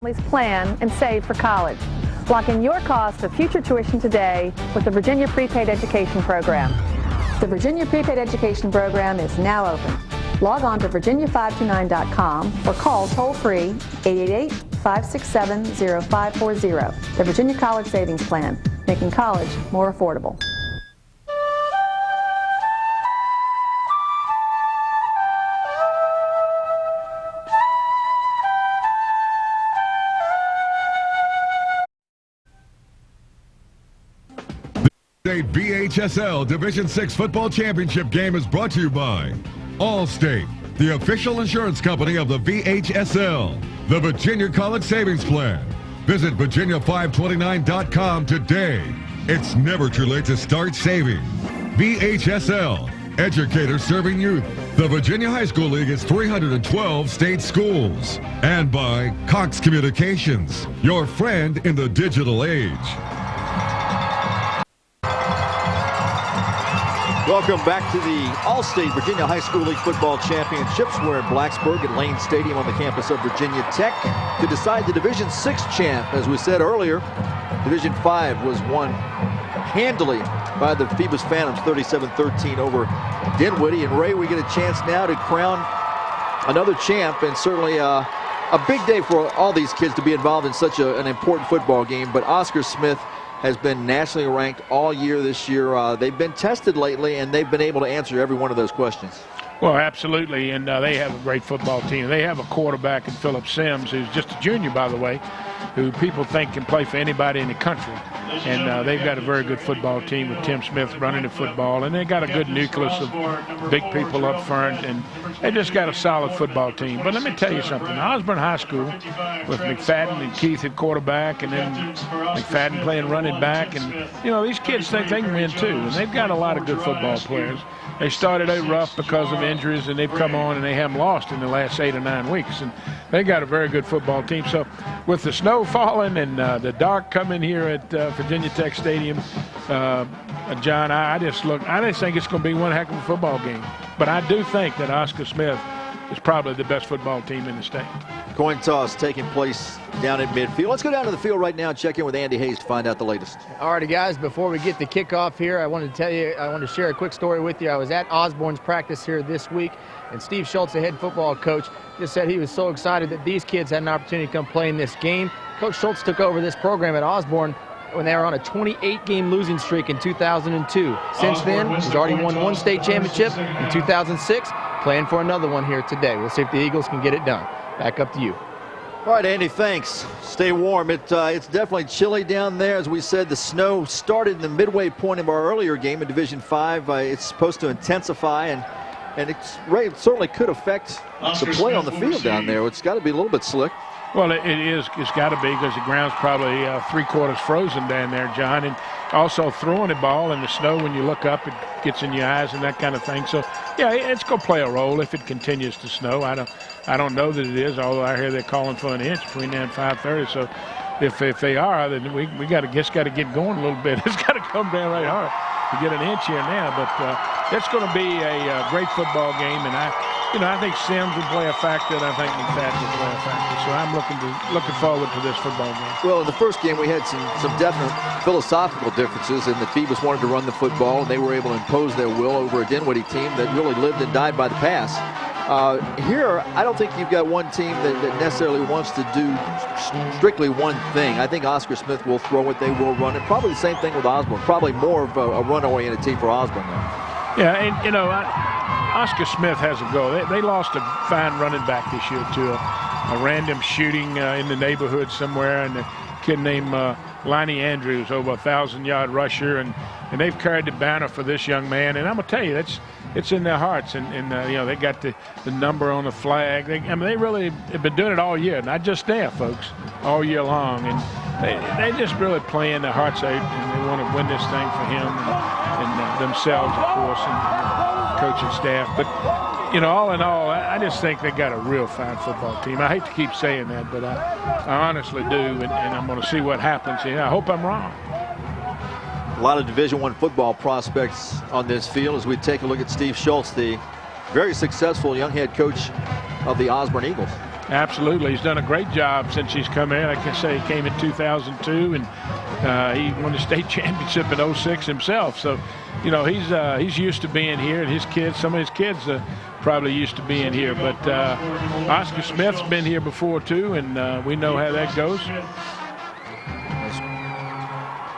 Plan and save for college. Lock in your cost of future tuition today with the Virginia Prepaid Education Program. The Virginia Prepaid Education Program is now open. Log on to virginia529.com or call toll-free 888-567-0540. The Virginia College Savings Plan, making college more affordable. A VHSL Division VI Football Championship game is brought to you by Allstate, the official insurance company of the VHSL, the Virginia College Savings Plan. Visit Virginia529.com today. It's never too late to start saving. VHSL, educators serving youth. The Virginia High School League is 312 state schools. And by Cox Communications, your friend in the digital age. Welcome back to the All-State Virginia High School League Football Championships. We're in Blacksburg at Lane Stadium on the campus of Virginia Tech to decide the Division VI champ. As we said earlier, Division V was won handily by the Phoebus Phantoms, 37-13 over Dinwiddie. And Ray, we get a chance now to crown another champ, and certainly a big day for all these kids to be involved in such an important football game. But Oscar Smith has been nationally ranked all year this year. They've been tested lately, and they've been able to answer every one of those questions. Well, absolutely, and they have a great football team. They have a quarterback in Philip Sims, who's just a junior, by the way, who people think can play for anybody in the country. And they've got a very good football team with Tim Smith running the football, and they got a good nucleus of big people up front, and they just got a solid football team. But let me tell you something. Osbourn High School with McFadden and Keith at quarterback, and then McFadden playing running back, and, you know, these kids think they can win too, and they've got a lot of good football players. They started out rough because of injuries, and they've come on and they haven't lost in the last 8 or 9 weeks. And they got a very good football team. So with the snow falling and the dark coming here at Virginia Tech Stadium, John, I just think it's going to be one heck of a football game. But I do think that Oscar Smith is probably the best football team in the state. Coin toss taking place down at midfield. Let's go down to the field right now and check in with Andy Hayes to find out the latest. All righty, guys, before we get the kickoff here, I wanted to share a quick story with you. I was at Osbourn's practice here this week, and Steve Schultz, the head football coach, just said he was so excited that these kids had an opportunity to come play in this game. Coach Schultz took over this program at Osbourn when they were on a 28-game losing streak in 2002. Since then, he's already won one state championship in 2006, playing for another one here today. We'll see if the Eagles can get it done. Back up to you. All right, Andy, thanks. Stay warm. It's definitely chilly down there. As we said, the snow started in the midway point of our earlier game in Division V. It's supposed to intensify, and it certainly could affect the play on the field down there. It's got to be a little bit slick. Well, it is. It's got to be, because the ground's probably 3/4 frozen down there, John. And also throwing the ball in the snow, when you look up, it gets in your eyes and that kind of thing. So, yeah, it's going to play a role if it continues to snow. I don't know that it is, although I hear they're calling for an inch between now and 5:30. So if they are, then we got to get going a little bit. It's got to come down right hard to get an inch here now. But it's going to be a great football game, and I think Sims will play a factor, and I think McFadden will play a factor. So I'm looking forward to this football game. Well, in the first game, we had some definite philosophical differences, and the Phoebus wanted to run the football, and they were able to impose their will over a Dinwiddie team that really lived and died by the pass. Here, I don't think you've got one team that necessarily wants to do strictly one thing. I think Oscar Smith will throw it, they will run it. Probably the same thing with Osbourn. Probably more of a run-oriented team for Osbourn now. Yeah, and, Oscar Smith has a goal. They lost a fine running back this year to a random shooting in the neighborhood somewhere, and a kid named Lonnie Andrews, over a 1,000-yard rusher, and they've carried the banner for this young man. And I'm going to tell you, it's in their hearts, and they got the number on the flag. They really have been doing it all year, not just there, folks, all year long. And they just really playing their hearts out, and they want to win this thing for him and themselves, of course, and coaching staff. But, all in all, I just think they got a real fine football team. I hate to keep saying that, but I honestly do, and I'm going to see what happens. And I hope I'm wrong. A lot of Division I football prospects on this field as we take a look at Steve Schultz, the very successful young head coach of the Osbourn Eagles. Absolutely. He's done a great job since he's come in. I can say he came in 2002, and he won the state championship in 06 himself. So, you know, he's used to being here, and his kids, some of his kids probably used to being here. But Oscar Smith's been here before, too, and we know how that goes.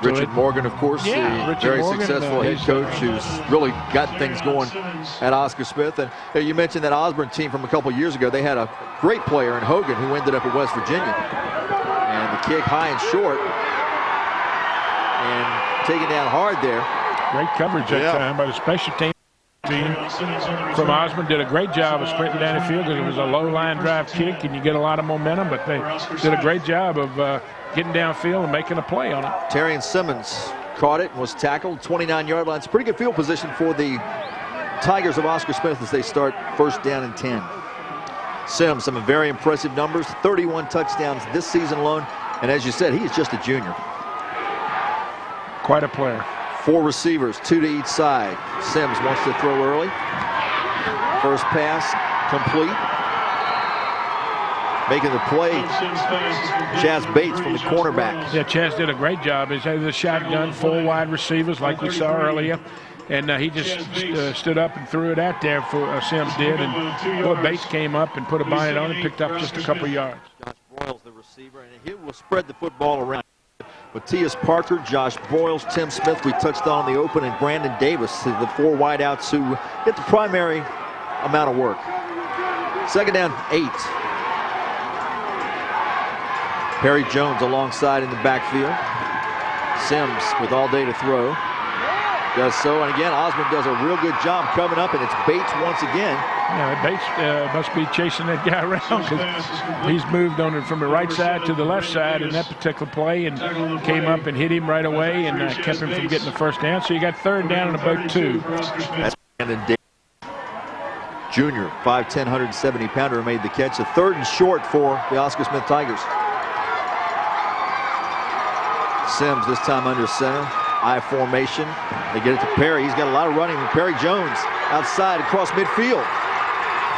Richard Morgan, of course, the very successful head coach who's really got things going at Oscar Smith. And you mentioned that Osbourn team from a couple years ago. They had a great player in Hogan who ended up at West Virginia. And the kick high and short and taken down hard there. Great coverage that time by the special team from Osbourn. Did a great job of sprinting down the field because it was a low line drive kick and you get a lot of momentum, but they did a great job of getting downfield and making a play on it. Terrian Simmons caught it and was tackled, 29-yard line. It's a pretty good field position for the Tigers of Oscar Smith as they start first down and 10. Sims, some very impressive numbers, 31 touchdowns this season alone. And as you said, he's just a junior. Quite a player. 4 receivers, 2 to each side. Sims wants to throw early. First pass complete. Making the play, Chaz Bates from the cornerback. Yeah, Chaz did a great job. He's had the shotgun, 4 wide receivers like we saw earlier. And he just stood up and threw it out there for Sims did. And boy, Bates came up and put a bonnet on and picked up just a couple yards. Josh Broyles, the receiver, and he will spread the football around. Matthias Parker, Josh Broyles, Tim Smith, we touched on the open, and Brandon Davis, the 4 wideouts who get the primary amount of work. Second down, 8. Perry Jones alongside in the backfield. Sims with all day to throw. Does so, and again, Osbourn does a real good job coming up, and it's Bates once again. Yeah, Bates must be chasing that guy around because he's moved on it from the right side to the left side in that particular play and came up and hit him right away and kept him from getting the first down. So you got third down and about 2. That's Brandon Davis. Junior, 5'10", 170-pounder, made the catch. A third and short for the Oscar Smith Tigers. Sims this time under center. I formation. They get it to Perry. He's got a lot of running. Perry Jones outside across midfield.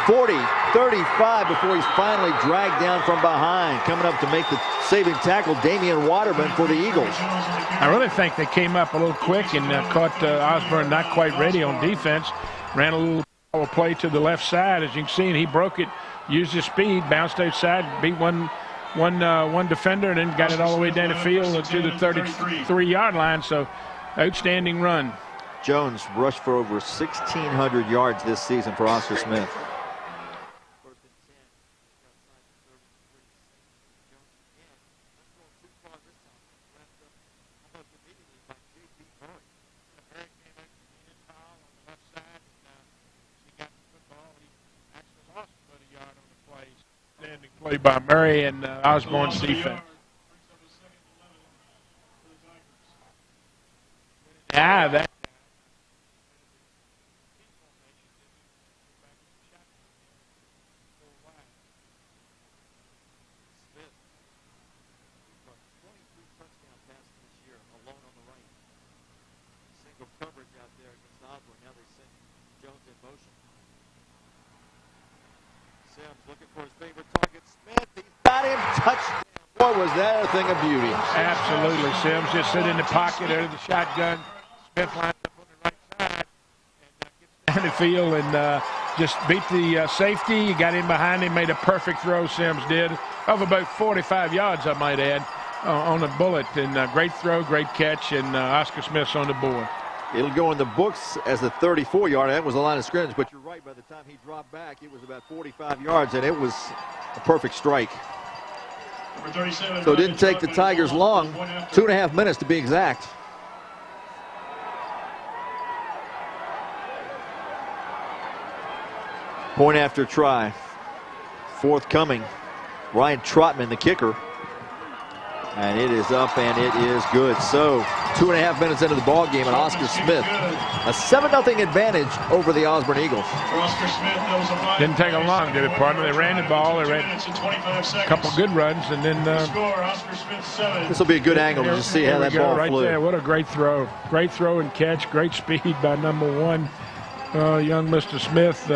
40, 35 before he's finally dragged down from behind. Coming up to make the saving tackle, Damian Waterman for the Eagles. I really think they came up a little quick and caught Osbourn not quite ready on defense. Ran a little power play to the left side. As you can see, and he broke it, used his speed, bounced outside, beat one defender, and then got it all the way down the field to the 33-yard line. So, outstanding run. Jones rushed for over 1,600 yards this season for Oscar Smith. Play by Murray and Osbourn's defense. Yeah, that. Single coverage out there against Osbourn. Now they send Jones in motion. Sims looking for his favorite target, Smith. He's got him. Touchdown. Boy, was that a thing of beauty. Absolutely. Sims just sit in the pocket out of the shotgun. Smith lines up on the right side and gets down the field and just beat the safety. He got in behind him, made a perfect throw, Sims did, of about 45 yards, I might add, on the bullet. And great throw, great catch, and Oscar Smith's on the board. It'll go in the books as a 34-yard. That was a line of scrimmage, but you're right. By the time he dropped back, it was about 45 yards, and it was a perfect strike. So it didn't take the Tigers long, 2.5 minutes to be exact. Point after try. Forthcoming. Ryan Trotman, the kicker. And it is up, and it is good. So 2.5 minutes into the ball game, and Oscar Smith, a 7-0 advantage over the Osbourn Eagles. Didn't take them long, did it, partner? They ran the ball. They ran a couple good runs, and then this will be a good angle to just see how that ball right flew. There. What a great throw. Great throw and catch. Great speed by number 1. young Mr. Smith,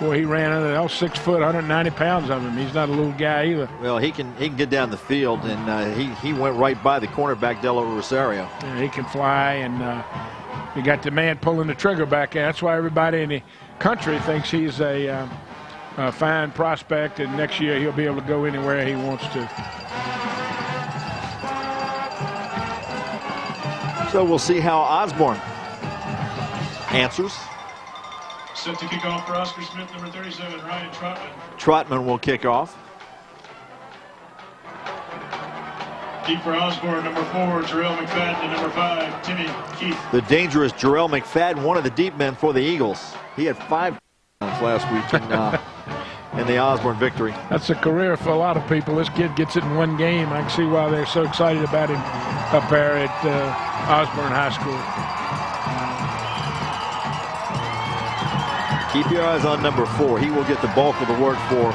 boy, he ran under. That was 6 foot, 190 pounds of him. He's not a little guy either. Well, he can get down the field, and he went right by the cornerback, Delo Rosario. Yeah, he can fly, and you got the man pulling the trigger back there. That's why everybody in the country thinks he's a fine prospect, and next year he'll be able to go anywhere he wants to. So we'll see how Osbourn answers. Set to kick off for Oscar Smith, number 37, Ryan Trotman. Trotman will kick off. Deep for Osbourn, number 4, Jarrell McFadden, and number 5, Timmy Keith. The dangerous Jarrell McFadden, one of the deep men for the Eagles. He had 5 last week in the Osbourn victory. That's a career for a lot of people. This kid gets it in one game. I can see why they're so excited about him up there at Osbourn High School. Keep your eyes on number 4. He will get the bulk of the work for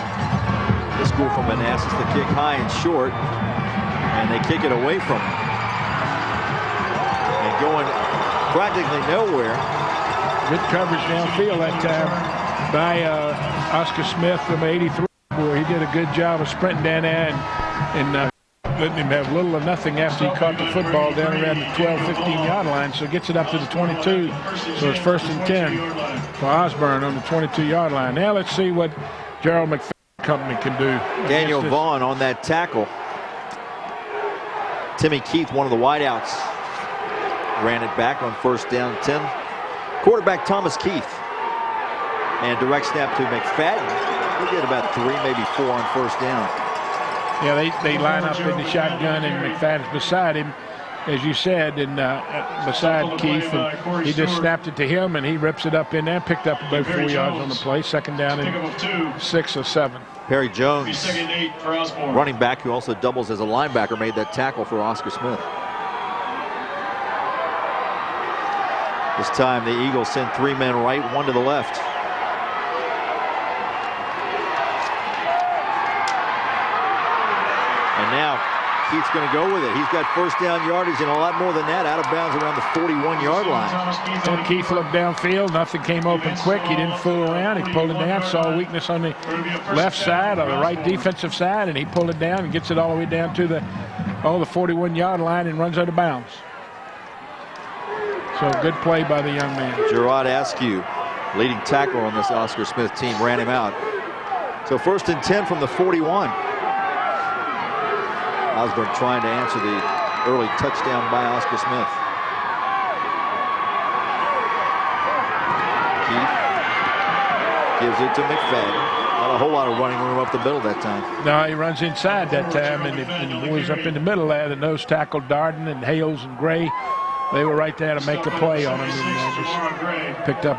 the school from Manassas. The kick high and short, and they kick it away from him. And going practically nowhere. Good coverage downfield that time by Oscar Smith from 83. Boy, he did a good job of sprinting down there and letting him have little or nothing after he caught the football down around the 12, 15-yard line. So gets it up to the 22. So it's 1st and 10 for Osbourn on the 22-yard line. Now let's see what Gerald McFadden Company can do. Daniel Vaughn on that tackle. Timmy Keith, one of the wideouts, ran it back on 1st down 10. Quarterback Thomas Keith. And direct snap to McFadden. We'll get about 3, maybe 4 on 1st down. Yeah, they line up in the shotgun, and McFadden's beside him, as you said, and beside Keith. And he just snapped it to him, and he rips it up in there, picked up about 4 yards on the play. 2nd down and 6 or 7. Perry Jones, 2nd and 8 for Osbourn. running back who also doubles as a linebacker, made that tackle for Oscar Smith. This time the Eagles send 3 men right, 1 to the left. And now Keith's going to go with it. He's got 1st down yardage and a lot more than that, out of bounds around the 41-yard line. And Keith looked downfield. Nothing came open quick. He didn't fool around. He pulled it down, saw a weakness on the left side or the right defensive side, and he pulled it down and gets it all the way down to the 41-yard line and runs out of bounds. So good play by the young man. Gerard Askew, leading tackler on this Oscar Smith team, ran him out. So 1st and 10 from the 41. Osbourn trying to answer the early touchdown by Oscar Smith. Keith gives it to McFadden. Not a whole lot of running room up the middle that time. No, he runs inside that time, and the boys up in the middle there, the nose tackle Darden and Hales and Gray, they were right there to make the play on him, and just picked up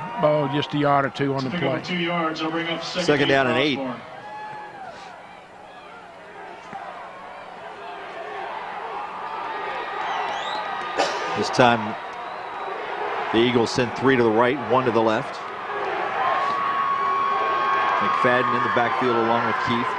just a yard or 2 on the play. 2 yards. I'll bring up 2nd down and 8. This time, the Eagles send 3 to the right, 1 to the left. McFadden in the backfield along with Keith.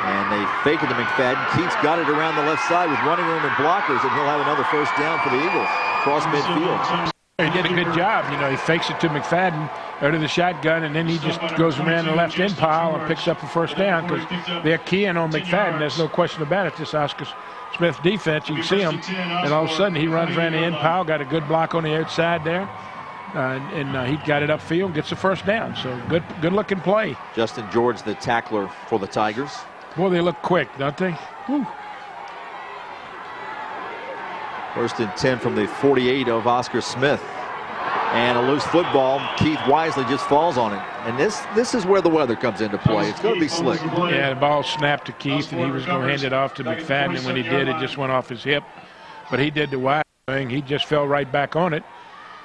And they fake it to McFadden. Keith's got it around the left side with running room and blockers, and he'll have another 1st down for the Eagles. Cross midfield. He did a good job. You know, he fakes it to McFadden out of the shotgun, and then he just goes around the left end pile and picks up a 1st down because they're keying on McFadden. There's no question about it. This Oscar Smith defense, you can see him, and all of a sudden he runs around the end pile, got a good block on the outside there, and he got it upfield, gets a 1st down. So good looking play. Justin George, the tackler for the Tigers. Boy, they look quick, don't they? Whew. 1st and 10 from the 48 of Oscar Smith. And a loose football. Keith wisely just falls on it. And this is where the weather comes into play. It's going to be slick. Yeah, the ball snapped to Keith, and he was going to hand it off to McFadden, and when he did, it just went off his hip. But he did the wide thing. He just fell right back on it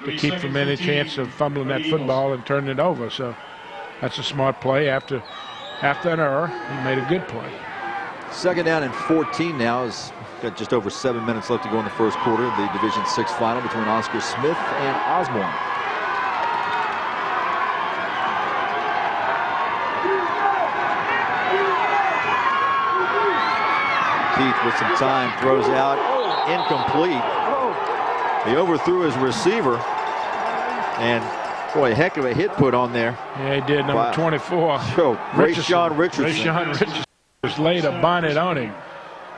to keep from any chance of fumbling that football and turning it over. So that's a smart play. After an error, he made a good play. 2nd down and 14 now. Is got just over 7 minutes left to go in the 1st quarter of the Division 6 final between Oscar Smith and Osbourn. Keith with some time throws out, incomplete. He overthrew his receiver, and Boy, a heck of a hit put on there. Yeah, he did. Number 24. Rayshon Richardson. Rayshon Richardson just laid a bonnet on him.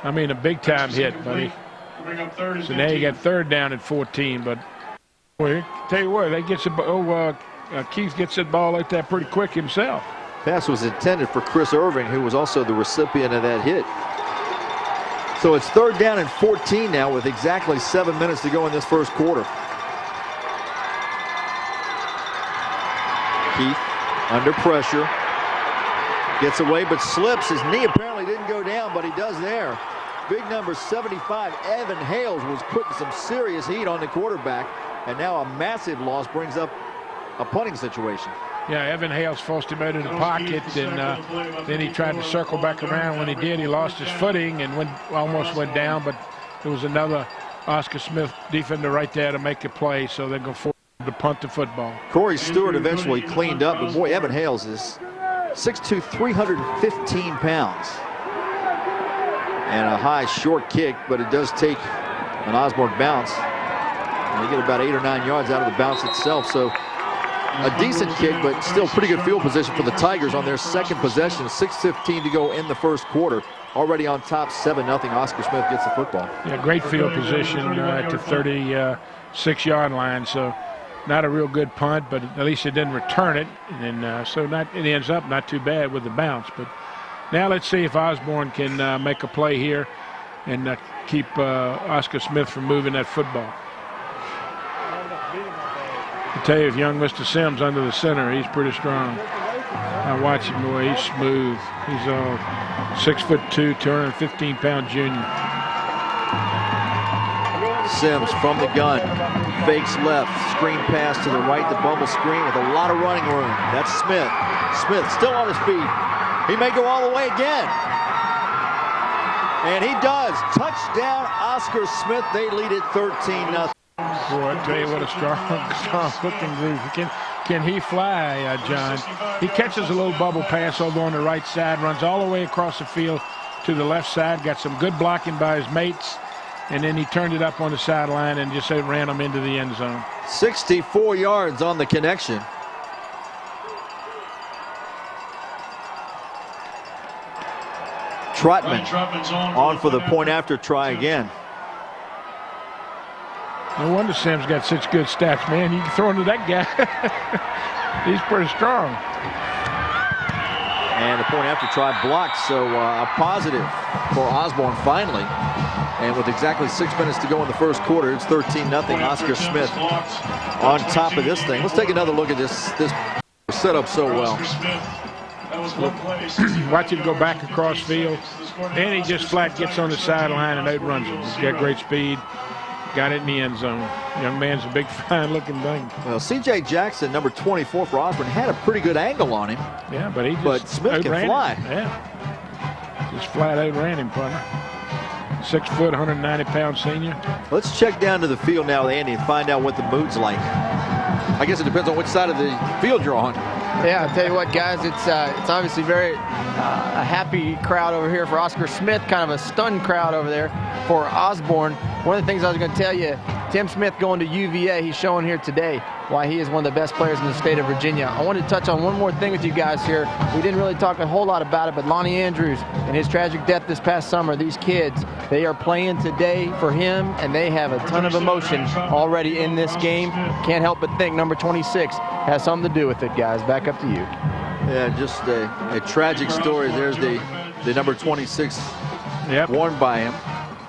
I mean, a big-time hit, buddy. So now you got third down at 14. But boy, tell you what, they gets Keith gets that ball like that pretty quick himself. Pass was intended for Chris Irving, who was also the recipient of that hit. So it's third down and 14 now with exactly 7 minutes to go in this first quarter. Keith under pressure. Gets away but slips. His knee apparently didn't go down, but he does there. Big number 75, Evan Hales, was putting some serious heat on the quarterback. And now a massive loss brings up a punting situation. Yeah, Evan Hales forced him out of the pocket, and then he tried to circle back around. When he did, he lost his footing and almost went down, but there was another Oscar Smith defender right there to make a play, so they're going to force him to punt the football. Corey Stewart eventually cleaned up, but boy, Evan Hales is 6'2", 315 pounds. And a high short kick, but it does take an Osbourn bounce. And they get about 8 or 9 yards out of the bounce itself, so a decent kick, but still pretty good field position for the Tigers on their second possession. 6:15 to go in the first quarter. Already on top, 7-0. Oscar Smith gets the football. Yeah, great field position at the 36-yard line. So not a real good punt, but at least it didn't return it. And so it ends up not too bad with the bounce. But now let's see if Osbourn can make a play here and keep Oscar Smith from moving that football. I tell you, if young Mr. Sims under the center, he's pretty strong. I watch him, boy, he's smooth. He's 6'2", 215-pound junior. Sims from the gun, fakes left, screen pass to the right, the bubble screen with a lot of running room. That's Smith. Smith still on his feet. He may go all the way again. And he does. Touchdown, Oscar Smith. They lead it 13-0. Boy, I tell you what, a strong looking group. Can he fly, John? He catches a little bubble pass over on the right side, runs all the way across the field to the left side, got some good blocking by his mates, and then he turned it up on the sideline and just ran them into the end zone. 64 yards on the connection. Trotman on for the point after try again. No wonder Sam's got such good stats, man. You can throw into that guy. He's pretty strong. And the point after try blocked, so a positive for Osbourn finally. And with exactly 6 minutes to go in the first quarter, it's 13-0. Oscar Smith on top of this thing. Let's take another look at this set up so well. Watch him go back across field, and he just flat gets on the sideline and outruns him. He's got great speed. Got it in the end zone. Young man's a big, fine-looking thing. Well, C.J. Jackson, number 24 for Osbourn, had a pretty good angle on him. Yeah, but Smith can fly. Him. Yeah, just flat outran him, partner. 6 foot, 190-pound senior. Let's check down to the field now with Andy and find out what the mood's like. I guess it depends on which side of the field you're on. Yeah, I'll tell you what, guys, it's obviously very a happy crowd over here for Oscar Smith, kind of a stunned crowd over there for Osbourn. One of the things I was going to tell you, Tim Smith going to UVA, he's showing here today why he is one of the best players in the state of Virginia. I wanted to touch on one more thing with you guys here. We didn't really talk a whole lot about it, but Lonnie Andrews and his tragic death this past summer, these kids, they are playing today for him, and they have a ton of emotion already in this game. Can't help but think number 26 has something to do with it, guys. Back up to you. Yeah, just a tragic story. There's the number 26 worn by him.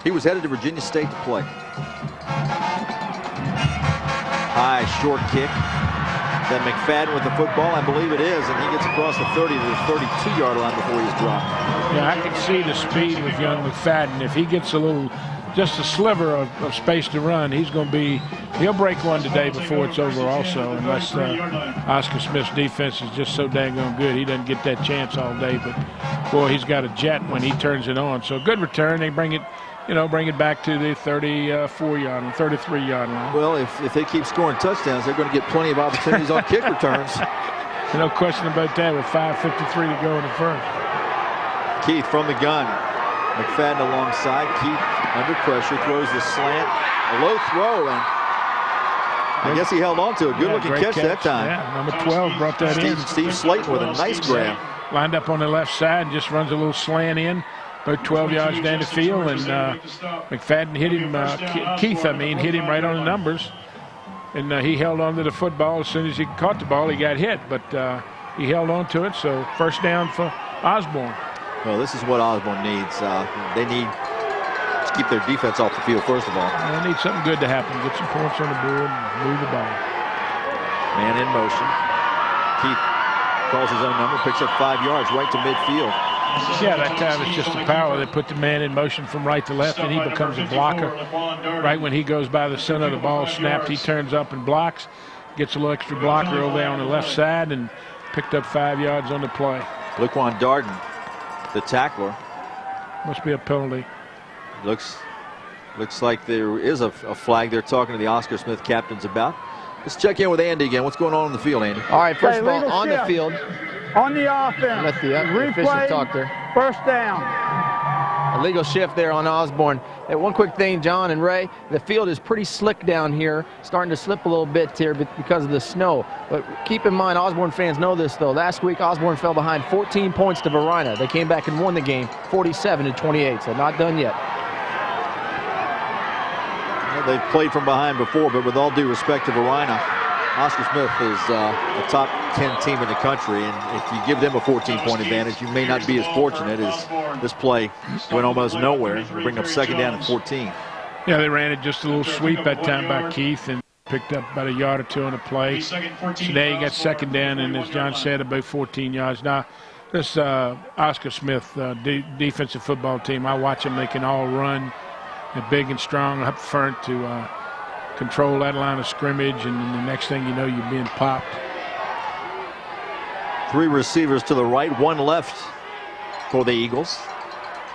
He was headed to Virginia State to play. High, short kick. Then McFadden with the football, I believe it is, and he gets across the 30 to the 32-yard line before he's dropped. Yeah, I can see the speed with young McFadden. If he gets just a sliver of space to run, he'll break one today before it's over also, unless Oscar Smith's defense is just so dang on good. He doesn't get that chance all day, but boy, he's got a jet when he turns it on. So good return. They bring it back to the 34-yard and 33-yard line. Well, if they keep scoring touchdowns, they're going to get plenty of opportunities on kick returns. No question about that with 5:53 to go in the first. Keith from the gun. McFadden alongside. Keith under pressure, throws the slant. A low throw, and I guess he held on to it. Good-looking catch that time. Yeah, number 12 brought that in. Steve Slayton with a nice grab. Lined up on the left side and just runs a little slant in, about 12 yards down the field, and McFadden hit him, Keith hit him right on the numbers, and he held on to the football. As soon as he caught the ball, he got hit, but he held on to it, so first down for Osbourn. Well, this is what Osbourn needs. They need to keep their defense off the field, first of all. They need something good to happen. Get some points on the board and move the ball. Man in motion. Keith calls his own number, picks up 5 yards right to midfield. Yeah, that time it's just the power. They put the man in motion from right to left, and he becomes a blocker. Right when he goes by the center, the ball snapped, he turns up and blocks, gets a little extra blocker over there on the left side, and picked up 5 yards on the play. Laquan Darden, the tackler. Must be a penalty. Looks like there is a flag they're talking to the Oscar Smith captains about. Let's check in with Andy again. What's going on the field, Andy? All right, first of all, on the field. On the offense. Let the official talk there. First down. Illegal shift there on Osbourn. And one quick thing, John and Ray, the field is pretty slick down here, starting to slip a little bit here because of the snow. But keep in mind, Osbourn fans know this, though. Last week, Osbourn fell behind 14 points to Varina. They came back and won the game 47-28, so not done yet. Well, they've played from behind before, but with all due respect to Varina, Oscar Smith is a top 10 team in the country, and if you give them a 14-point advantage, you may not be as fortunate as this play went almost nowhere. Bring up second down and 14. Yeah, they ran it just a little sweep that time by Keith and picked up about a yard or two on the play. Today you got second down, and as John said, about 14 yards. Now, this Oscar Smith defensive football team, I watch them. They can all run. They're big and strong up front to control that line of scrimmage, and then the next thing you know, you're being popped. 3 receivers to the right, 1 left for the Eagles.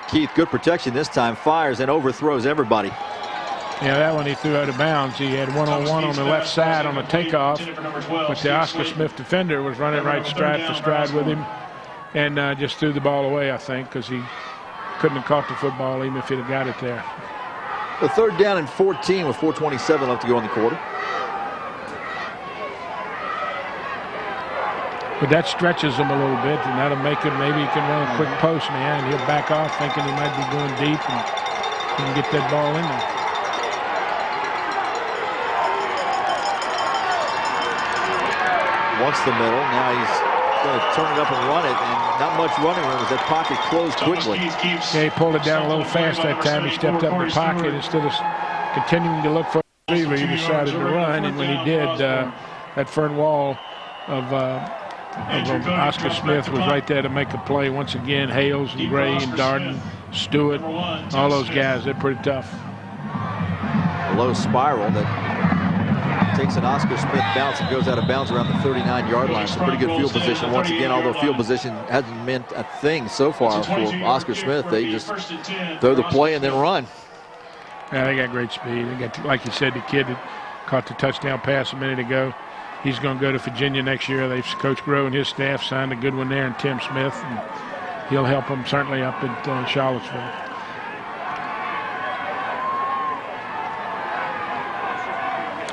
Keith, good protection this time, fires and overthrows everybody. Yeah, that one he threw out of bounds. He had one-on-one on the left side on the takeoff, but the Oscar Smith defender was running right stride for stride with him, and just threw the ball away, I think, because he couldn't have caught the football even if he'd have got it there. The third down and 14 with 4:27 left to go in the quarter. But that stretches him a little bit, and that'll make him, maybe he can run a quick post now, and he'll back off thinking he might be going deep and get that ball in there. Wants the middle. Now he's going to turn it up and run it, and not much running room as that pocket closed quickly. Yeah, he pulled it down a little fast that time. He stepped up in the pocket instead of continuing to look for a receiver. He decided to run, and when he did, that front wall of Oscar Smith was right there to make a play. Once again, Hales and Gray and Darden, Stewart, all those guys, they're pretty tough. A low spiral that takes an Oscar Smith bounce and goes out of bounds around the 39-yard line. So pretty good field position once again, although field position hasn't meant a thing so far for Oscar Smith. They just throw the play and then run. Yeah, they got great speed. They got, like you said, the kid that caught the touchdown pass a minute ago. He's going to go to Virginia next year. They've Coach Groh and his staff signed a good one there, and Tim Smith, and he'll help them certainly up at Charlottesville.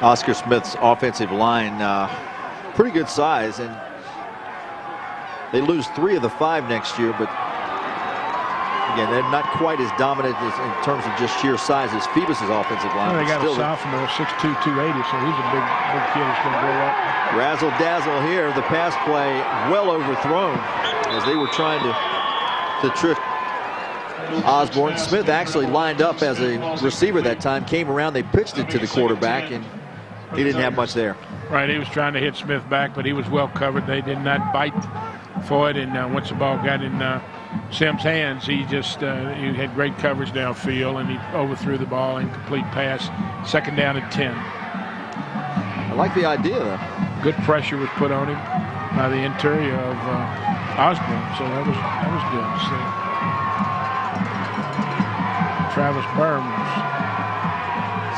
Oscar Smith's offensive line, pretty good size, and they lose 3 of the 5 next year, but again, they're not quite as dominant in terms of just sheer size as Phoebus's offensive line. Well, they got a sophomore, 6'2", 280, so he's a big kid that's going to grow up. Razzle-dazzle here. The pass play well overthrown as they were trying to trick Osbourn. Smith actually lined up as a receiver that time, came around, they pitched it to the quarterback, and he didn't have much there. Right, he was trying to hit Smith back, but he was well covered. They did not bite for it, and once the ball got in Sims' hands, he just he had great coverage downfield, and he overthrew the ball, incomplete pass, second down and 10. I like the idea, though. Good pressure was put on him by the interior of Osbourn, so that was good to see. Travis Burns.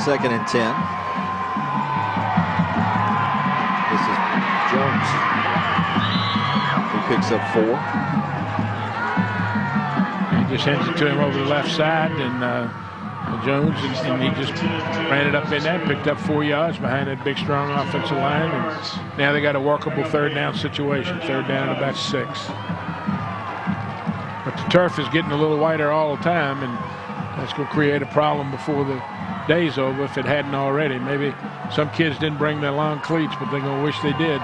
Second and 10. This is Jones, who picks up 4. He just hands it to him over the left side, and Jones, and he just ran it up in there, picked up 4 yards behind that big, strong offensive line, and now they got a workable third down situation, third down and about 6. But the turf is getting a little wider all the time, and that's going to create a problem before the day's over if it hadn't already. Maybe some kids didn't bring their long cleats, but they're going to wish they did.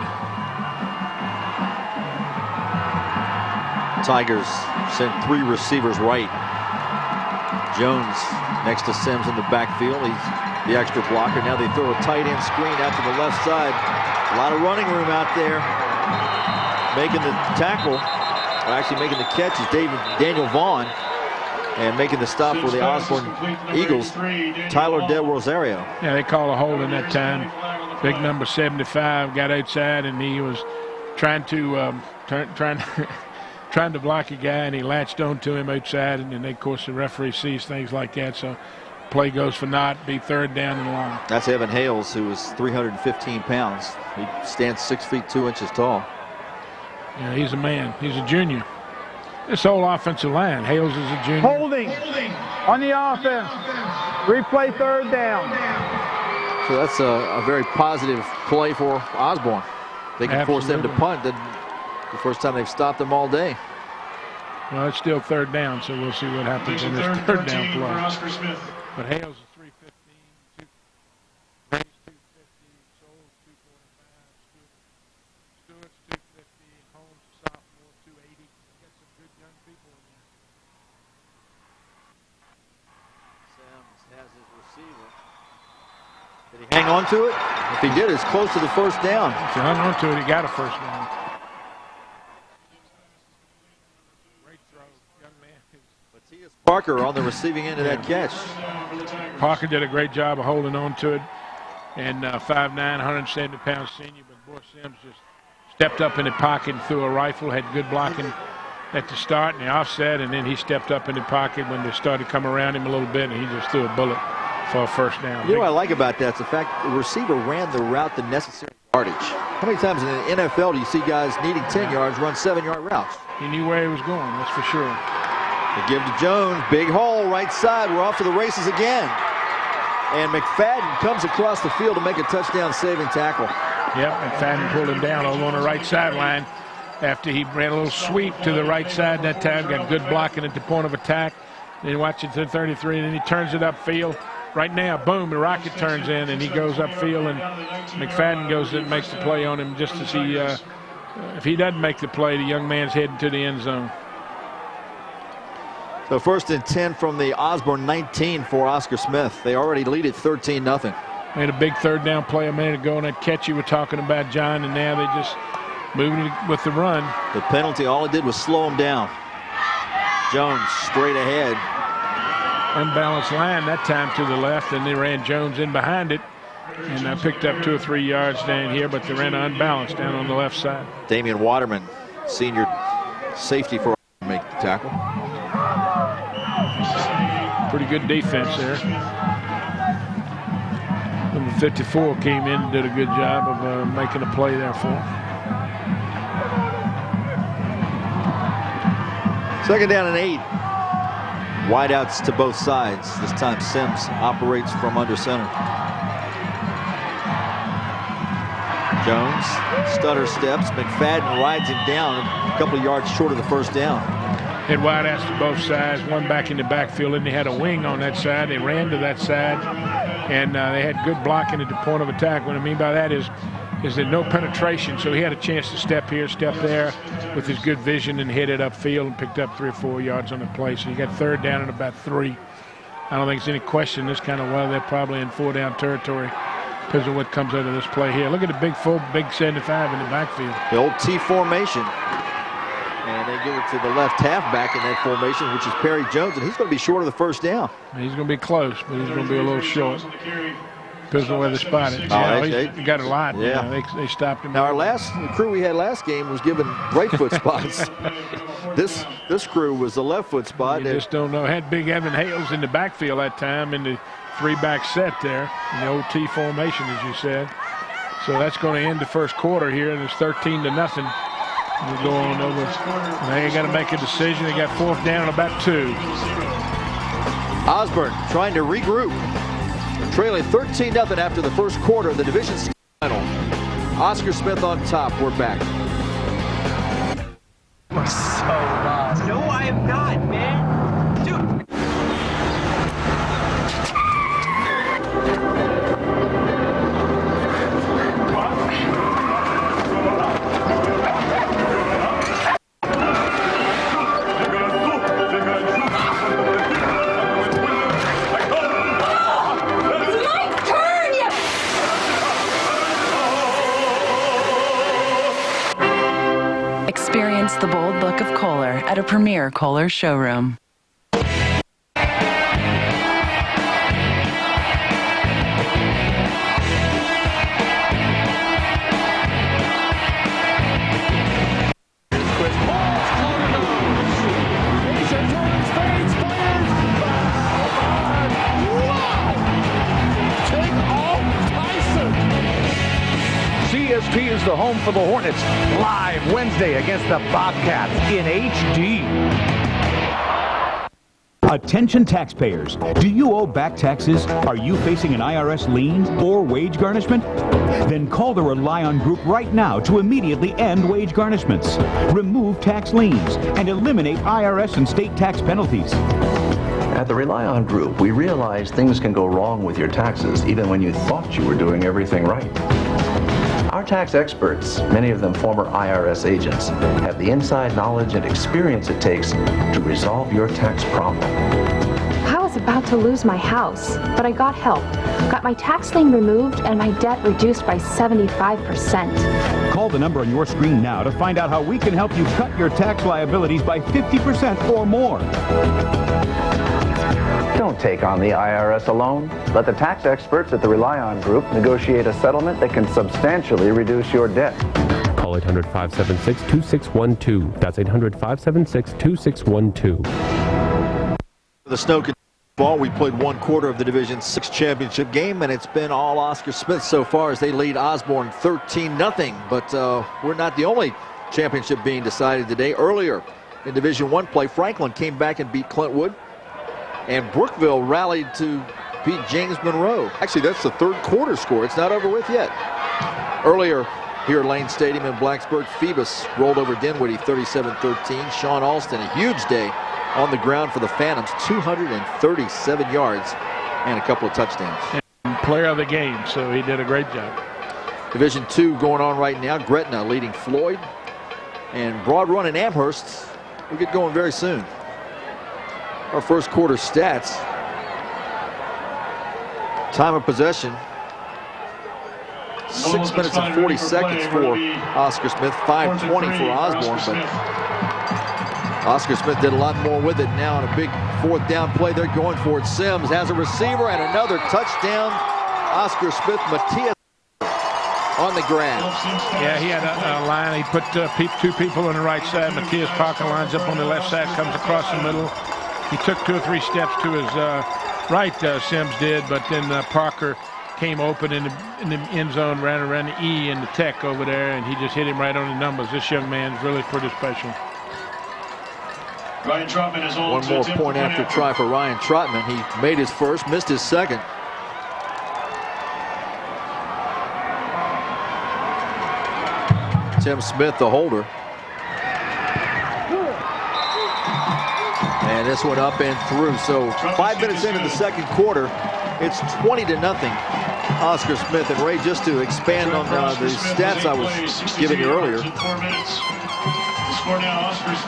Tigers sent 3 receivers right. Jones next to Sims in the backfield. He's the extra blocker. Now they throw a tight end screen out to the left side. A lot of running room out there. Making the tackle, or actually making the catch, is Daniel Vaughn. And making the stop for the Osbourn Eagles, Tyler Del Rosario. Yeah, they call a hold in that time. Big number 75 got outside, and he was trying to trying to block a guy, and he latched onto him outside, and then, of course, the referee sees things like that, so play goes for naught, be third down and long. That's Evan Hales, who is 315 pounds. He stands 6 feet 2 inches tall. Yeah, he's a man. He's a junior. This whole offensive line, Hales is a junior. Holding on the offense. Replay third down. So that's a very positive play for Osbourn. They can force them to punt. The first time they've stopped them all day. Well, it's still third down, so we'll see what happens in this third down play. But Hales is 315, Gray's 250, Souls 245, Stewart's 250, Holmes, a sophomore, 280. Got some good young people in there. Sims has his receiver. Did he hang on to it? If he did, it's close to the first down. If he hung on to it, he got a first down. Parker on the receiving end of that catch. Parker did a great job of holding on to it. And 5'9", 170-pound senior, but boy, Sims just stepped up in the pocket and threw a rifle, had good blocking at the start and the offset, and then he stepped up in the pocket when they started to come around him a little bit, and he just threw a bullet for a first down. You know what I like about that is the fact the receiver ran the route the necessary yardage. How many times in the NFL do you see guys needing 10 yards run 7-yard routes? He knew where he was going, that's for sure. They give to Jones, big hole, right side. We're off to the races again. And McFadden comes across the field to make a touchdown-saving tackle. Yep, McFadden pulled him down over on the right sideline after he ran a little sweep to the right side that time, got good blocking at the point of attack. Then watch it to 33, and then he turns it upfield. Right now, boom, the rocket turns in, and he goes upfield, and McFadden goes in and makes the play on him just as he, if he doesn't make the play, the young man's heading to the end zone. So 1st and 10 from the Osbourn 19 for Oscar Smith. They already lead it 13-0. Made a big third down play a minute ago on that catch you were talking about, John, and now they just moving it with the run. The penalty, all it did was slow him down. Jones straight ahead. Unbalanced line that time to the left, and they ran Jones in behind it. And I picked up 2 or 3 yards down here, but they ran unbalanced down on the left side. Damian Waterman, senior safety for make the tackle. Pretty good defense there. Number 54 came in and did a good job of making a play there for him. 2nd down and 8. Wideouts to both sides. This time Sims operates from under center. Jones, stutter steps. McFadden rides him down a couple of yards short of the first down. Had wideouts to both sides, one back in the backfield, and they had a wing on that side. They ran to that side, and they had good blocking at the point of attack. What I mean by that is that no penetration, so he had a chance to step here, step there with his good vision and hit it upfield and picked up 3 or 4 yards on the play. So you got third down and about 3. I don't think there's any question this kind of weather. They're probably in 4-down territory because of what comes out of this play here. Look at the big 75 in the backfield. The old T formation. And they give it to the left halfback in that formation, which is Perry Jones, and he's going to be short of the first down. He's going to be close, but he's going to be a little short. Depends on where they spot it. He got a lot. Yeah. They stopped him. Now, the crew we had last game was given right foot spots. This crew was the left foot spot. You just don't know. Had big Evan Hales in the backfield that time in the 3-back set there in the old T formation, as you said. So that's going to end the first quarter here, and it's 13-0. We'll go on over. They got to make a decision. They got 4th down, about 2. Osbourn trying to regroup. Trailing 13-0 after the first quarter of the Division 6 final. Oscar Smith on top. We're back. We're so lost. No, I am not, man. Dude. Experience the bold look of Kohler at a premier Kohler showroom. CST is the home for the Hornets, live Wednesday against the Bobcats in HD. Attention taxpayers, do you owe back taxes? Are you facing an IRS lien or wage garnishment? Then call the Rely On Group right now to immediately end wage garnishments, remove tax liens, and eliminate IRS and state tax penalties. At the Rely On Group, we realize things can go wrong with your taxes even when you thought you were doing everything right. Our tax experts, many of them former IRS agents, have the inside knowledge and experience it takes to resolve your tax problem. I was about to lose my house, but I got help. Got my tax lien removed and my debt reduced by 75%. Call the number on your screen now to find out how we can help you cut your tax liabilities by 50% or more. Don't take on the IRS alone. Let the tax experts at the Rely On Group negotiate a settlement that can substantially reduce your debt. Call 800-576-2612. That's 800-576-2612. The Snow ball. We played one quarter of the Division 6 championship game, and it's been all Oscar Smith so far as they lead Osbourn 13-0. But we're not the only championship being decided today. Earlier in Division 1 play, Franklin came back and beat Clintwood. And Brookville rallied to beat James Monroe. Actually, that's the third quarter score. It's not over with yet. Earlier here at Lane Stadium in Blacksburg, Phoebus rolled over Dinwiddie 37-13. Sean Alston, a huge day on the ground for the Phantoms, 237 yards and a couple of touchdowns. And player of the game, so he did a great job. Division 2 going on right now. Gretna leading Floyd. And Broad Run and Amherst will get going very soon. Our first quarter stats. Time of possession, 6 minutes and 40 seconds for Oscar Smith, 5:20 for Osbourn, but Oscar Smith did a lot more with it now on a big fourth down play. They're going for it. Sims has a receiver and another touchdown. Oscar Smith, Matthias on the ground. Yeah, he had a line. He put two people on the right side. Matthias Parker lines up on the left side, comes across the middle. He took 2 or 3 steps to his right, Sims did, but then Parker came open in the end zone, ran around the E and the Tech over there, and he just hit him right on the numbers. This young man's really pretty special. Ryan Trotman is one more point after try for Ryan Trotman. He made his first, missed his second. Tim Smith, the holder. And this one up and through. So 5 minutes into the second quarter, it's 20-0. Oscar Smith. And Ray, just to expand on the stats I was giving you earlier.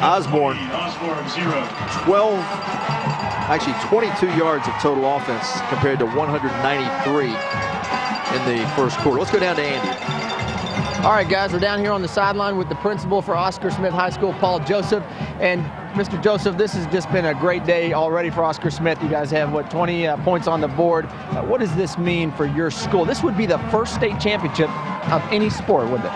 Osbourn, 22 yards of total offense compared to 193 in the first quarter. Let's go down to Andy. All right, guys, we're down here on the sideline with the principal for Oscar Smith High School, Paul Joseph. And Mr. Joseph, this has just been a great day already for Oscar Smith. You guys have, 20 points on the board. What does this mean for your school? This would be the first state championship of any sport, wouldn't it?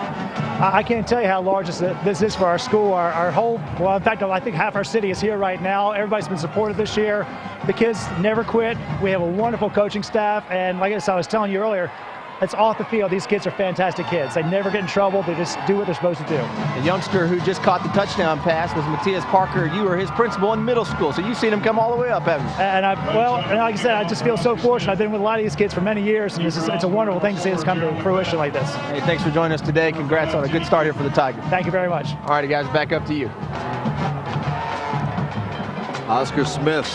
I can't tell you how large this is for our school. Our whole, well, in fact, I think half our city is here right now. Everybody's been supportive this year. The kids never quit. We have a wonderful coaching staff. And like I was telling you earlier, it's off the field. These kids are fantastic kids. They never get in trouble. They just do what they're supposed to do. The youngster who just caught the touchdown pass was Matthias Parker. You were his principal in middle school, so you've seen him come all the way up, haven't you? And like I said, I just feel so fortunate. I've been with a lot of these kids for many years, and it's a wonderful thing to see this come to fruition like this. Hey, thanks for joining us today. Congrats on a good start here for the Tigers. Thank you very much. All right, guys, back up to you. Oscar Smith,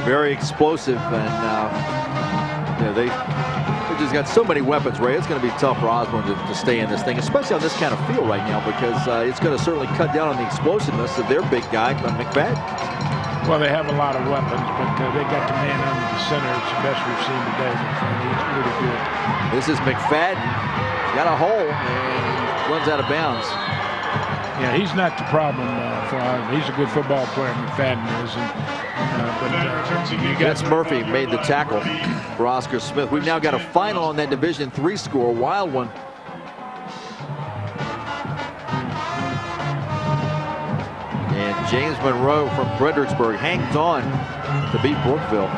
very explosive, and they just got so many weapons, Ray. It's going to be tough for Osbourn to stay in this thing, especially on this kind of field right now, because it's going to certainly cut down on the explosiveness of their big guy, McFadden. Well, they have a lot of weapons, but they got the man under the center. It's the best we've seen today. He's pretty good. This is McFadden. Got a hole and runs out of bounds. Yeah, he's not the problem for Osbourn. He's a good football player, McFadden is. Vince Murphy made the tackle for Oscar Smith. We've now got a final on that Division III score, a wild one. And James Monroe from Fredericksburg hangs on to beat Brookville.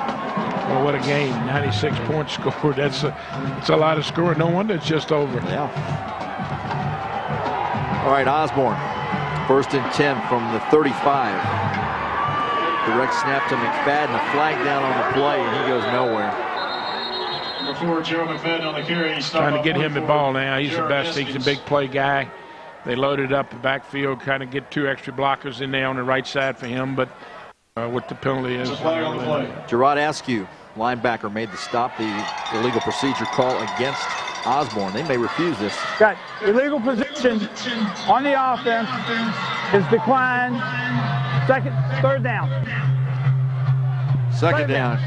Well, what a game. 96 points scored. That's a lot of score. No wonder it's just over. Yeah. All right, Osbourn. 1st and 10 from the 35. Direct snap to McFadden. A flag down on the play, and he goes nowhere. Before Gerald McFadden on the carry, trying to get him the ball now. He's the best. He's a big play guy. They loaded up the backfield, kind of get 2 extra blockers in there on the right side for him, but what the penalty is. Gerard Askew, linebacker, made the stop. The illegal procedure call against Osbourn. They may refuse this. Got illegal position on the offense is declined. 3rd down. Second down.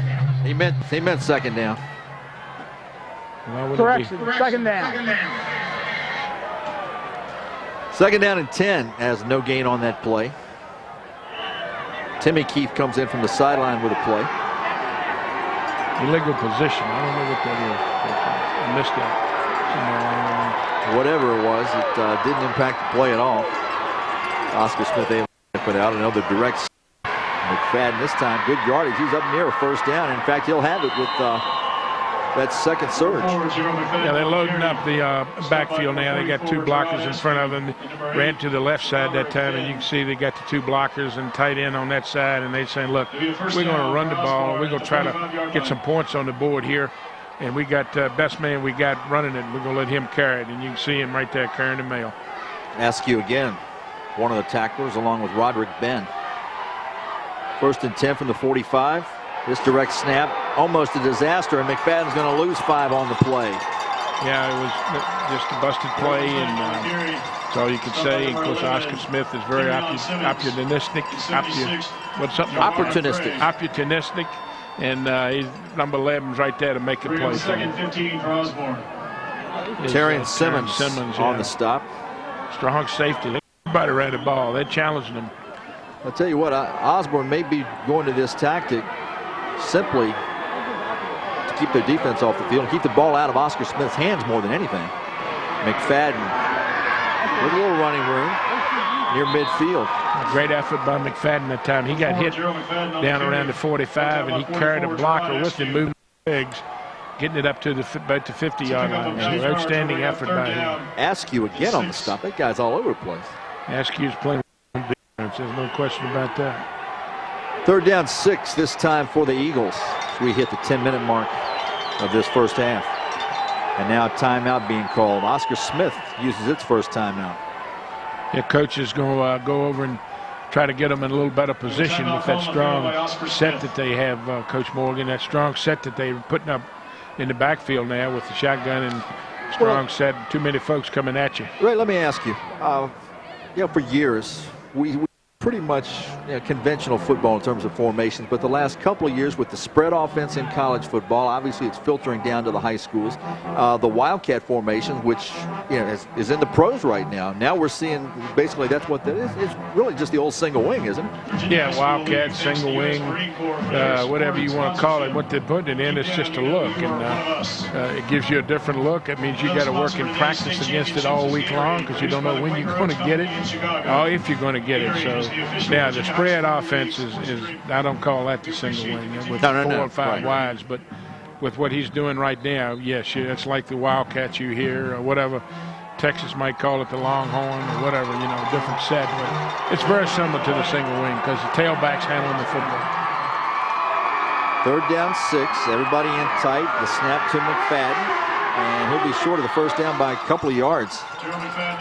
He meant 2nd down. Well, correction. 2nd down. 2nd down and 10 as no gain on that play. Timmy Keith comes in from the sideline with a play. Illegal position. I don't know what that is. I missed that. Whatever it was, it didn't impact the play at all. Oscar Smith able to put out another direct. McFadden this time, good yardage. He's up near a 1st down. In fact, he'll have it with that second surge. Yeah, they're loading up the backfield now. They got 2 blockers in front of them. Ran to the left side that time, and you can see they got the 2 blockers and tight end on that side, and they're saying, look, we're going to run the ball. We're going to try to get some points on the board here, and we got best man we got running it. We're going to let him carry it, and you can see him right there carrying the mail. Askew again, one of the tacklers, along with Roderick Ben. 1st and 10 from the 45. This direct snap, almost a disaster, and McFadden's going to lose 5 on the play. Yeah, it was just a busted play, and that's all you can say. Of course, Oscar Smith is very opportunistic. Opportunistic, and he's number 11's right there to make the play. 2nd 15 for Osbourn. Terrian Simmons on the stop. Strong safety. Everybody ran the ball. They're challenging him. I'll tell you what, Osbourn may be going to this tactic simply to keep their defense off the field and keep the ball out of Oscar Smith's hands more than anything. McFadden with a little running room near midfield. A great effort by McFadden that time. He got hit down around the 45, and he carried a blocker with him, moving legs, getting it up to about the 50-yard line. So outstanding effort by him. Askew again on the stop. That guy's all over the place. Askew's playing defense. There's no question about that. 3rd down 6 this time for the Eagles. We hit the 10-minute mark of this 1st half. And now a timeout being called. Oscar Smith uses its first timeout. Yeah, coach is going to go over and try to get them in a little better position with that strong set that they have, Coach Morgan, that strong set that they're putting up in the backfield now with the shotgun and strong set. Too many folks coming at you. Ray, let me ask you, for years, we pretty much conventional football in terms of formations, but the last couple of years with the spread offense in college football, obviously it's filtering down to the high schools. The Wildcat formation, which is in the pros right now. Now we're seeing basically that's what that is. It's really just the old single wing, isn't it? Yeah, Wildcat, single wing, whatever you want to call it. What they're putting it in is just a look, and it gives you a different look. It means you got to work in practice against it all week long because you don't know when you're going to get it or if you're going to get it. So now the spread offense is I don't call that the single wing with 4 or 5 wides, but with what he's doing right now, yes, it's like the Wildcats you hear or whatever. Texas might call it the Longhorn or whatever, you know, different set. But it's very similar to the single wing because the tailback's handling the football. 3rd down 6. Everybody in tight. The snap to McFadden. And he'll be short of the first down by a couple of yards.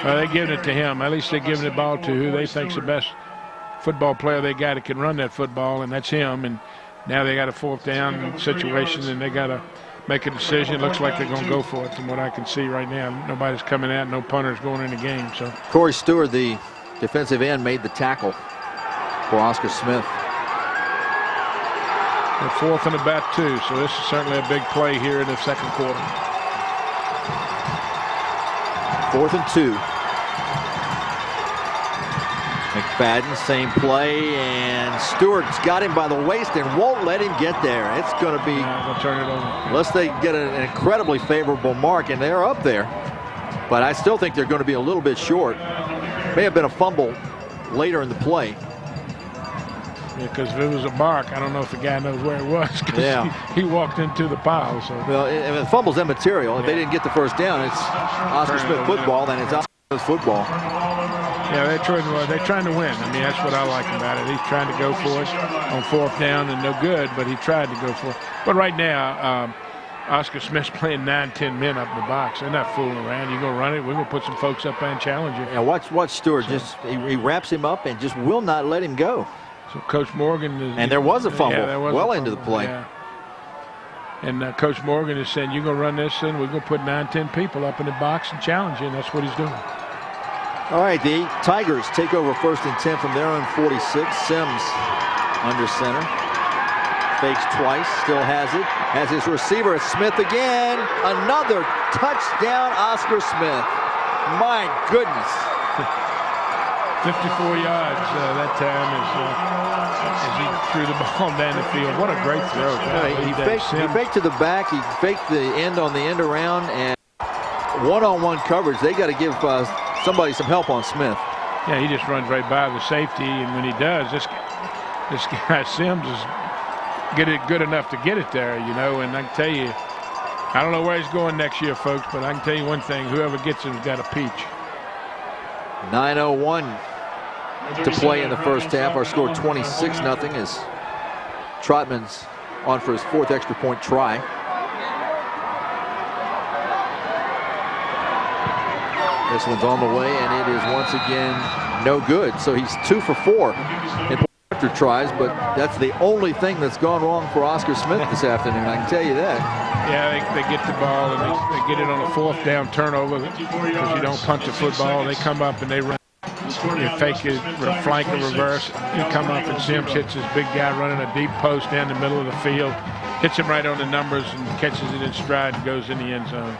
Well, they're giving it to him. At least they're giving the ball to who they think's the best football player they got that can run that football, and that's him. And now they got a 4th down situation, and they got to make a decision. It looks like they're going to go for it from what I can see right now. Nobody's coming out, no punters going in the game. So Corey Stewart, the defensive end, made the tackle for Oscar Smith. They're 4th and about 2, so this is certainly a big play here in the second quarter. 4th and 2. McFadden, same play, and Stewart's got him by the waist and won't let him get there. It's going to be, turn it over. Unless they get an incredibly favorable mark, and they're up there. But I still think they're going to be a little bit short. May have been a fumble later in the play. Because if it was a mark, I don't know if the guy knows where it was. Yeah. He walked into the pile. So. Well, if the fumble's immaterial. If they didn't get the first down, it's Oscar Smith football, then it's Oscar Smith football. Yeah, they're trying to win. I mean, that's what I like about it. He's trying to go for it on 4th down and no good, but he tried to go for it. But right now, Oscar Smith's playing 9-10 men up in the box. They're not fooling around. You're going to run it. We're going to put some folks up there and challenge you. Yeah, watch Stewart. He wraps him up and just will not let him go. So Coach Morgan is, and there was a fumble well into the play. Yeah. And Coach Morgan is saying, you're going to run this and we're going to put 9-10 people up in the box and challenge you, and that's what he's doing. All right, the Tigers take over 1st and 10 from their own 46. Sims under center. Fakes twice, still has it. Has his receiver, Smith again. Another touchdown, Oscar Smith. My goodness. 54 yards that time as he threw the ball down the field. What a great throw. He faked to the back. He faked the end on the end around, and one-on-one coverage. They got to give somebody some help on Smith. Yeah, he just runs right by the safety, and when he does, this guy Sims is good enough to get it there, you know. And I can tell you, I don't know where he's going next year, folks, but I can tell you one thing: whoever gets him has got a peach. 9:01 to play in the first half. Our score 26-0 as Trotman's on for his 4th extra point try. This one's on the way, and it is once again no good. So he's 2 for 4 in after tries, but that's the only thing that's gone wrong for Oscar Smith this afternoon, I can tell you that. Yeah, they get the ball, and they get it on a 4th down turnover because you don't punt the football. They come up and they run. You fake it, flank or reverse. You come up and Sims hits his big guy running a deep post down the middle of the field. Hits him right on the numbers and catches it in stride and goes in the end zone.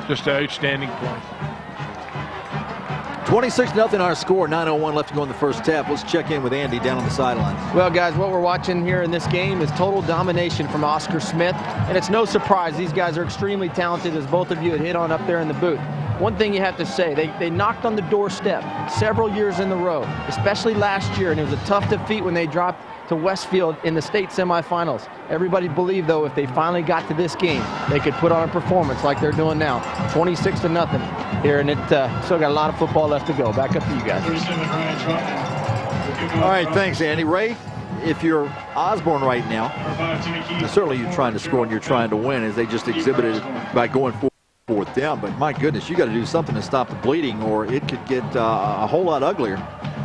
Just an outstanding play. 26-0 our score, 9:01 left to go in the first half. Let's check in with Andy down on the sideline. Well, guys, what we're watching here in this game is total domination from Oscar Smith, and it's no surprise. These guys are extremely talented, as both of you had hit on up there in the booth. One thing you have to say, they knocked on the doorstep several years in a row, especially last year, and it was a tough defeat when they dropped to Westfield in the state semifinals. Everybody believed, though, if they finally got to this game, they could put on a performance like they're doing now. 26-0 here, and it still got a lot of football left to go. Back up to you guys. All right, thanks, Andy. Ray, if you're Osbourn right now, certainly you're trying to score and you're trying to win, as they just exhibited by going for 4th down. But my goodness, you got to do something to stop the bleeding, or it could get a whole lot uglier.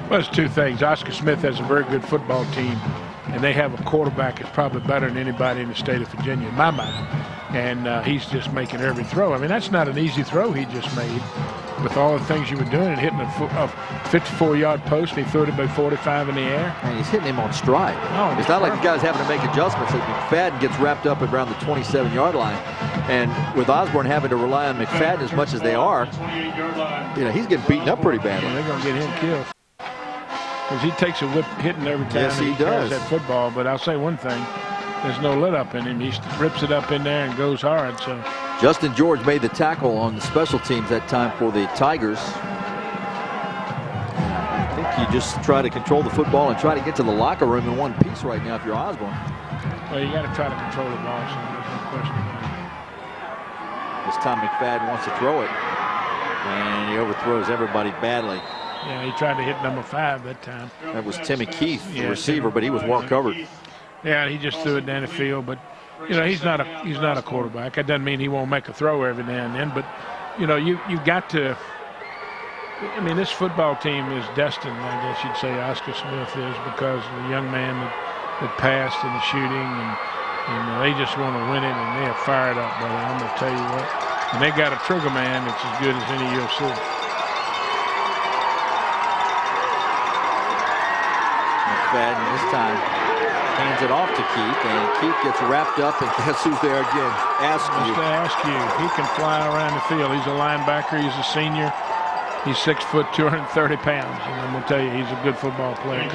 Well, it's 2 things. Oscar Smith has a very good football team, and they have a quarterback that's probably better than anybody in the state of Virginia, in my mind. And he's just making every throw. I mean, that's not an easy throw he just made with all the things you were doing and hitting a 54-yard post. And he threw it about 45 in the air. And he's hitting him on stride. Oh, it's not like the guy's having to make adjustments. McFadden gets wrapped up around the 27-yard line. And with Osbourn having to rely on McFadden as much as they are, you know, he's getting beaten up pretty badly. Yeah, they're going to get him killed. Because he takes a whip hitting every time yes, he does. That football. But I'll say one thing. There's no let up in him. He rips it up in there and goes hard. So Justin George made the tackle on the special teams that time for the Tigers. I think you just try to control the football and try to get to the locker room in one piece right now if you're Osbourn. Well, you got to try to control the ball, so there's no question about it. This time McFadden wants to throw it, and he overthrows everybody badly. Yeah, he tried to hit number 5 that time. That was Timmy Keith, the receiver, but he was well covered. Yeah, he just threw it down the field, but you know, he's not a quarterback. That doesn't mean he won't make a throw every now and then, but you know, you got to. I mean, this football team is destined, I guess you'd say Oscar Smith is, because of the young man that passed in the shooting, and they just want to win it, and they are fired up, brother. I'm going to tell you what. And they got a trigger man that's as good as any you'll see. McFadden this time hands it off to Keith, and Keith gets wrapped up, and guess who's there again? Askew. Just to ask you, he can fly around the field. He's a linebacker. He's a senior. He's 6 foot, 230 pounds, and I'm going to tell you, he's a good football player.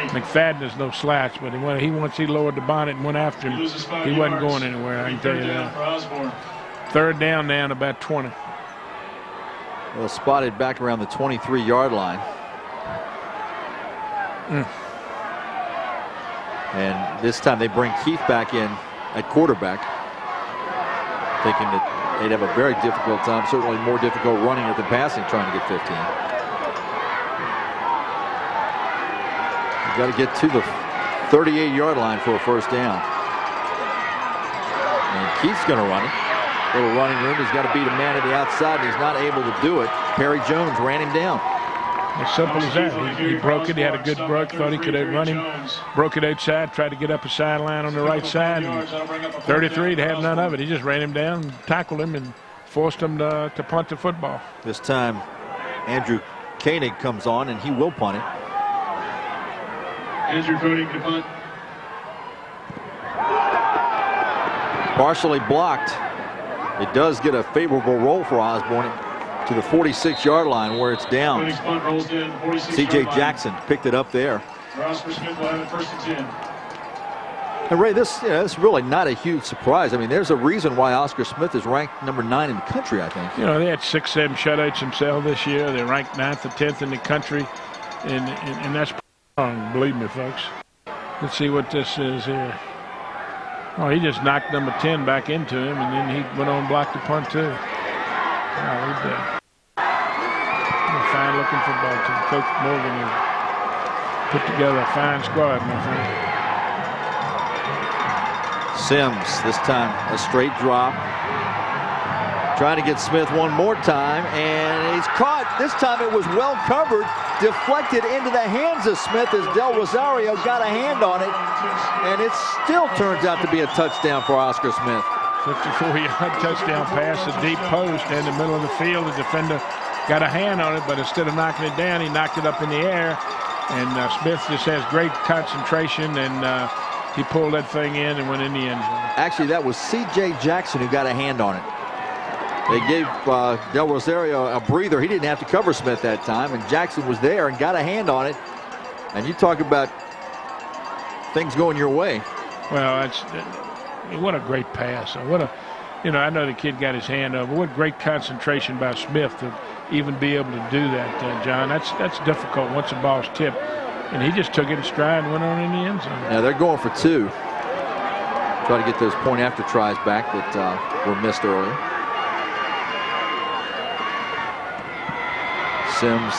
McFadden is no slouch, but once he lowered the bonnet and went after him, he wasn't going anywhere, I can tell you that. Third down now, about 20. Well, spotted back around the 23-yard line. And this time they bring Keith back in at quarterback, thinking that they'd have a very difficult time, certainly more difficult running it than passing, trying to get 15. You've got to get to the 38-yard line for a first down. And Keith's going to run it. Little running room. He's got to beat a man at the outside, and he's not able to do it. Perry Jones ran him down. As simple as that. He broke it. He had a good break. Thought he could run him. Broke it outside. Tried to get up a sideline on the right side. And 33 to have none of it. He just ran him down, tackled him, and forced him to punt the football. This time, Andrew Koenig comes on, and he will punt it. Andrew Koenig to punt. Partially blocked. It does get a favorable roll for Osbourn to the 46-yard line where it's down. C.J. Jackson picked it up there. Oscar Smith will have it first and 10. And Ray, this is really not a huge surprise. I mean, there's a reason why Oscar Smith is ranked number 9 in the country, I think. You know, they had 6, 7 shutouts themselves this year. They're ranked 9th or 10th in the country, and that's wrong, believe me, folks. Let's see what this is here. Oh, he just knocked number 10 back into him, and then he went on and blocked the punt, too. Oh, he's a fine-looking football team. Coach Morgan has put together a fine squad, my friend. Sims, this time a straight drop. Trying to get Smith one more time, and he's caught. This time it was well covered, deflected into the hands of Smith as Del Rosario got a hand on it, and it still turns out to be a touchdown for Oscar Smith. 54-yard touchdown pass, a deep post in the middle of the field. The defender got a hand on it, but instead of knocking it down, he knocked it up in the air. And Smith just has great concentration, and he pulled that thing in and went in the end zone. Actually, that was C.J. Jackson who got a hand on it. They gave Del Rosario a breather. He didn't have to cover Smith that time, and Jackson was there and got a hand on it. And you talk about things going your way. Well, what a great pass. What a, I know the kid got his hand up, but what great concentration by Smith to even be able to do that, John. That's difficult once the ball's tipped. And he just took it in stride and went on in the end zone. Now they're going for 2. Try to get those point after tries back that were missed earlier. Sims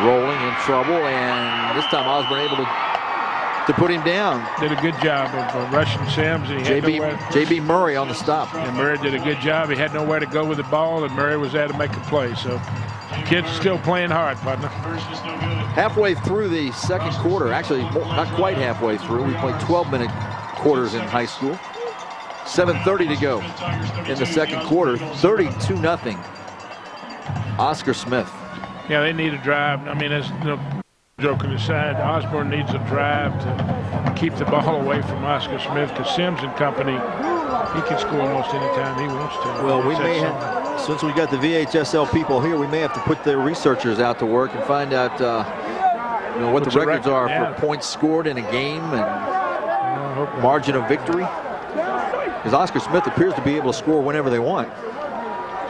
rolling in trouble, and this time Osbourn able to put him down. Did a good job of rushing Sims. And J.B. Murray on the stop. And Murray did a good job. He had nowhere to go with the ball, and Murray was there to make a play. So kids are still playing hard, partner. Halfway through the second quarter, actually not quite halfway through. We played 12-minute quarters in high school. 7:30 to go in the second quarter. 32-0. Oscar Smith. Yeah, they need a drive. I mean, there's no joking aside. Osbourn needs a drive to keep the ball away from Oscar Smith, because Sims and company, he can score almost any time he wants to. Well, we may have, since we got the VHSL people here, we may have to put their researchers out to work and find out, what the records are for points scored in a game and margin of victory. Because Oscar Smith appears to be able to score whenever they want.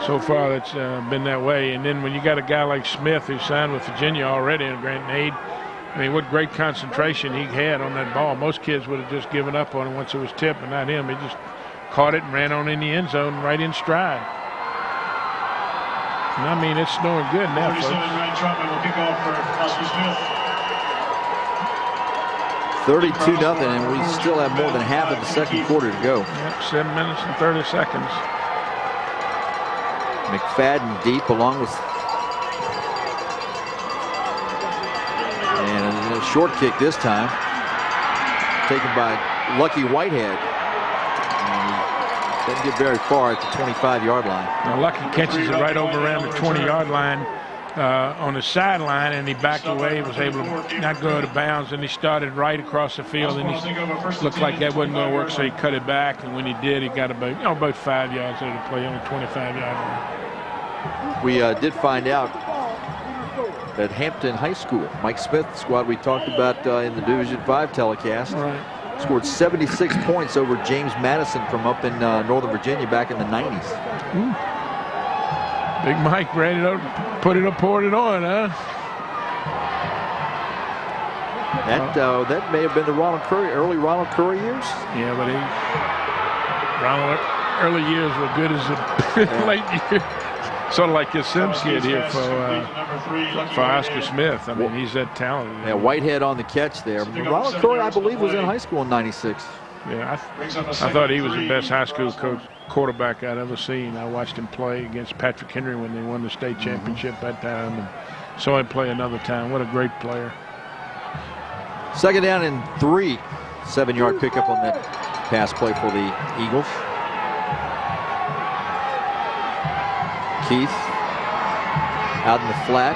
So far, that's been that way. And then when you got a guy like Smith who signed with Virginia already in Grant Aid, I mean, what great concentration he had on that ball. Most kids would have just given up on him once it was tipped, but not him. He just caught it and ran on in the end zone right in stride. And I mean, it's snowing good now, folks. 37, Ryan Trotman will kick off for Oscar Smith. 32-0, and we still have more than half of the second quarter to go. Yep, 7 minutes and 30 seconds. McFadden deep along with, and a short kick this time, taken by Lucky Whitehead. And he doesn't get very far at the 25-yard line. Now Lucky catches it right over around the 20-yard line on the sideline, and he backed away, was able to not go out of bounds, and he started right across the field, and he looked like that wasn't going to work, so he cut it back, and when he did, he got about 5 yards out of the play on the 25-yard line. We did find out that Hampton High School, Mike Smith, the squad we talked about in the Division 5 telecast, scored 76 points over James Madison from up in Northern Virginia back in the 90s. Big Mike ready to poured it on, huh? That may have been the early Ronald Curry years. Yeah, but Ronald early years were good as the late years. Sort of like his Sims kid here for Oscar Smith. I mean, he's that talented. Yeah, Whitehead on the catch there. Ronald Curry, I believe, was in high school in '96. Yeah, I thought he was the best high school quarterback I'd ever seen. I watched him play against Patrick Henry when they won the state championship that time, and saw him play another time. What a great player. Second down and 3. 7-yard pickup on that pass play for the Eagles. Keith out in the flat,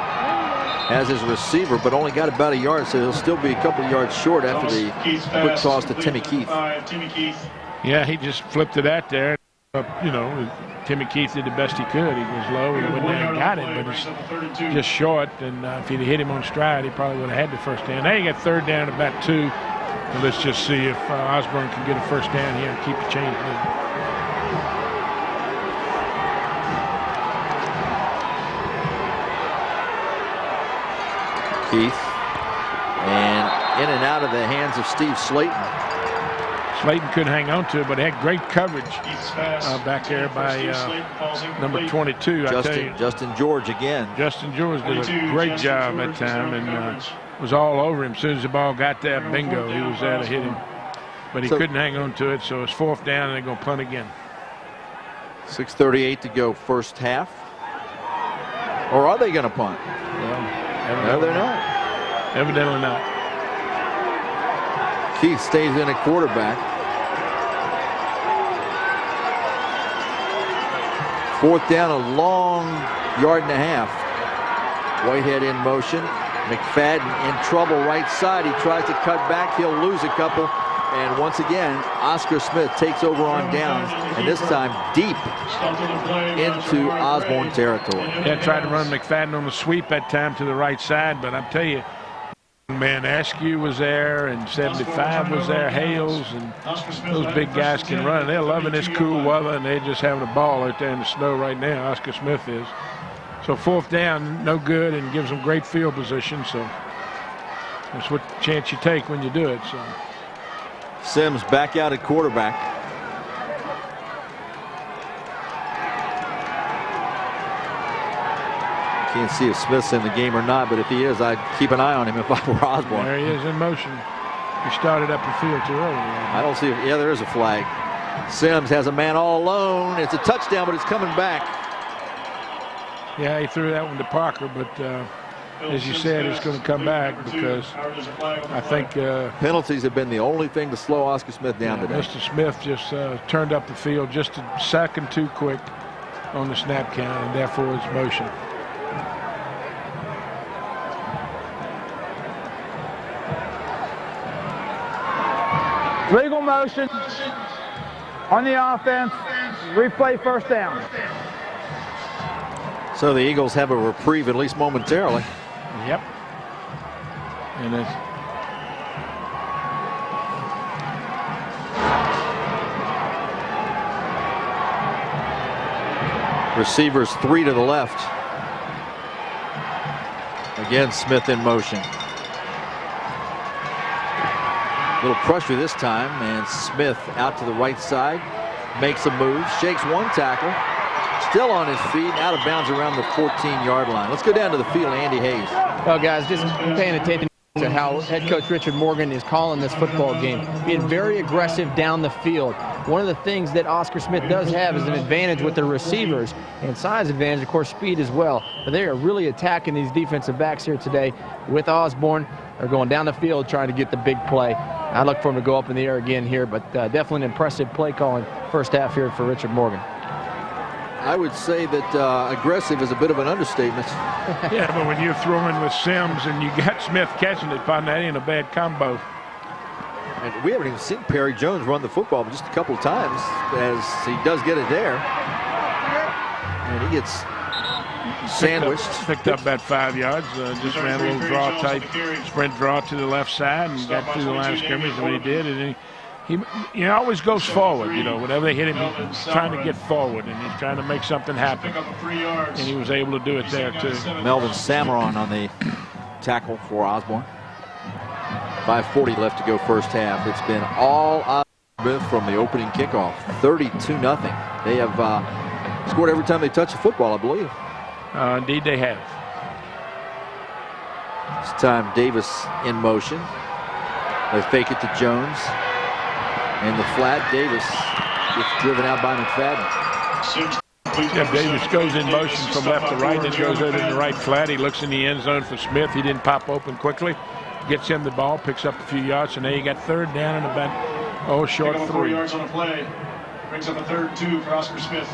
has his receiver, but only got about a yard, so he'll still be a couple of yards short after the quick toss to Timmy Keith. Yeah, he just flipped it out there. You know, Timmy Keith did the best he could. He was low, he went down and got it, but it's just short, and if he'd hit him on stride, he probably would have had the first down. Now you got third down about 2, and let's just see if Osbourn can get a first down here and keep the chains moving. Keith, and in and out of the hands of Steve Slayton. Slayton couldn't hang on to it, but had great coverage back there by number 22. Justin George again. Justin George did a great job that time, and was all over him. As soon as the ball got there, bingo, he was there to hit him. But he couldn't hang on to it, so it's fourth down, and they're going to punt again. 6:38 to go first half. Or are they going to punt? No, they're not. Evidently not. Keith stays in at quarterback. Fourth down, a long yard and a half. Whitehead in motion. McFadden in trouble right side. He tries to cut back. He'll lose a couple. And once again, Oscar Smith takes over on downs, and this time deep into Osbourn territory. Yeah, tried to run McFadden on the sweep that time to the right side, but I'm telling you, man, Askew was there, and 75 was there, Hales, and those big guys can run. They're loving this cool weather, and they're just having a ball out there in the snow right now, Oscar Smith is. So fourth down, no good, and gives them great field position, so that's what chance you take when you do it. So Sims back out at quarterback. Can't see if Smith's in the game or not, but if he is, I'd keep an eye on him if I were Osbourn. There he is in motion. He started up the field too early. I don't see if, yeah, there is a flag. Sims has a man all alone. It's a touchdown, but it's coming back. Yeah, he threw that one to Parker, but as you said, it's going to come back because I think penalties have been the only thing to slow Oscar Smith down today. Mr. Smith just turned up the field just a second too quick on the snap count, and therefore it's motion. Legal motion on the offense. Replay first down. So the Eagles have a reprieve, at least momentarily. Yep. And it's receivers 3 to the left. Again, Smith in motion. Little pressure this time, and Smith out to the right side. makes a move, shakes one tackle, still on his feet, out of bounds around the 14-yard line. Let's go down to the field, Andy Hayes. Well, guys, just paying attention to how head coach Richard Morgan is calling this football game, being very aggressive down the field. One of the things that Oscar Smith does have is an advantage with their receivers, and size advantage, of course, speed as well. But they are really attacking these defensive backs here today with Osbourn. They're going down the field trying to get the big play. I look for him to go up in the air again here, but definitely an impressive play calling first half here for Richard Morgan. I would say that aggressive is a bit of an understatement. Yeah, but when you're throwing with Sims and you got Smith catching it, that ain't a bad combo. And we haven't even seen Perry Jones run the football just a couple of times, as he does get it there. And he gets sandwiched. Picked up about 5 yards. Just ran a little draw type, sprint draw to the left side and got through the line of scrimmage, and he did. And he always goes forward, you know. Whenever they hit him, he's trying to get forward, and he's trying to make something happen. And he was able to do it there, too. Melvin Samaron on the tackle for Osbourn. 5:40 left to go first half. It's been all Osbourn from the opening kickoff. 32-0. They have scored every time they touch the football, I believe. Indeed, they have. This time, Davis in motion. They fake it to Jones. In the flat, Davis gets driven out by McFadden. Yeah, Davis goes in motion from left to right, then goes out in the right flat. He looks in the end zone for Smith. He didn't pop open quickly. Gets him the ball, picks up a few yards, and now you got third down and about, short 3. 4 yards on the play. Brings up a 3rd and 2 for Oscar Smith.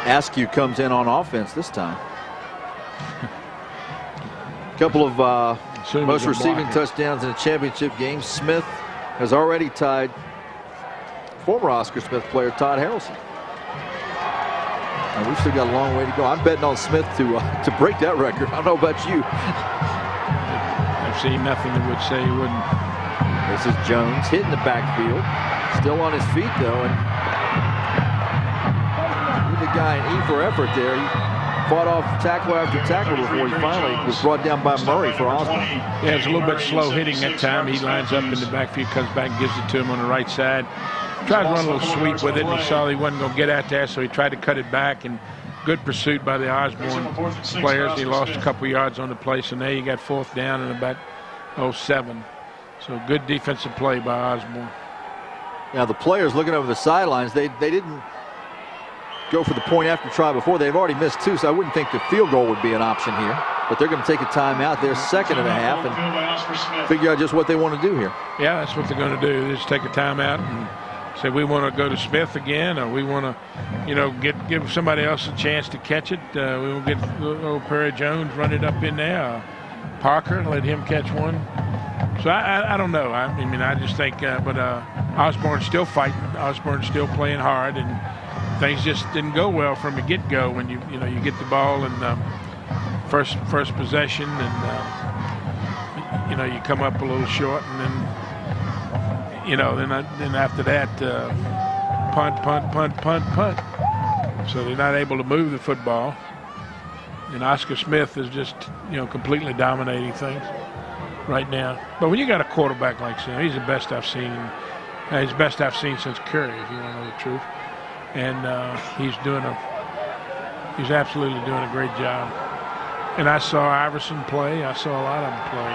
Askew comes in on offense this time. A couple of most receiving touchdowns in a championship game. Smith has already tied former Oscar Smith player Todd Harrelson. And we've still got a long way to go. I'm betting on Smith to break that record. I don't know about you. I've seen nothing that would say he wouldn't. This is Jones hitting the backfield. Still on his feet, though. And the guy in E for effort there. He fought off tackle after tackle before he finally was brought down by Murray for Osbourn. Yeah, it's a little bit slow hitting that time. He lines up in the backfield, comes back and gives it to him on the right side. Tried to run a little sweep with it, and he saw he wasn't going to get out there, so he tried to cut it back, and good pursuit by the Osbourn players. He lost a couple yards on the play, so now you got 4th down and about 7. So good defensive play by Osbourn. Now the players looking over the sidelines, they didn't go for the point after try before. They've already missed 2, so I wouldn't think the field goal would be an option here. But they're going to take a timeout. They're 2nd and a half and figure out just what they want to do here. Yeah, that's what they're going to do. They just take a timeout and say we want to go to Smith again, or we want to, give somebody else a chance to catch it. We will get old Perry Jones, run it up in there. Parker, let him catch one. So I don't know. I just think, but Osbourn's still fighting. Osbourn's still playing hard, and things just didn't go well from the get-go when you get the ball in first possession, and you come up a little short, and then. Then after that, punt. So they're not able to move the football. And Oscar Smith is just, completely dominating things right now. But when you got a quarterback like Sam, he's the best I've seen. He's the best I've seen since Curry, if you want to know the truth. And he's absolutely doing a great job. And I saw Iverson play. I saw a lot of them play.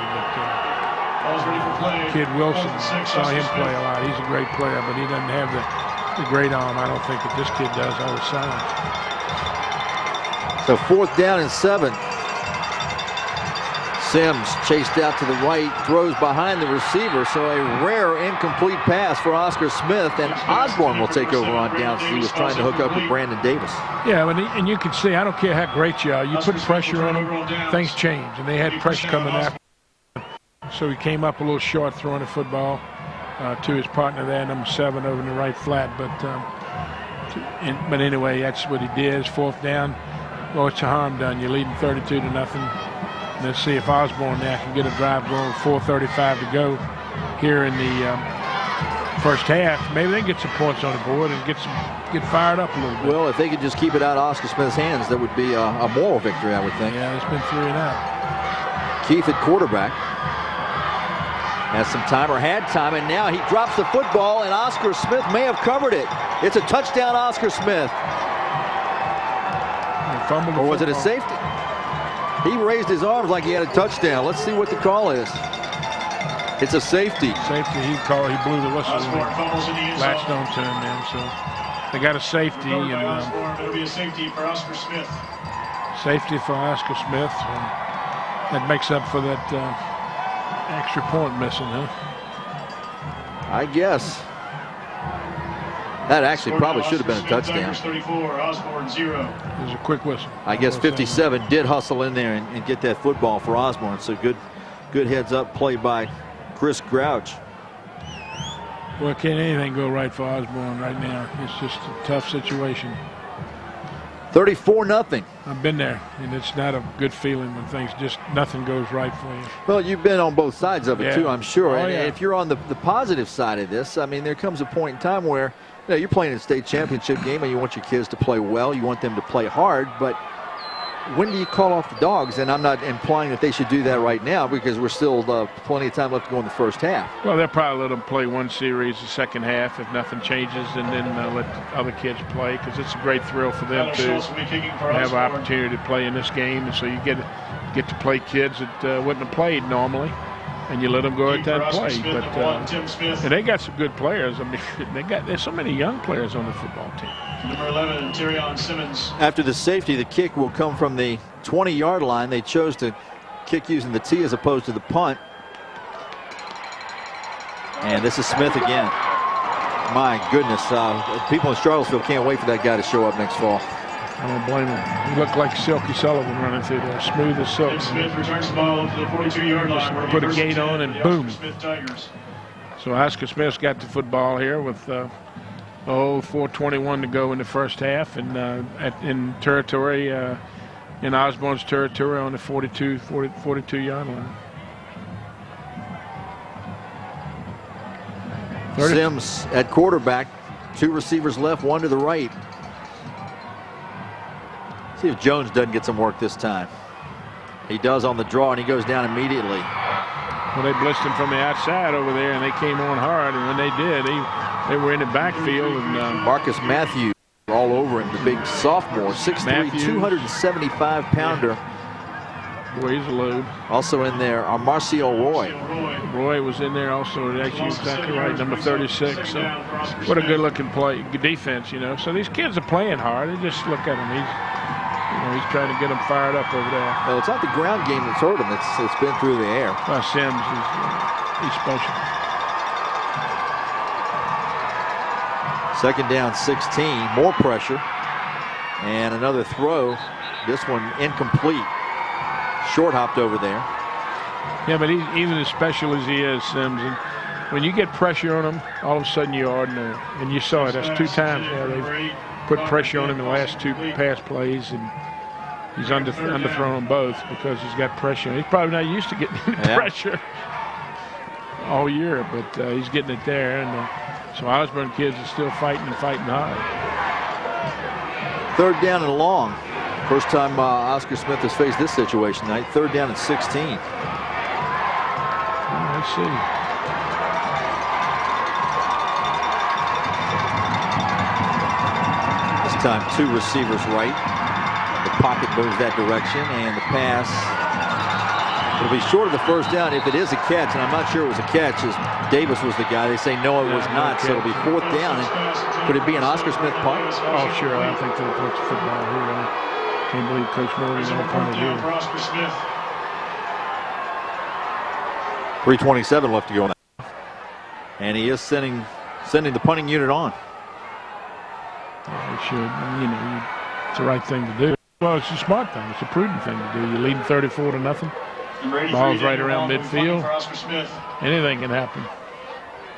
Kid Wilson, saw him play a lot. He's a great player, but he doesn't have the great arm, I don't think, that this kid does all the size. So 4th down and 7. Sims chased out to the right, throws behind the receiver, so a rare incomplete pass for Oscar Smith, and Osbourn will take over on downs. He was trying to hook up with Brandon Davis. Yeah, and you can see, I don't care how great you are, you put pressure on them, things change, and they had pressure coming after. So he came up a little short throwing the football to his partner there, number 7 over in the right flat. But anyway, that's what he did. It's 4th down. Well, it's a harm done. You're leading 32-0. Let's see if Osbourn now can get a drive going. 4:35 to go here in the first half. Maybe they can get some points on the board and get fired up a little bit. Well, if they could just keep it out of Oscar Smith's hands, that would be a moral victory, I would think. Yeah, it's been 3 and out. Keith at quarterback. Has some time, or had time, and now he drops the football, and Oscar Smith may have covered it. It's a touchdown, Oscar Smith. Or was it a safety? He raised his arms like he had a touchdown. Let's see what the call is. It's a safety. Safety, he blew the whistle. Latched on to him, man. So they got a safety. And, it'll be a safety for Oscar Smith. Safety for Oscar Smith. That makes up for that extra point missing, huh? I guess. That actually probably should have been a touchdown. 34, Osbourn 0. It was a quick whistle. I guess 57 did hustle in there and get that football for Osbourn. So good heads up play by Chris Grouch. Well, can't anything go right for Osbourn right now? It's just a tough situation. 34-0. I've been there, and it's not a good feeling when things just nothing goes right for you. Well, you've been on both sides of it too, I'm sure. Oh, and yeah. if you're on the positive side of this, I mean, there comes a point in time where you're playing a state championship game and you want your kids to play well, you want them to play hard, but when do you call off the dogs? And I'm not implying that they should do that right now because we're still plenty of time left to go in the first half. Well, they'll probably let them play one series the second half if nothing changes, and then let other kids play because it's a great thrill for them to have an opportunity to play in this game. And so you get to play kids that wouldn't have played normally, and you let them go out there and play. But and they got some good players. I mean, there's so many young players on the football team. Number 11, Terrion Simmons. After the safety, the kick will come from the 20-yard line. They chose to kick using the tee as opposed to the punt. And this is Smith again. My goodness, people in Charlottesville can't wait for that guy to show up next fall. I don't blame him. He looked like Silky Sullivan running through there, smooth as silk. Smith returns the ball to the 42-yard line. Put a gate on and boom. So Oscar Smith's got the football here with 4:21 to go in the first half, and in territory, in Osbourn's territory on the 42-yard line. Sims at quarterback, 2 receivers left, 1 to the right. See if Jones doesn't get some work this time. He does on the draw, and he goes down immediately. Well, they blitzed him from the outside over there, and they came on hard, and when they did, they were in the backfield. And Marcus Matthews all over him, the big sophomore, 6'3", 275-pounder. Boy, he's a load. Also in there are Marcial Roy. Roy was in there also. Actually, exactly right, number 36. So what a good-looking play, good defense, you know. So these kids are playing hard. They just look at him. He's trying to get them fired up over there. Well, it's not the ground game that's hurt him. It's been through the air. Well, Sims, he's special. Second down, 16. More pressure. And another throw. This one incomplete. Short hopped over there. Yeah, but even as special as he is, Sims, and when you get pressure on him, all of a sudden you are ordinary. And you saw it. That's 2 times now they've put pressure on him in the last 2 pass plays, and he's underthrown both because he's got pressure. He's probably not used to getting pressure all year, but he's getting it there. And so Osbourn kids are still fighting hard. 3rd down and long. First time Oscar Smith has faced this situation tonight. 3rd down and 16. Let's see. This time 2 receivers right. The pocket moves that direction, and the pass will be short of the first down if it is a catch, and I'm not sure it was a catch as Davis was the guy. They say no, it was not, so it'll be 4th down. And could it be an Oscar Smith punt? Oh, sure. I think they'll put the football here. I can't believe Coach Morgan's on the punt here. 3:27 left to go. And he is sending the punting unit on. It should. You know, it's the right thing to do. Well, it's a smart thing. It's a prudent thing to do. You lead 34-0. Ball's right around midfield. Anything can happen.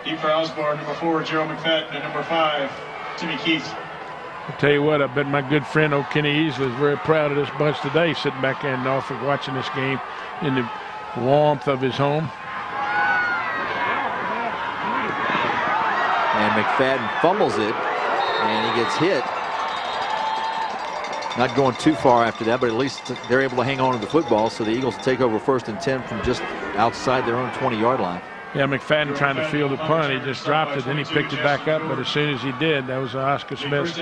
Deep for Osbourn, number 4, Gerald McFadden, and number 5, Timmy Keith. I'll tell you what, I bet my good friend O'Kenny Easley is very proud of this bunch today, sitting back there in Norfolk watching this game in the warmth of his home. And McFadden fumbles it, and he gets hit. Not going too far after that, but at least they're able to hang on to the football, so the Eagles take over 1st and 10 from just outside their own 20-yard line. Yeah, McFadden trying to field the punt. He just dropped it, then he picked it back up. But as soon as he did, that was Oscar Smith,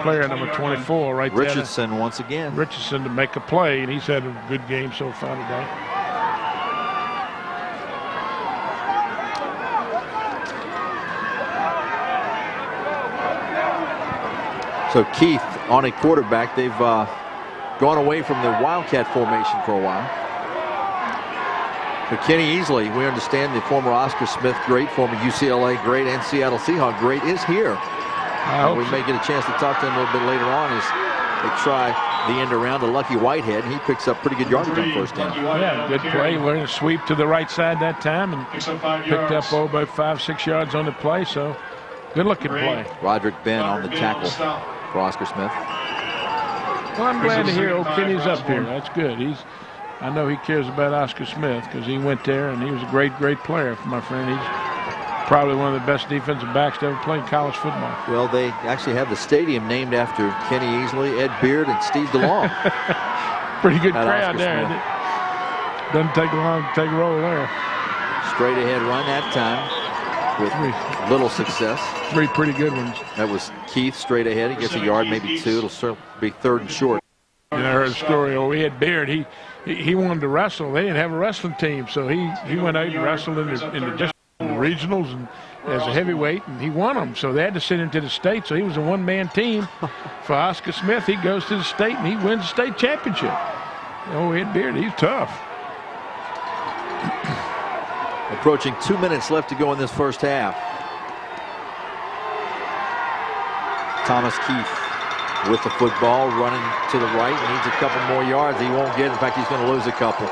player number 24, right there. Richardson once again. Richardson to make a play, and he's had a good game so far today. So Keith on a quarterback. They've gone away from the Wildcat formation for a while. So Kenny Easley, we understand the former Oscar Smith great, former UCLA great, and Seattle Seahawk great is here. We may get a chance to talk to him a little bit later on as they try the end around to Lucky Whitehead, and he picks up pretty good yardage on first down. Yeah, good play. Learned to sweep to the right side that time and picked up about 5-6 yards on the play, so good looking play. Roderick Ben on the tackle for Oscar Smith. Well, I'm glad to hear old Kenny's up here. That's good. I know he cares about Oscar Smith because he went there and he was a great, great player, my friend. He's probably one of the best defensive backs to ever play college football. Well, they actually have the stadium named after Kenny Easley, Ed Beard, and Steve DeLong. Pretty good crowd there. Doesn't take long to take a roll there. Straight ahead run that time with little success. 3 pretty good ones. That was Keith straight ahead. He gets a yard, maybe 2. It'll certainly be 3rd and short. And I heard a story. Oh, we had Beard. He wanted to wrestle. They didn't have a wrestling team, so he went out and wrestled in the regionals and as a heavyweight, and he won them. So they had to send him to the state. So he was a one-man team for Oscar Smith. He goes to the state and he wins the state championship. Oh, Ed Beard, he's tough. Approaching 2 minutes left to go in this first half. Thomas Keith with the football, running to the right, needs a couple more yards. He won't get it. In fact, he's going to lose a couple.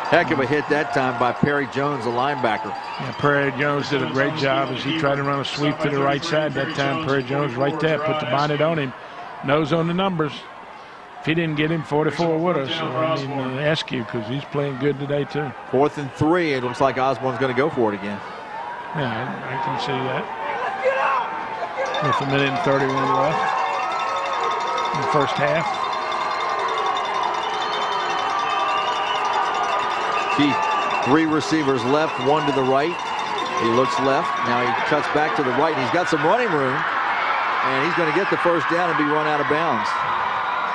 Heck of a hit that time by Perry Jones, the linebacker. Yeah, Perry Jones did a great job as he tried to run a sweep to the right side that time. Perry Jones right there, put the bonnet on him, nose on the numbers. If he didn't get him, 44 would have. So I mean, ask you because he's playing good today too. 4th and 3. It looks like Osbourne's going to go for it again. Yeah, I can see that. With 1 minute and 31 left in the first half. Keith, 3 receivers left, 1 to the right. He looks left. Now he cuts back to the right. And he's got some running room. And he's going to get the first down and be run out of bounds.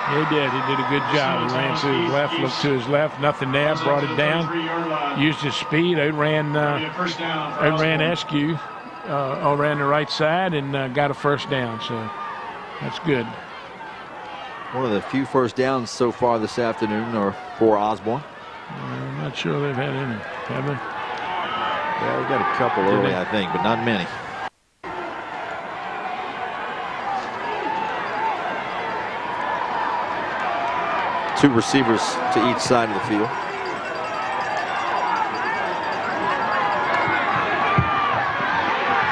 He did. He did a good job. He ran to his left, looked to his left, nothing there, brought it down, used his speed, outran Askew, ran the right side, and got a first down. So that's good. One of the few first downs so far this afternoon are for Osbourn. I'm not sure they've had any, have they? Yeah, we got a couple early, I think, but not many. Two receivers to each side of the field.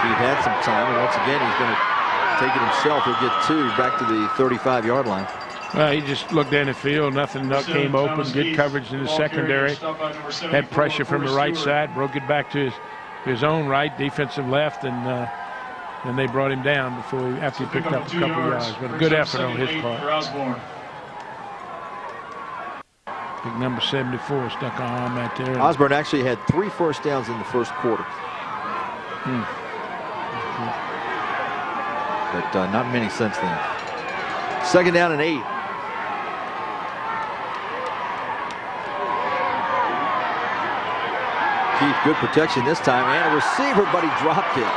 He had some time, and once again, he's going to take it himself. He'll get 2 back to the 35-yard line. Well, he just looked down the field. Nothing came open. Good coverage in the secondary. Had pressure from the right side. Broke it back to his own right, defensive left, and then they brought him down after he picked up a couple yards. But a good effort on his part. Big number 74 stuck an arm right there. Osbourn actually had 3 first downs in the first quarter. But not many since then. 2nd down and 8. Keith, good protection this time, and a receiver, but he dropped it.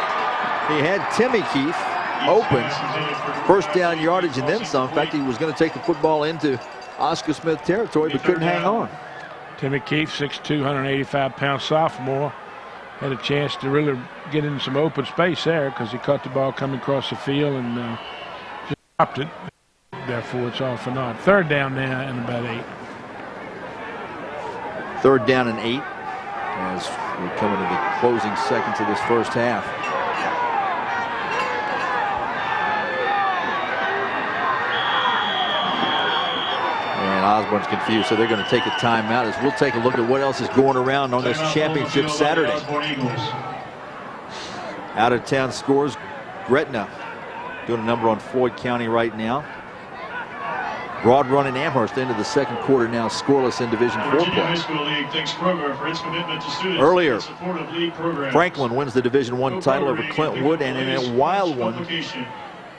He had Timmy Keith open. First down yardage and then some. In fact, he was going to take the football into Oscar Smith territory, but couldn't hang on. Timmy Keith, 6'2", 185-pound sophomore, had a chance to really get in some open space there because he caught the ball coming across the field and just dropped it. Therefore, it's all for naught. 3rd down now and about 8. 3rd down and 8 as we come into the closing seconds of this first half. And Osbourn's confused, so they're going to take a timeout as we'll take a look at what else is going around on this championship Saturday. Out of town scores, Gretna doing a number on Floyd County right now. Broad Run in Amherst into the second quarter, now scoreless in Division IV Virginia play. High School League thanks program for its commitment to students. Earlier, in support of league programs. Franklin wins the Division I title over Clintwood, and in a wild one,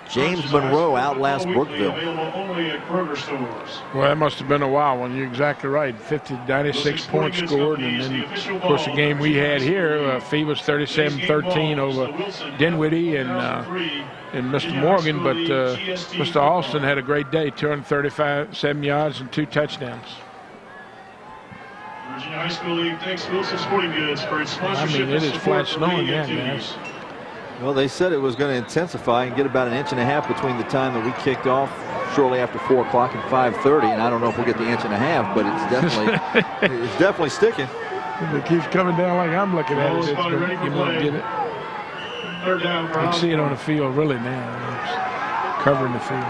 James Monroe outlasts Brookville. Well, that must have been a wild one. You're exactly right. 96 points scored, and then, of course, the game we had here, Fee was 37-13 over Dinwiddie and Mr. Morgan, but Mr. Alston had a great day, 237 yards and 2 touchdowns. Virginia High School League thanks Wilson Sporting Goods for its sponsorship. I mean, it is flat snowing there, guys. Well, they said it was going to intensify and get about an inch and a half between the time that we kicked off shortly after 4 o'clock and 5:30, and I don't know if we'll get the inch and a half, but it's definitely sticking. If it keeps coming down like I'm looking at it, you won't get it. Third down for you can see it on the field really now. It's covering the field.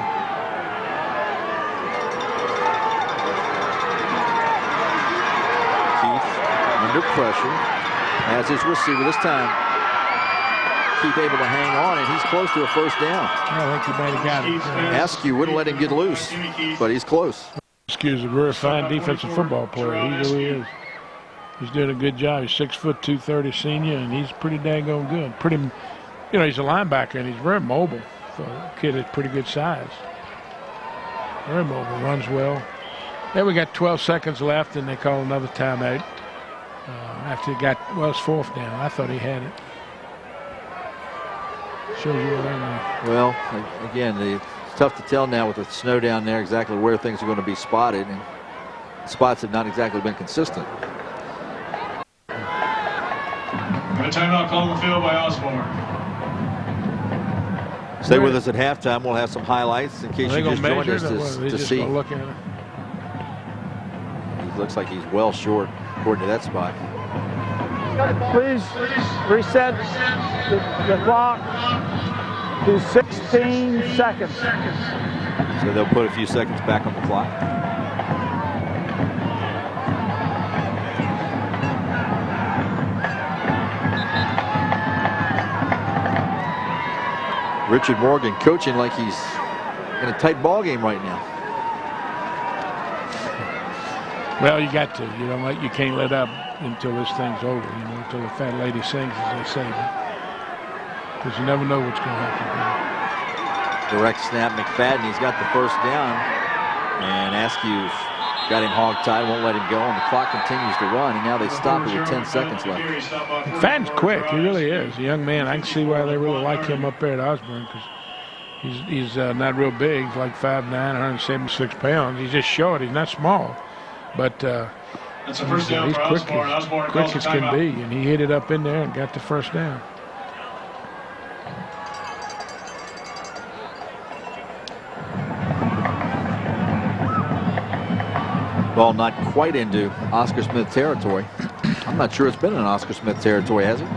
Keith under pressure as his receiver this time. Keith able to hang on, and he's close to a first down. I think he might have got it. Askew wouldn't let him get loose, but he's close. Askew's a very fine defensive football player. He really is. He's doing a good job. He's 6 foot 230 senior, and he's pretty daggone good. He's a linebacker, and he's very mobile. For a kid that's pretty good size. Very mobile, runs well. Then we got 12 seconds left, and they call another timeout. After he got, it's 4th down. I thought he had it. Shows you what I mean. Well, again, it's tough to tell now with the snow down there exactly where things are going to be spotted, and spots have not exactly been consistent. A timeout called on the field by Osbourn. Stay with us at halftime. We'll have some highlights in case you just joined us to see. Look at it. He looks like he's well short according to that spot. Please reset the clock to 16 seconds. So they'll put a few seconds back on the clock. Richard Morgan coaching like he's in a tight ball game right now. Well, you got to. You can't let up until this thing's over, until the fat lady sings, as they say. Because you never know what's going to happen. Direct snap, McFadden. He's got the first down. And Askew's got him hog-tied, won't let him go, and the clock continues to run. And now they stop it with 10 seconds left. McFadden's quick. He really is. A young man. I can see why they really like him up there at Osbourn, because he's not real big. He's like 5'9", 176 pounds. He's just short. He's not small. But that's a first down he's for Osbourn. quick as can be, and he hit it up in there and got the first down. Ball not quite into Oscar Smith territory. I'm not sure it's been in Oscar Smith territory, has it?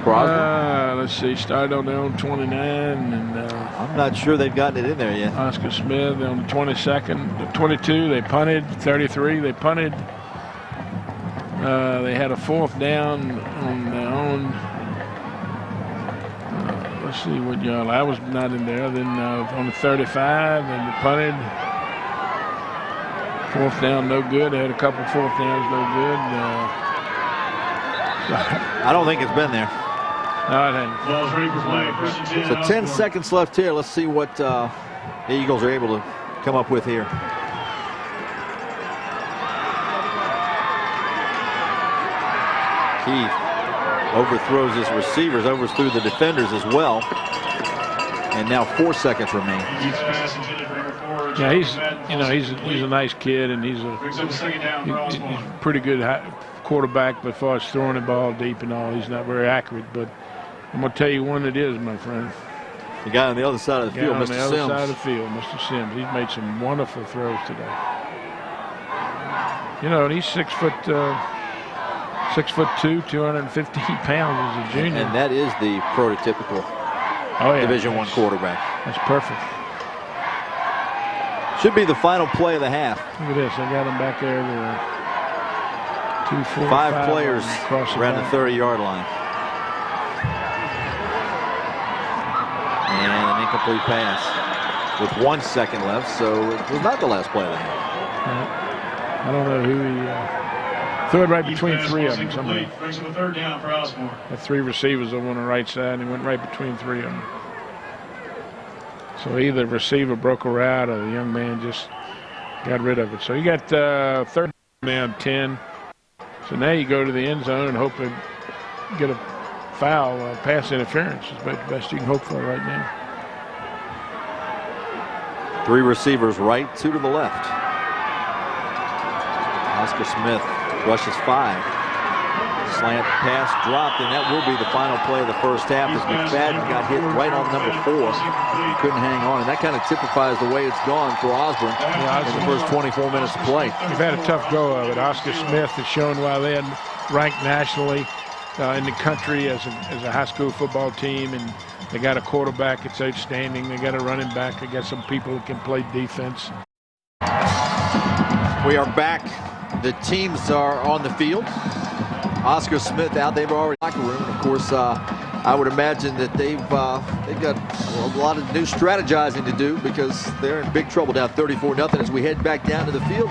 Let's see. Started on their own 29, and I'm not sure they've gotten it in there yet. Oscar Smith on the 22nd, the 22. They punted. 33. They punted. They had a 4th down on their own. Let's see what y'all. I was not in there. Then on the 35, and they punted. 4th down, no good. They had a couple 4th downs, no good. I don't think it's been there. No, it ain't. Ball's ready for play. So 10 seconds left here. Let's see what the Eagles are able to come up with here. Keith overthrows his receivers, overthrew the defenders as well. And now 4 seconds remain. Yeah, he's a nice kid, and he's a pretty good quarterback. But as far as throwing the ball deep and all, he's not very accurate. But I'm going to tell you one it is, my friend. The guy on the other side of the field, Mr. Sims. On the other side of the field, Mr. Sims. He's made some wonderful throws today. And he's 6 foot 2, 215 pounds as a junior. And that is the prototypical Division I quarterback. That's perfect. Should be the final play of the half. Look at this. I got him back there. 2, 4, 5 players around the 30-yard line. And an incomplete pass. with 1 second left, so it was not the last play of the half. I don't know who he threw it right between three of them. Somebody brings up a third down for Osbourn. The three receivers over on the right side, and he went right between three of them. So either the receiver broke a route or the young man just got rid of it. So you got third down 10. So now you go to the end zone and hope to get a foul, pass interference is about the best you can hope for right now. 3 receivers right, 2 to the left. Oscar Smith rushes 5. Slant pass dropped, and that will be the final play of the first half as McFadden got hit right on number 4. He couldn't hang on, and that kind of typifies the way it's gone for Osbourn in the first 24 minutes of play. We've had a tough go of it. Oscar Smith has shown why they had ranked nationally in the country as a high school football team, and they got a quarterback that's outstanding. They got a running back. They got some people who can play defense. We are back. The teams are on the field. Oscar Smith out. They've already in the locker room. Of course, I would imagine that they've got a lot of new strategizing to do because they're in big trouble down 34-0 as we head back down to the field.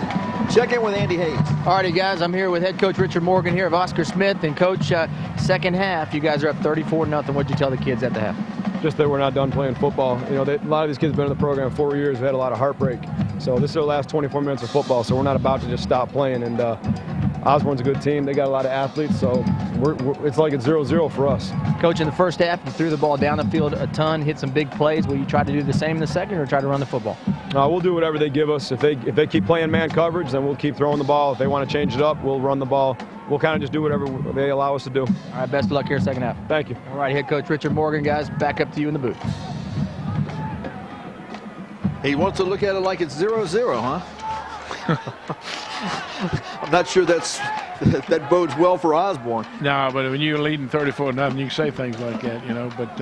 Check in with Andy Hayes. All righty, guys. I'm here with head coach Richard Morgan here of Oscar Smith. And, Coach, second half, you guys are up 34-0. What'd you tell the kids at the half? Just that we're not done playing football. You know, a lot of these kids have been in the program 4 years. We've had a lot of heartbreak. So this is our last 24 minutes of football, so we're not about to just stop playing. And Osbourn's a good team. They got a lot of athletes, so it's like it's 0-0 for us. Coach, in the first half, you threw the ball down the field a ton, hit some big plays. Will you try to do the same in the second or try to run the football? We'll do whatever they give us. If they keep playing man coverage, then we'll keep throwing the ball. If they want to change it up, we'll run the ball. We'll kind of just do whatever they allow us to do. All right, best of luck here second half. Thank you. All right, head coach Richard Morgan, guys, back up to you in the booth. He wants to look at it like it's 0-0, huh? I'm not sure that bodes well for Osbourn. No, but when you're leading 34-0, you can say things like that, you know. But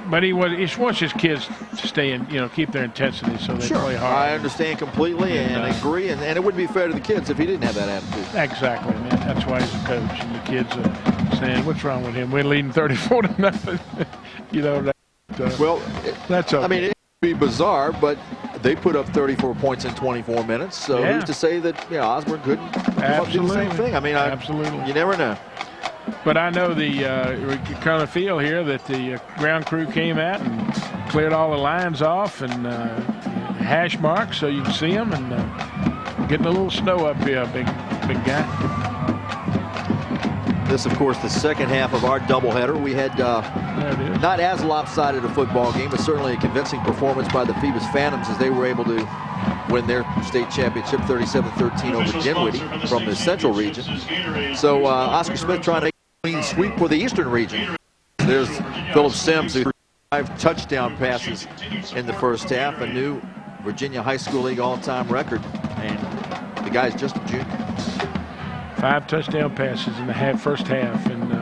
but he wants his kids to stay in, you know, keep their intensity so they play hard. I understand completely and agree, and it wouldn't be fair to the kids if he didn't have that attitude. Exactly, man. That's why he's a coach, and the kids are saying, "What's wrong with him? We're leading 34-0." You know. That's okay. I mean, it'd be bizarre, but they put up 34 points in 24 minutes. So who's to say that Osbourn couldn't do the same thing? I mean, absolutely. You never know. But I know the kind of feel here that the ground crew came out and cleared all the lines off and hash marks so you can see them, and getting a little snow up here, big guy. This, of course, the second half of our doubleheader. We had not as lopsided a football game, but certainly a convincing performance by the Phoebus Phantoms as they were able to win their state championship 37-13 over Dinwiddie from the Central region. So Oscar Smith trying to make a clean sweep for the Eastern region. There's Philip Sims, who 5 touchdown passes in the first half, a new Virginia High School League all-time record, and the guy's just a junior. 5 touchdown passes in the first half, and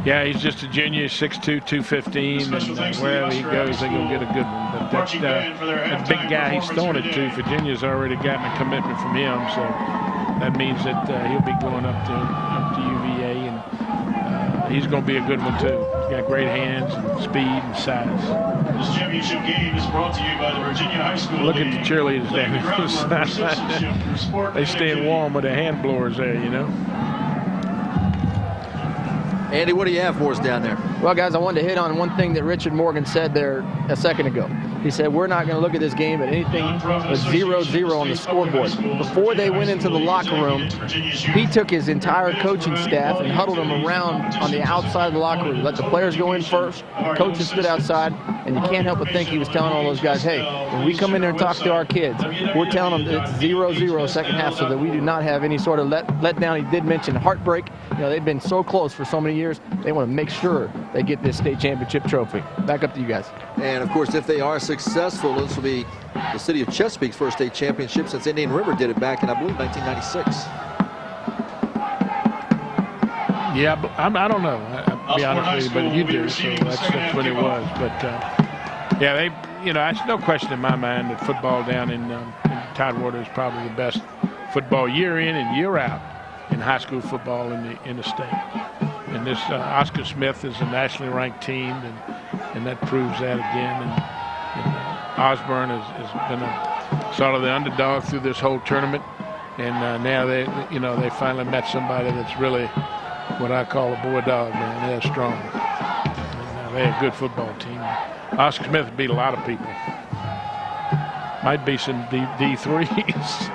yeah, he's just a junior, 6'2", 215, and wherever he goes, they're going to get a good one. But that big guy he's throwing it to, Virginia's already gotten a commitment from him, so that means that he'll be going up to UVA, and he's going to be a good one too. He's got great hands and speed and size. This championship game is brought to you by the Virginia High School Look League. at the cheerleaders down there. They staying warm with their hand blowers there, you know. Andy, what do you have for us down there? Well, guys, I wanted to hit on one thing that Richard Morgan said there a second ago. He said, we're not going to look at this game at anything but 0-0 on the scoreboard. Before they went into the locker room, he took his entire coaching staff and huddled them around on the outside of the locker room. Let the players go in first. Coaches stood outside, and you can't help but think he was telling all those guys, hey, when we come in there and talk to our kids, we're telling them it's 0-0 second half so that we do not have any sort of let down. He did mention heartbreak. You know, they've been so close for so many years. They want to make sure they get this state championship trophy. Back up to you guys. And, of course, if they are successful, this will be the city of Chesapeake's first state championship since Indian River did it back in, I believe, 1996. Yeah, but I don't know. I'll be honest with you, but you do, so that's what it was. But, yeah, there's no question in my mind that football down in Tidewater is probably the best football year in and year out in high school football in the state. And this Oscar Smith is a nationally ranked team, and and that proves that again. And Osbourn has been sort of the underdog through this whole tournament, and now they finally met somebody that's really what I call a boy dog, man. They're strong. And, they're a good football team. Oscar Smith beat a lot of people. Might be some D3s.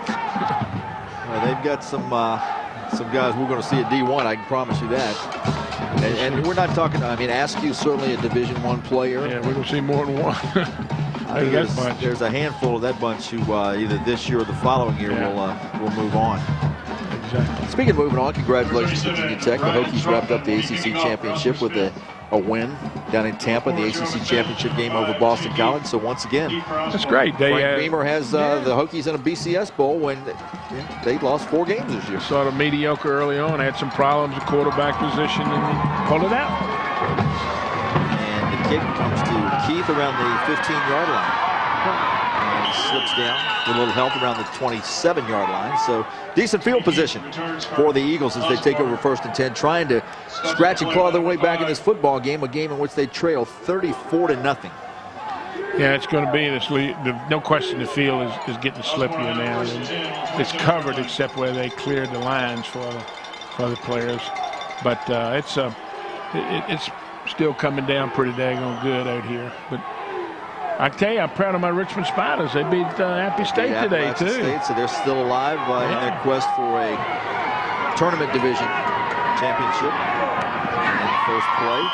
Well, they've got some guys we're going to see at D1. I can promise you that. And we're not talking. I mean, Askew certainly a Division I player. Yeah, we're going to see more than one. There's a handful of that bunch who either this year or the following year will move on. Exactly. Speaking of moving on, congratulations to Virginia Tech. The Hokies wrapped up the ACC championship with a win down in Tampa in the ACC championship game over Boston College. So once again, that's great. Frank Beamer has the Hokies in a BCS bowl when they lost 4 games this year. Sort of mediocre early on, had some problems at quarterback position, and then pulled it out. And the kick comes to Keith around the 15-yard line. And he slips down with a little help around the 27-yard line. So decent field position for the Eagles as they take over 1st and 10, trying to scratch and claw their way back in this football game, a game in which they trail 34-0. Yeah, it's going to be this. No question, the field is getting slippier now. It's covered except where they cleared the lines for the players, but it's still coming down pretty daggone good out here. But I tell you, I'm proud of my Richmond Spiders. They beat Appy State today too. State, so they're still alive in their quest for a tournament division championship. And first play,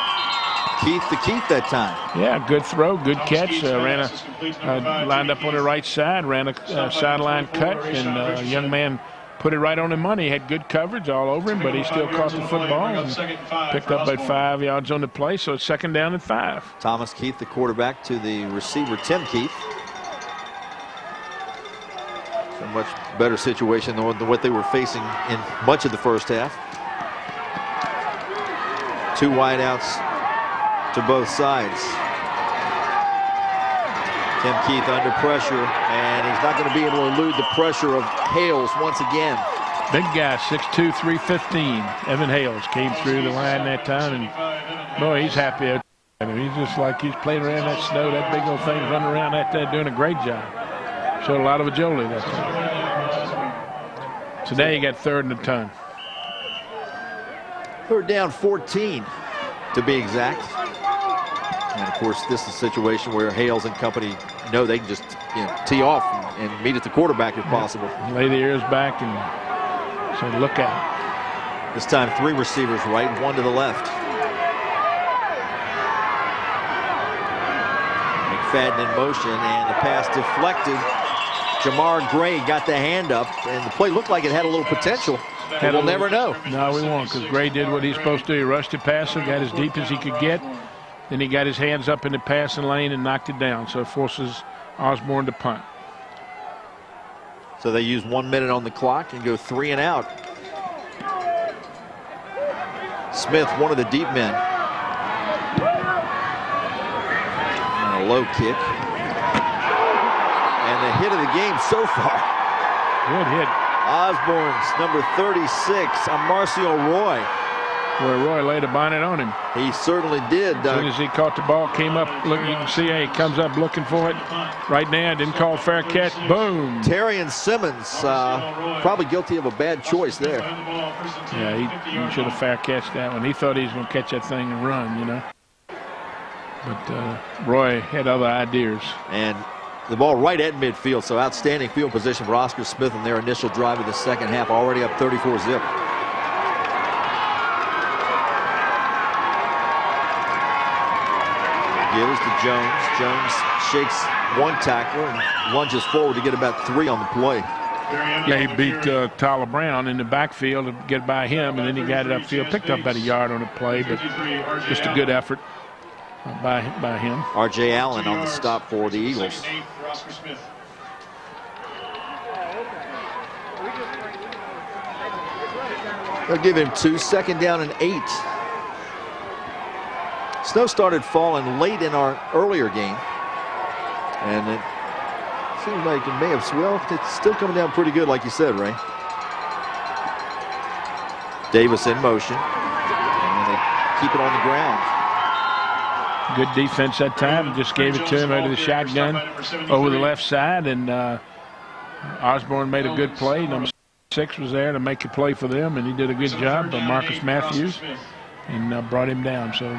Keith to Keith that time. Yeah, good throw, good catch. Lined up on the right side, ran a sideline cut, and a young man put it right on the money. He had good coverage all over him, but he still caught the football and picked up about 5 yards on the play, so it's 2nd down and 5. Thomas Keith, the quarterback, to the receiver, Tim Keith. It's a much better situation than what they were facing in much of the first half. 2 wideouts to both sides. Tim Keith under pressure, and he's not going to be able to elude the pressure of Hales once again. Big guy, 6'2", 315. Evan Hales came through the line that time, and boy, he's happy out there. I mean, he's just like he's playing around that snow, that big old thing, running around out there doing a great job. Showed a lot of agility that time. Today he got 3rd and a ton. 3rd down, 14 to be exact. And of course, this is a situation where Hales and company know they can just tee off and meet at the quarterback if possible. Lay the ears back and say, look out. This time 3 receivers right, 1 to the left. McFadden in motion, and the pass deflected. Jamar Gray got the hand up, and the play looked like it had a little potential. But we'll never know. No, we won't, because Gray did what he's supposed to do. He rushed the passer, got as deep as he could get. Then he got his hands up in the passing lane and knocked it down. So it forces Osbourn to punt. So they use 1 minute on the clock and go 3 and out. Smith, one of the deep men. And a low kick. And the hit of the game so far. Good hit. Osbourn's number 36, Marcio Roy. Where Roy laid a bonnet on him. He certainly did. As soon as he caught the ball, came up, look, you can see he comes up looking for it. Right now, didn't call fair catch, boom. Terrian Simmons, probably guilty of a bad choice there. Yeah, he should have fair catched that one. He thought he was going to catch that thing and run, you know. But Roy had other ideas. And the ball right at midfield, so outstanding field position for Oscar Smith in their initial drive of the second half, already up 34-zip. Gives to Jones. Jones shakes one tackler and lunges forward to get about 3 on the play. Yeah, he beat Tyler Brown in the backfield to get by him, and then he got it upfield, picked up about a yard on the play, but just a good effort by him. R.J. Allen on the stop for the Eagles. They'll give him 2, 2nd down and 8. Snow started falling late in our earlier game, and it seems like it may have, well, it's still coming down pretty good, like you said, Ray. Davis in motion, and they keep it on the ground. Good defense that time. Just gave it to him out of the shotgun over the left side, and Osbourn made a good play. Number 6 was there to make a play for them, and he did a good job by Marcus Matthews and brought him down. So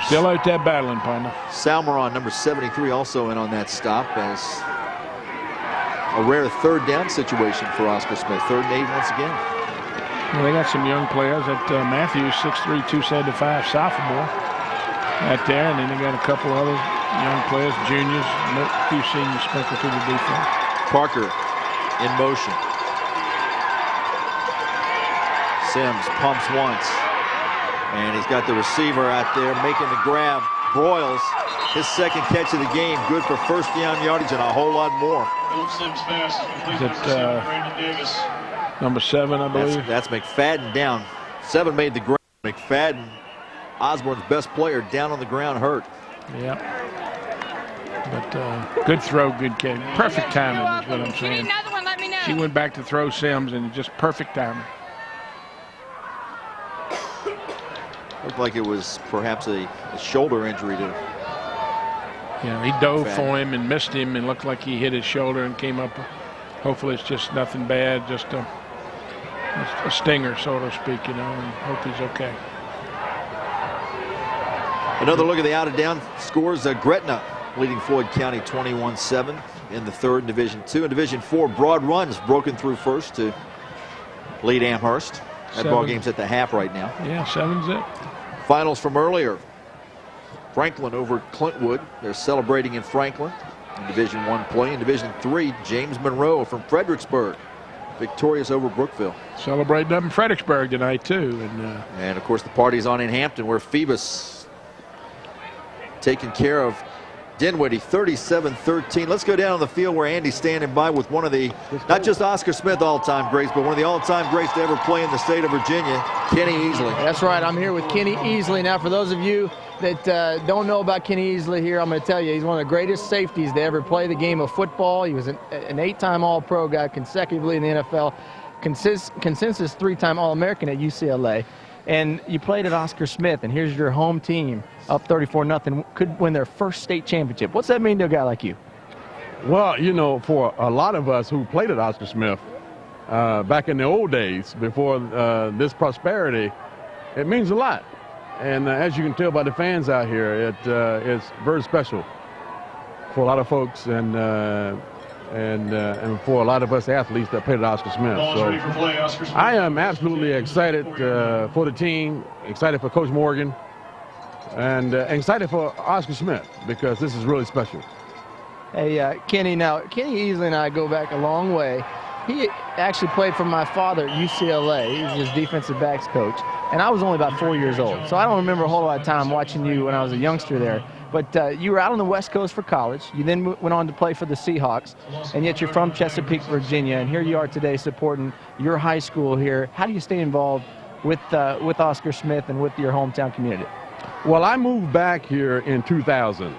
still out there battling, partner. Salmeron, number 73, also in on that stop as a rare third down situation for Oscar Smith. 3rd and 8 once again. Well, they got some young players. That Matthews, 6'3", 275, sophomore, right there, and then they got a couple other young players, juniors, a few seniors sprinkled through the defense. Parker in motion. Sims pumps once, and he's got the receiver out there making the grab. Broyles, his 2nd catch of the game, good for 1st down yardage and a whole lot more. Is it number 7, I believe? That's McFadden down. 7 made the grab. McFadden, Osbourn's best player, down on the ground, hurt. Yeah. But good throw, good catch. Perfect timing is what I'm saying. She went back to throw Sims, and just perfect timing. Looked like it was perhaps a shoulder injury to. Yeah, he dove for him and missed him, and looked like he hit his shoulder and came up. Hopefully, it's just nothing bad, just a stinger, so to speak, and hope he's okay. Another look at the out of down scores. Gretna leading Floyd County 21-7 in the 3rd in Division II. In Division 4, Broad Run's broken through first to lead Amherst. That ball game's at the half right now. Yeah, 7-zip. Finals from earlier. Franklin over Clintwood. They're celebrating in Franklin in Division I play. In Division III, James Monroe from Fredericksburg, victorious over Brookville. Celebrating up in Fredericksburg tonight, too. And of course, the party's on in Hampton, where Phoebus taking care of Dinwiddie, 37-13. Let's go down on the field where Andy's standing by with one of the, not just Oscar Smith all-time greats, but one of the all-time greats to ever play in the state of Virginia, Kenny Easley. That's right. I'm here with Kenny Easley. Now, for those of you that don't know about Kenny Easley here, I'm going to tell you, he's one of the greatest safeties to ever play the game of football. He was an 8-time All-Pro guy consecutively in the NFL, consensus 3-time All-American at UCLA. And you played at Oscar Smith, and here's your home team up 34-0, could win their first state championship. What's that mean to a guy like you? Well, you know, for a lot of us who played at Oscar Smith back in the old days, before this prosperity, it means a lot. And as you can tell by the fans out here, it's very special for a lot of folks and for a lot of us athletes that played at Oscar Smith. So I am absolutely excited for the team, excited for Coach Morgan, and excited for Oscar Smith because this is really special. Hey, Kenny, now, Kenny Easley and I go back a long way. He actually played for my father at UCLA. He was his defensive backs coach, and I was only about 4 years old. So I don't remember a whole lot of time watching you when I was a youngster there. But you were out on the West Coast for college. You then went on to play for the Seahawks, and yet you're from Chesapeake, Virginia, and here you are today supporting your high school here. How do you stay involved with Oscar Smith and with your hometown community? Well, I moved back here in 2000.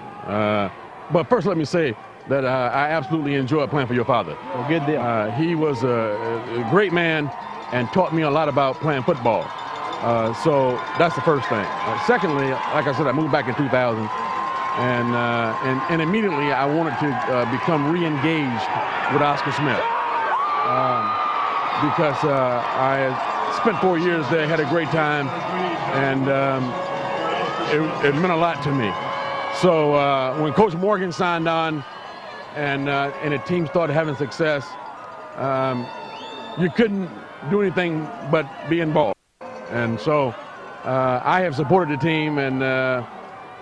But first let me say that I absolutely enjoyed playing for your father. Well, good deal. He was a great man and taught me a lot about playing football. So that's the first thing. Secondly, like I said, I moved back in 2000. And immediately I wanted to become re-engaged with Oscar Smith because I spent 4 years there, had a great time, and it meant a lot to me. So when Coach Morgan signed on and the team started having success, you couldn't do anything but be involved. And so I have supported the team and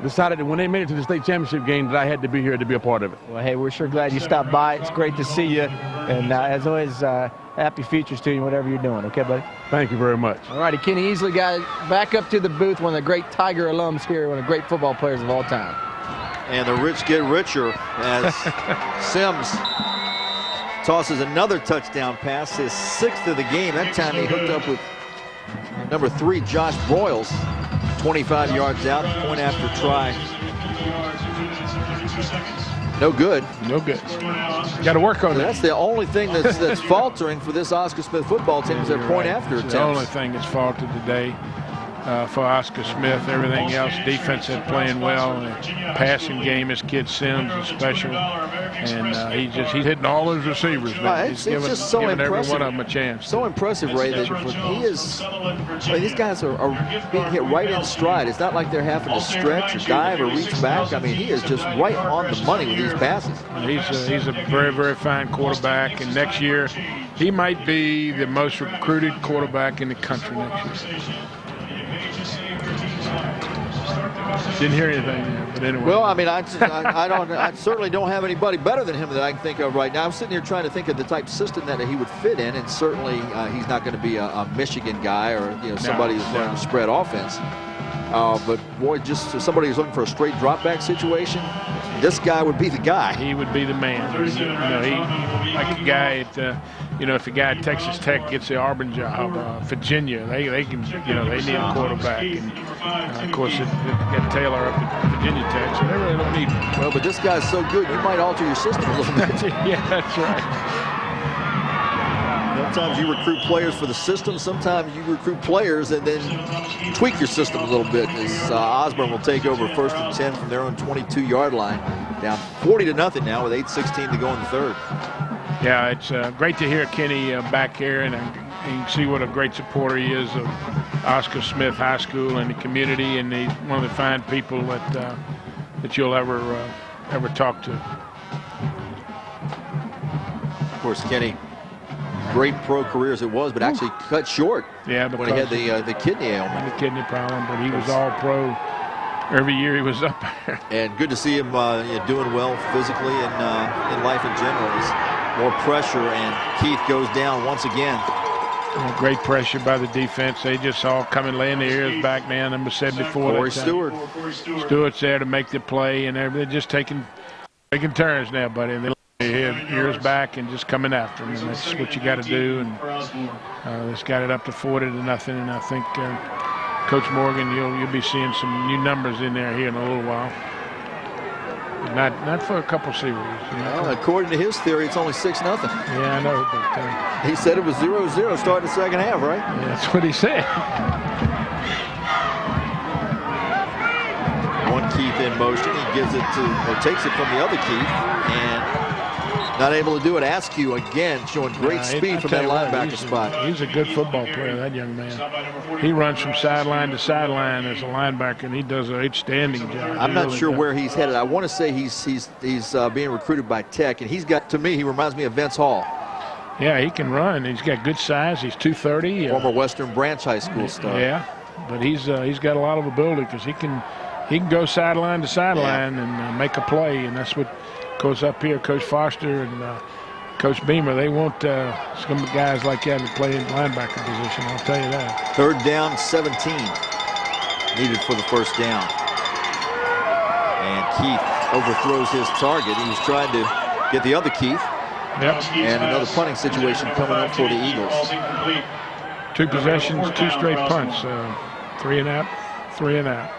decided that when they made it to the state championship game that I had to be here to be a part of it. Well, hey, we're sure glad you stopped by. It's great to see you. And as always, happy futures to you, whatever you're doing. Okay, buddy? Thank you very much. All righty, Kenny Easley, guys, back up to the booth. One of the great Tiger alums here, one of the great football players of all time. And the rich get richer as Sims tosses another touchdown pass, his 6th of the game. That time he hooked up with number 3, Josh Broyles. 25 yards out, point after try. No good. No good. Got to work on it. That's the only thing that's faltering for this Oscar Smith football team is their point after attempts. The only thing that's faltered today. for Oscar Smith. Everything else, defense is playing well. And passing game, his kid Sims is special. And he's hitting all his receivers. It's just so giving every impressive. one of them a chance. So impressive, Ray, that he is. These guys are being hit right in stride. It's not like they're having to stretch or dive or reach back. I mean, he is just right on the money with these passes. He's a very, very fine quarterback, and next year he might be the most recruited quarterback in the country next year. Didn't hear anything there, but anyway. Well, I mean, I certainly don't have anybody better than him that I can think of right now. I'm sitting here trying to think of the type of system that he would fit in, and certainly he's not going to be a Michigan guy or somebody who's learning to spread offense. But boy, just somebody who's looking for a straight drop back situation, this guy would be the guy. He would be the man. He like a guy at if a guy at Texas Tech gets the Auburn job, Virginia, they can they need a quarterback. And of course, it got Taylor up at Virginia Tech, so they really don't need him. Well, but this guy's so good, you might alter your system a little bit. Yeah, that's right. Sometimes you recruit players for the system. Sometimes you recruit players and then tweak your system a little bit. As Osbourn will take over 1st and 10 from their own 22-yard line, down 40-0 now with 8:16 to go in the third. Yeah, it's great to hear Kenny back here, and you can see what a great supporter he is of Oscar Smith High School and the community, and he's one of the fine people that you'll ever talk to. Of course, Kenny, great pro career as it was, but actually cut short when he had the kidney ailment. The kidney problem, but he was all pro every year he was up there. And good to see him doing well physically and in life in general. There's more pressure, and Keith goes down once again. Great pressure by the defense. They just all come and laying their ears back, man. Number 74. Corey Stewart. Stewart's there to make the play, and they're just taking turns now, buddy. They have ears back and just coming after them, and that's what you got to do. And it's got it up to 40-0, and I think Coach Morgan, you'll be seeing some new numbers in there here in a little while. Not for a couple series. Well, according to his theory, it's only 6-0. Yeah, I know. But, he said it was 0-0 starting the second half, right? Yeah, that's what he said. One Keith in motion. He gives it takes it from the other Keith, and not able to do it. Askew again showing great speed from that linebacker spot. He's a good football player, that young man. He runs from sideline to sideline as a linebacker, and he does an outstanding job. I'm not sure where he's headed. I want to say he's being recruited by Tech, and he reminds me of Vince Hall. Yeah, he can run. He's got good size. He's 230. Former Western Branch High School star. Yeah, but he's got a lot of ability because he can go sideline to sideline and make a play, and that's what goes up here. Coach Foster and Coach Beamer, they want some guys like that to play in linebacker position, I'll tell you that. 3rd down, 17 needed for the first down. And Keith overthrows his target. He was trying to get the other Keith. Yep. And another punting situation coming up for the Eagles. 2 possessions, 2 straight punts. 3 and out, 3 and out.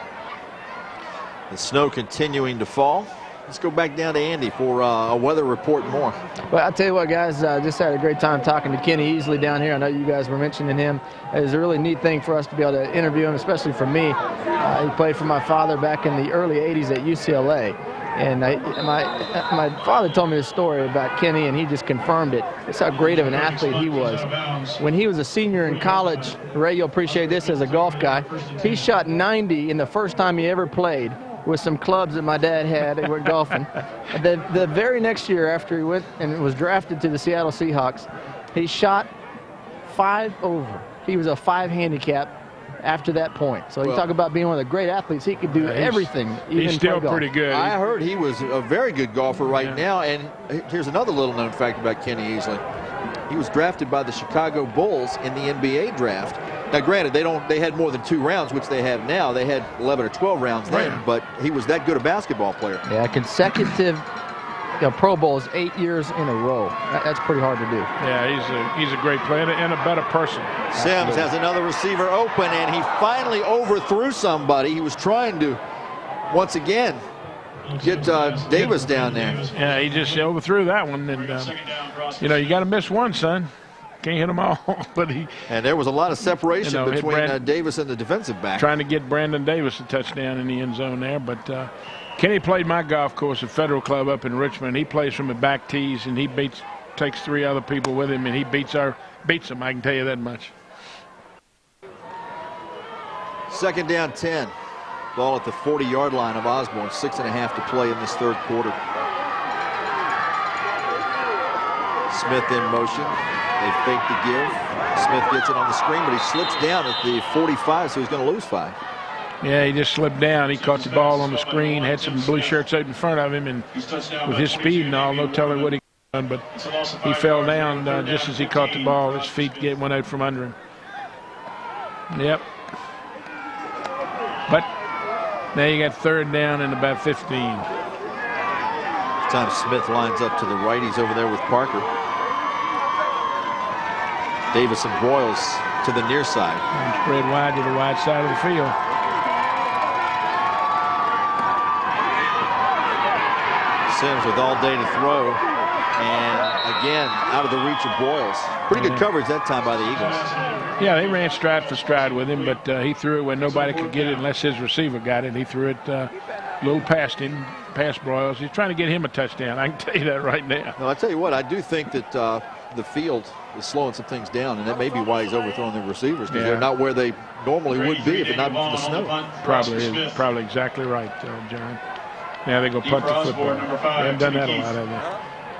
The snow continuing to fall. Let's go back down to Andy for a weather report and more. Well, I'll tell you what, guys, just had a great time talking to Kenny Easley down here. I know you guys were mentioning him. It was a really neat thing for us to be able to interview him, especially for me. He played for my father back in the early 80s at UCLA. And my father told me a story about Kenny, and he just confirmed it. That's how great of an athlete he was. When he was a senior in college, Ray, you'll appreciate this as a golf guy, he shot 90 in the first time he ever played with some clubs that my dad had. They were golfing. The very next year after he went and was drafted to the Seattle Seahawks, he shot 5 over. He was a 5 handicap after that point. So you talk about being one of the great athletes. He could do everything. He's still pretty good. I heard he was a very good golfer right now. And here's another little known fact about Kenny Easley. He was drafted by the Chicago Bulls in the NBA draft. Now, granted, they had more than 2 rounds, which they have now. They had 11 or 12 rounds then, but he was that good a basketball player. Yeah, consecutive Pro Bowls 8 years in a row. That's pretty hard to do. Yeah, he's a great player and a better person. Sims has another receiver open, and he finally overthrew somebody. He was trying to, once again, get Davis down there. Yeah, he just overthrew that one. And, you got to miss one, son. can't hit them all. But and there was a lot of separation between Davis and the defensive back. Trying to get Brandon Davis a touchdown in the end zone there. But Kenny played my golf course at Federal Club up in Richmond. He plays from the back tees, and he takes 3 other people with him, and he beats them. I can tell you that much. 2nd down 10. Ball at the 40-yard line of Osbourn. 6.5 to play in this 3rd quarter. Smith in motion. They fake the give. Smith gets it on the screen, but he slips down at the 45, so he's going to lose 5. Yeah, he just slipped down. He caught the ball on the screen, had some blue shirts out in front of him, and with his speed and all, no telling what he done, but he fell down just as he caught the ball. His feet went out from under him. Yep. But now you got 3rd down and about 15. This time Smith lines up to the right. He's over there with Parker. Davis and Broyles to the near side. And spread wide to the wide side of the field. Sims with all day to throw. And again, out of the reach of Broyles. Pretty good coverage that time by the Eagles. Yeah, they ran stride for stride with him, but he threw it when nobody could get it unless his receiver got it. He threw it a little past him, past Broyles. He's trying to get him a touchdown. I can tell you that right now. No, I tell you what, I do think that the field is slowing some things down, and that may be why he's overthrowing the receivers, because they're not where they normally would be if it not been for the snow. Probably exactly right, John. Now they go punt the football. They haven't done that a lot, have they?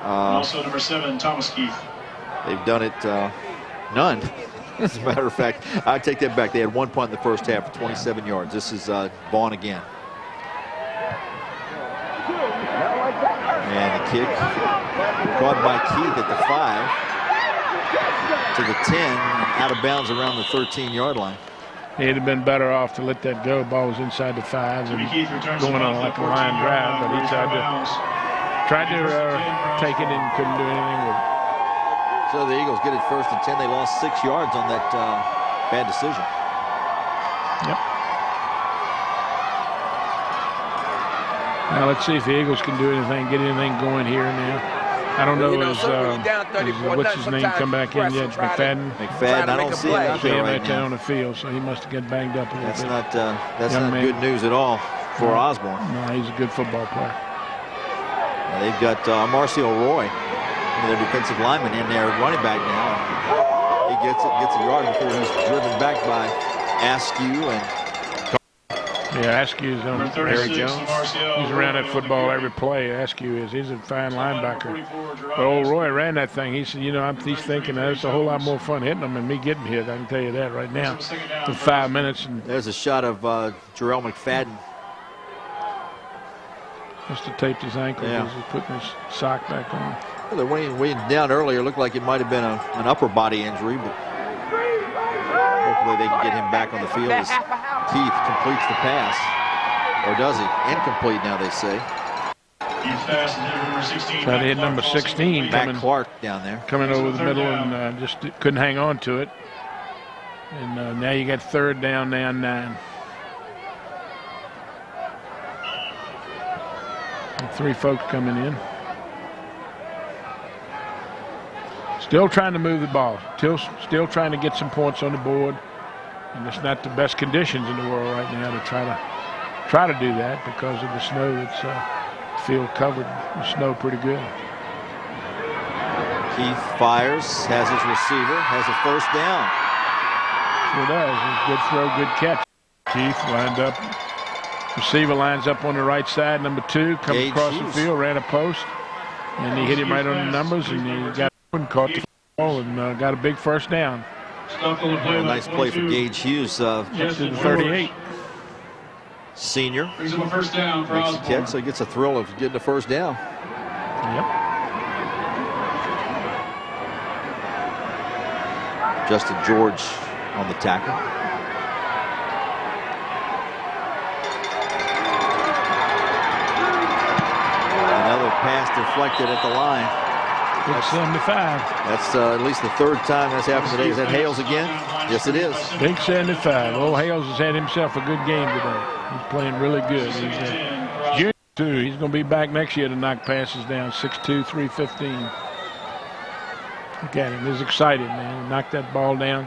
Also number 7, Thomas Keith. They've done it none. As a matter of fact, I take that back. They had 1 punt in the first half for 27 yards. This is Vaughn again. And the kick caught by Keith at the 5 to the 10, out of bounds around the 13-yard line. He'd have been better off to let that go. Ball was inside the 5 and going on like a line drive, but he tried to take it and couldn't do anything with it. So the Eagles get it 1st and 10. They lost 6 yards on that bad decision. Yep. Now let's see if the Eagles can do anything, get anything going here now. I don't know, what's his name come back in yet? McFadden? McFadden, I don't see him out there right now on the field, so he must have got banged up a little bit. That's not good news at all for Osbourn. No, he's a good football player. Now they've got Marcio Roy, their defensive lineman, in there, running back now. He gets a yard before he's driven back by Askew and yeah, Askew's on Harry Jones. He's around that football every play. Askew is. He's a fine linebacker. But old Roy ran that thing. He said, he's thinking it's a whole lot more fun hitting them than me getting hit. I can tell you that right now. For 5 minutes. And there's a shot of Jarrell McFadden. Just to tape his ankle. Yeah. He's putting his sock back on. Well, the way down earlier looked like it might have been an upper body injury, but hopefully they can get him back on the field as Keith completes the pass. Or does he? Incomplete now, they say. Trying to hit number 16. Matt Clark down there. Coming over the middle and just couldn't hang on to it. And now you got 3rd down, now 9. And 3 folks coming in. Still trying to move the ball. Still trying to get some points on the board. And it's not the best conditions in the world right now to try to do that because of the snow. That's field covered with snow pretty good. Keith fires, has his receiver, has a 1st down. Sure does. Good throw, good catch. Keith lined up. Receiver lines up on the right side. Number 2 comes across the field, ran a post, and he hit him right on the numbers, and he got and caught the ball and got a big 1st down. A nice play for Gage Hughes. To the 38. Senior. Brings him a 1st down for Osbourn. Makes a catch, so he gets a thrill of getting a 1st down. Yep. Justin George on the tackle. Another pass deflected at the line. Big 75. That's at least the 3rd time that's happened today. Is that Hales again? Yes, it is. Big 75. Old Hales has had himself a good game today. He's playing really good. He's junior too. He's going to be back next year to knock passes down. 6'2", 315. Look at him. He's excited, man. He knocked that ball down.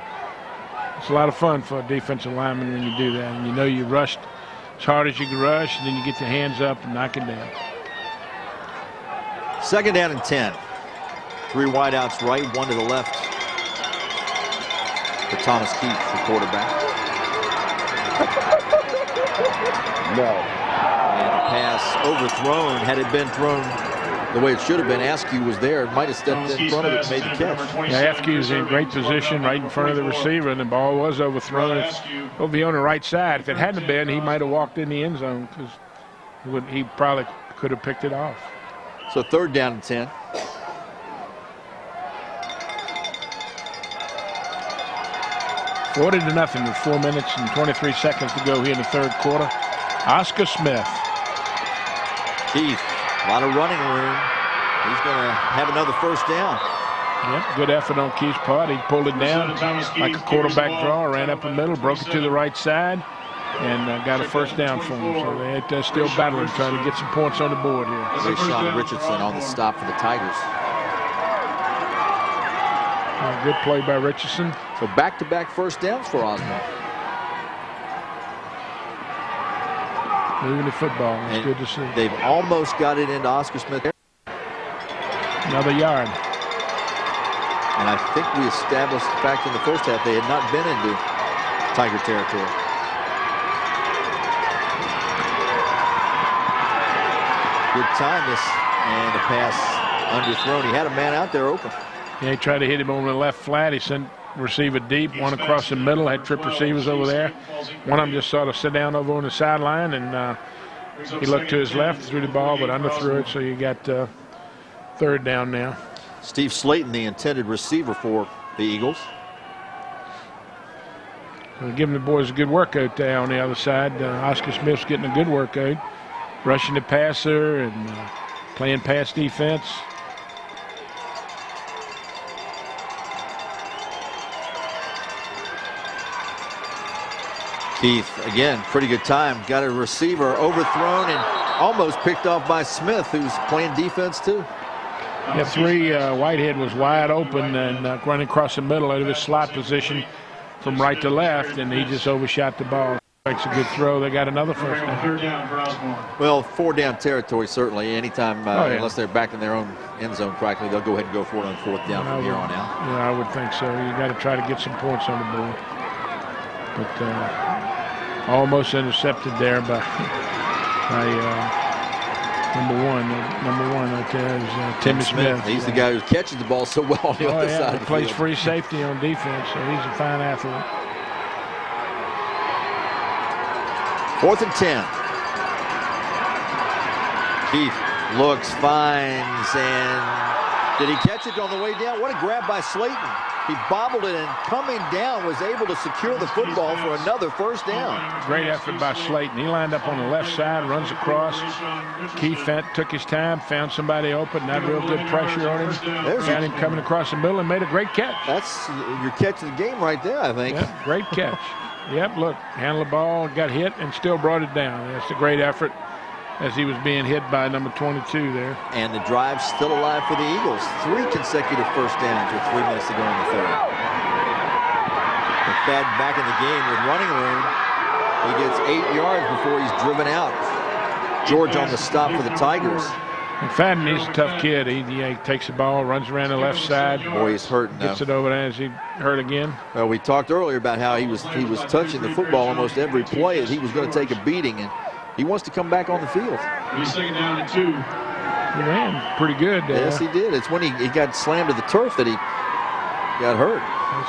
It's a lot of fun for a defensive lineman when you do that. And you know you rushed as hard as you can rush, and then you get your hands up and knock it down. 2nd down and 10. 3 wideouts right, 1 to the left. For Thomas Keith, the quarterback. No. And the pass overthrown. Had it been thrown the way it should have been, Askew was there. Might have stepped in front of it and made the catch. Yeah, Askew's in great position right in front of the receiver, and the ball was overthrown. It'll be on the right side. If it hadn't been, he might have walked in the end zone because he probably could have picked it off. So 3rd down and 10. $40 to nothing with 4 minutes and 23 seconds to go here in the 3rd quarter. Oscar Smith. Keith, a lot of running room. He's going to have another 1st down. Yep, good effort on Keith's part. He pulled it down like a quarterback draw, ran up the middle, broke it to the right side, and got a 1st down for him. So they're still battling, trying to get some points on the board here. Rashawn Richardson on the stop for the Tigers. Good play by Richardson. So back-to-back 1st downs for Osbourn. Moving the football. It's good to see. They've almost got it into Oscar Smith. Another yard. And I think we established the fact in the 1st half they had not been into Tiger territory. Good time this, and the pass underthrown. He had a man out there open. Yeah, he tried to hit him on the left flat. He sent receiver deep, one across the middle, had trip receivers over there. One of them just sort of sit down over on the sideline, and he looked to his left, threw the ball, but underthrew it, so you got 3rd down now. Steve Slayton, the intended receiver for the Eagles. We're giving the boys a good workout there on the other side. Oscar Smith's getting a good workout, rushing the passer and playing pass defense. Keith, again, pretty good time. Got a receiver overthrown and almost picked off by Smith, who's playing defense too. Yeah, 3, Whitehead was wide open and running across the middle out of his slot position from right to left, and he just overshot the ball. Makes a good throw. They got another 1st down. 3rd down for Osbourn. Well, 4-down territory, certainly. Anytime, unless they're back in their own end zone practically, they'll go ahead and go for it on 4th down from here on out. Yeah, I would think so. You got to try to get some points on the board. But almost intercepted there by number one right there is Timmy Smith. He's the guy who catches the ball so well on the other side of the plays field. free safety on defense, so he's a fine athlete. 4th and 10. Keith looks, finds, and did he catch it on the way down? What a grab by Slayton. He bobbled it and coming down was able to secure the football for another 1st down. Great effort by Slayton. He lined up on the left side, runs across. Keith took his time, found somebody open, not real good pressure on him. Found him coming across the middle and made a great catch. That's your catch of the game right there, I think. Yep, great catch. Yep, look, handled the ball, got hit, and still brought it down. That's a great effort as he was being hit by number 22 there. And the drive's still alive for the Eagles. 3 consecutive 1st downs with 3 minutes to go in the 3rd. McFadden back in the game with running room. He gets 8 yards before he's driven out. George on the stop for the Tigers. McFadden, he's a tough kid. He takes the ball, runs around the left side. Boy, he's hurting now. Gets it over there. Is he hurt again? Well, we talked earlier about how he was touching the football almost every play as he was going to take a beating, and he wants to come back on the field. He's 2nd down and 2. He ran pretty good there. Yes, he did. It's when he got slammed to the turf that he got hurt.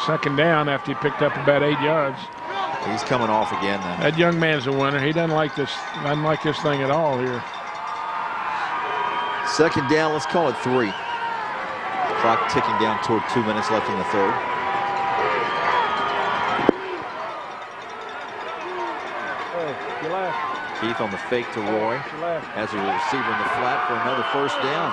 2nd down after he picked up about 8 yards. He's coming off again now. That young man's a winner. He doesn't like this thing at all here. 2nd down, let's call it 3. Clock ticking down toward 2 minutes left in the 3rd. Keith on the fake to Roy. Has a receiver in the flat for another 1st down.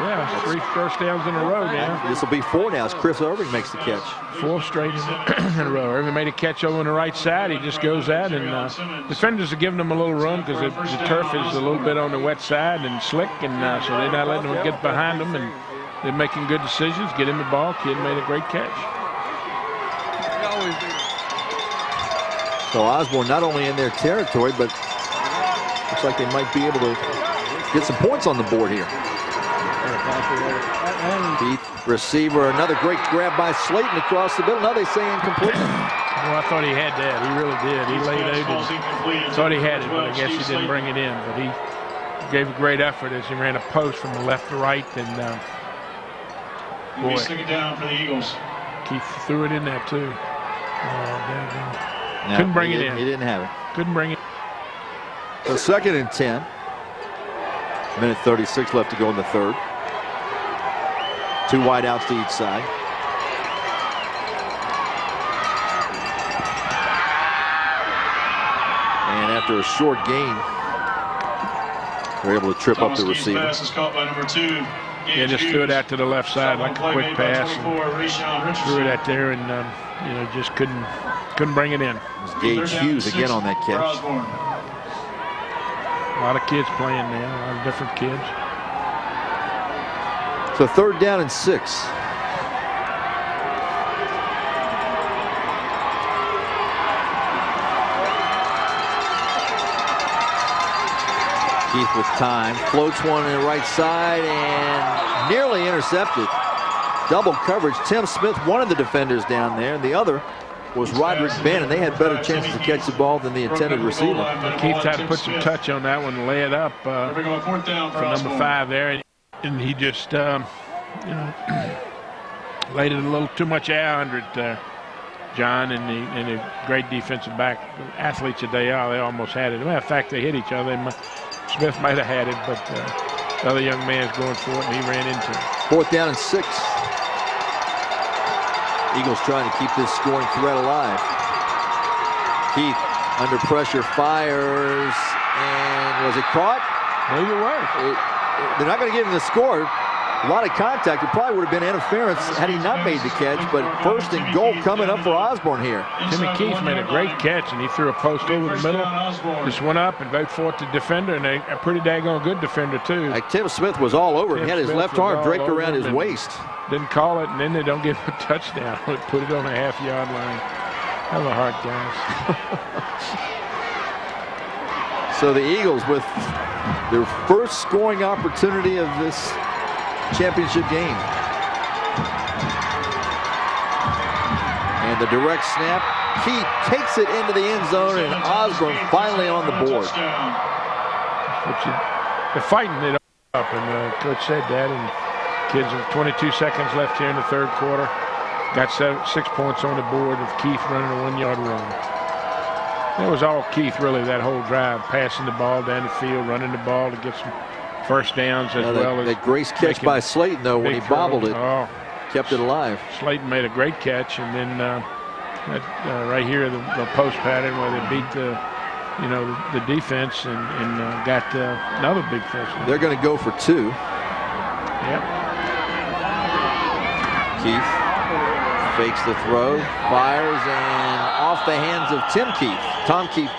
Yeah, 3 1st downs in a row now. This will be 4 now as Chris Irving makes the catch. 4 straight in a row. Irving made a catch over on the right side. He just goes at, and defenders are giving him a little room because the turf is a little bit on the wet side and slick, and so they're not letting him get behind them, and They're making good decisions. Get him the ball. Kid made a great catch. So Osbourn not only in their territory, but looks like they might be able to get some points on the board here. Keith, receiver, another great grab by Slayton across the middle. Now they say incomplete. Well, I thought he had that. He really did. He laid out and thought he had it, but I guess he didn't bring it in. But he gave a great effort as he ran a post from the left to right. And boy, down for the Eagles. Keith threw it in there too. Couldn't bring it in. He didn't have it. Couldn't bring it. So 2nd and 10. Minute 36 left to go in the third. 2 wide outs to each side. And after a short gain, they're able to trip up the receiver. Pass is caught by number 2. Yeah, just threw it out to the left side like a quick pass. Threw it out there and you know, just couldn't bring it in. Gage Hughes again on that catch. A lot of kids playing now, a lot of different kids. So 3rd down and 6. Keith with time, floats one in the right side and nearly intercepted. Double coverage. Tim Smith, one of the defenders down there, and the other was Roderick Bannon. They had better chances to catch the ball than the intended receiver. Keith had to put some touch on that one and lay it up for number 5 there, and he just you know, laid it a little too much air under it. John and the great defensive back athletes that they are, they almost had it. As a matter of fact, they hit each other. Smith might have had it, but the other young man's going for it, and he ran into it. 4th down and 6. Eagles trying to keep this scoring threat alive. Keith under pressure fires, and was it caught? Maybe it was. They're not going to give him the score. A lot of contact. It probably would have been interference had he not made the catch, but 1st and goal coming up for Osbourn here. Timmy Keith made a great catch, and he threw a post over the middle. Just went up and vote for it to defender, and a pretty daggone good defender, too. Like Tim Smith was all over him. He had his left arm draped around his waist. Didn't call it, and then they don't give him a touchdown. They put it on the half-yard line. Have a heart, guys. So the Eagles with their first scoring opportunity of this championship game. And the direct snap. Keith takes it into the end zone, and Osbourn finally on the board. They're fighting it up, and Coach said that, and kids with 22 seconds left here in the third quarter. Got 6 points on the board with Keith running a 1-yard run. That was all Keith, really, that whole drive, passing the ball down the field, running the ball to get some first downs as well as that Grace catch by Slayton, though, when he bobbled it, kept it alive. Slayton made a great catch, and then right here the post pattern where they beat the defense and got another big first down. They're going to go for 2. Yep. Keith fakes the throw, fires, and off the hands of Tim Keith. Tom Keith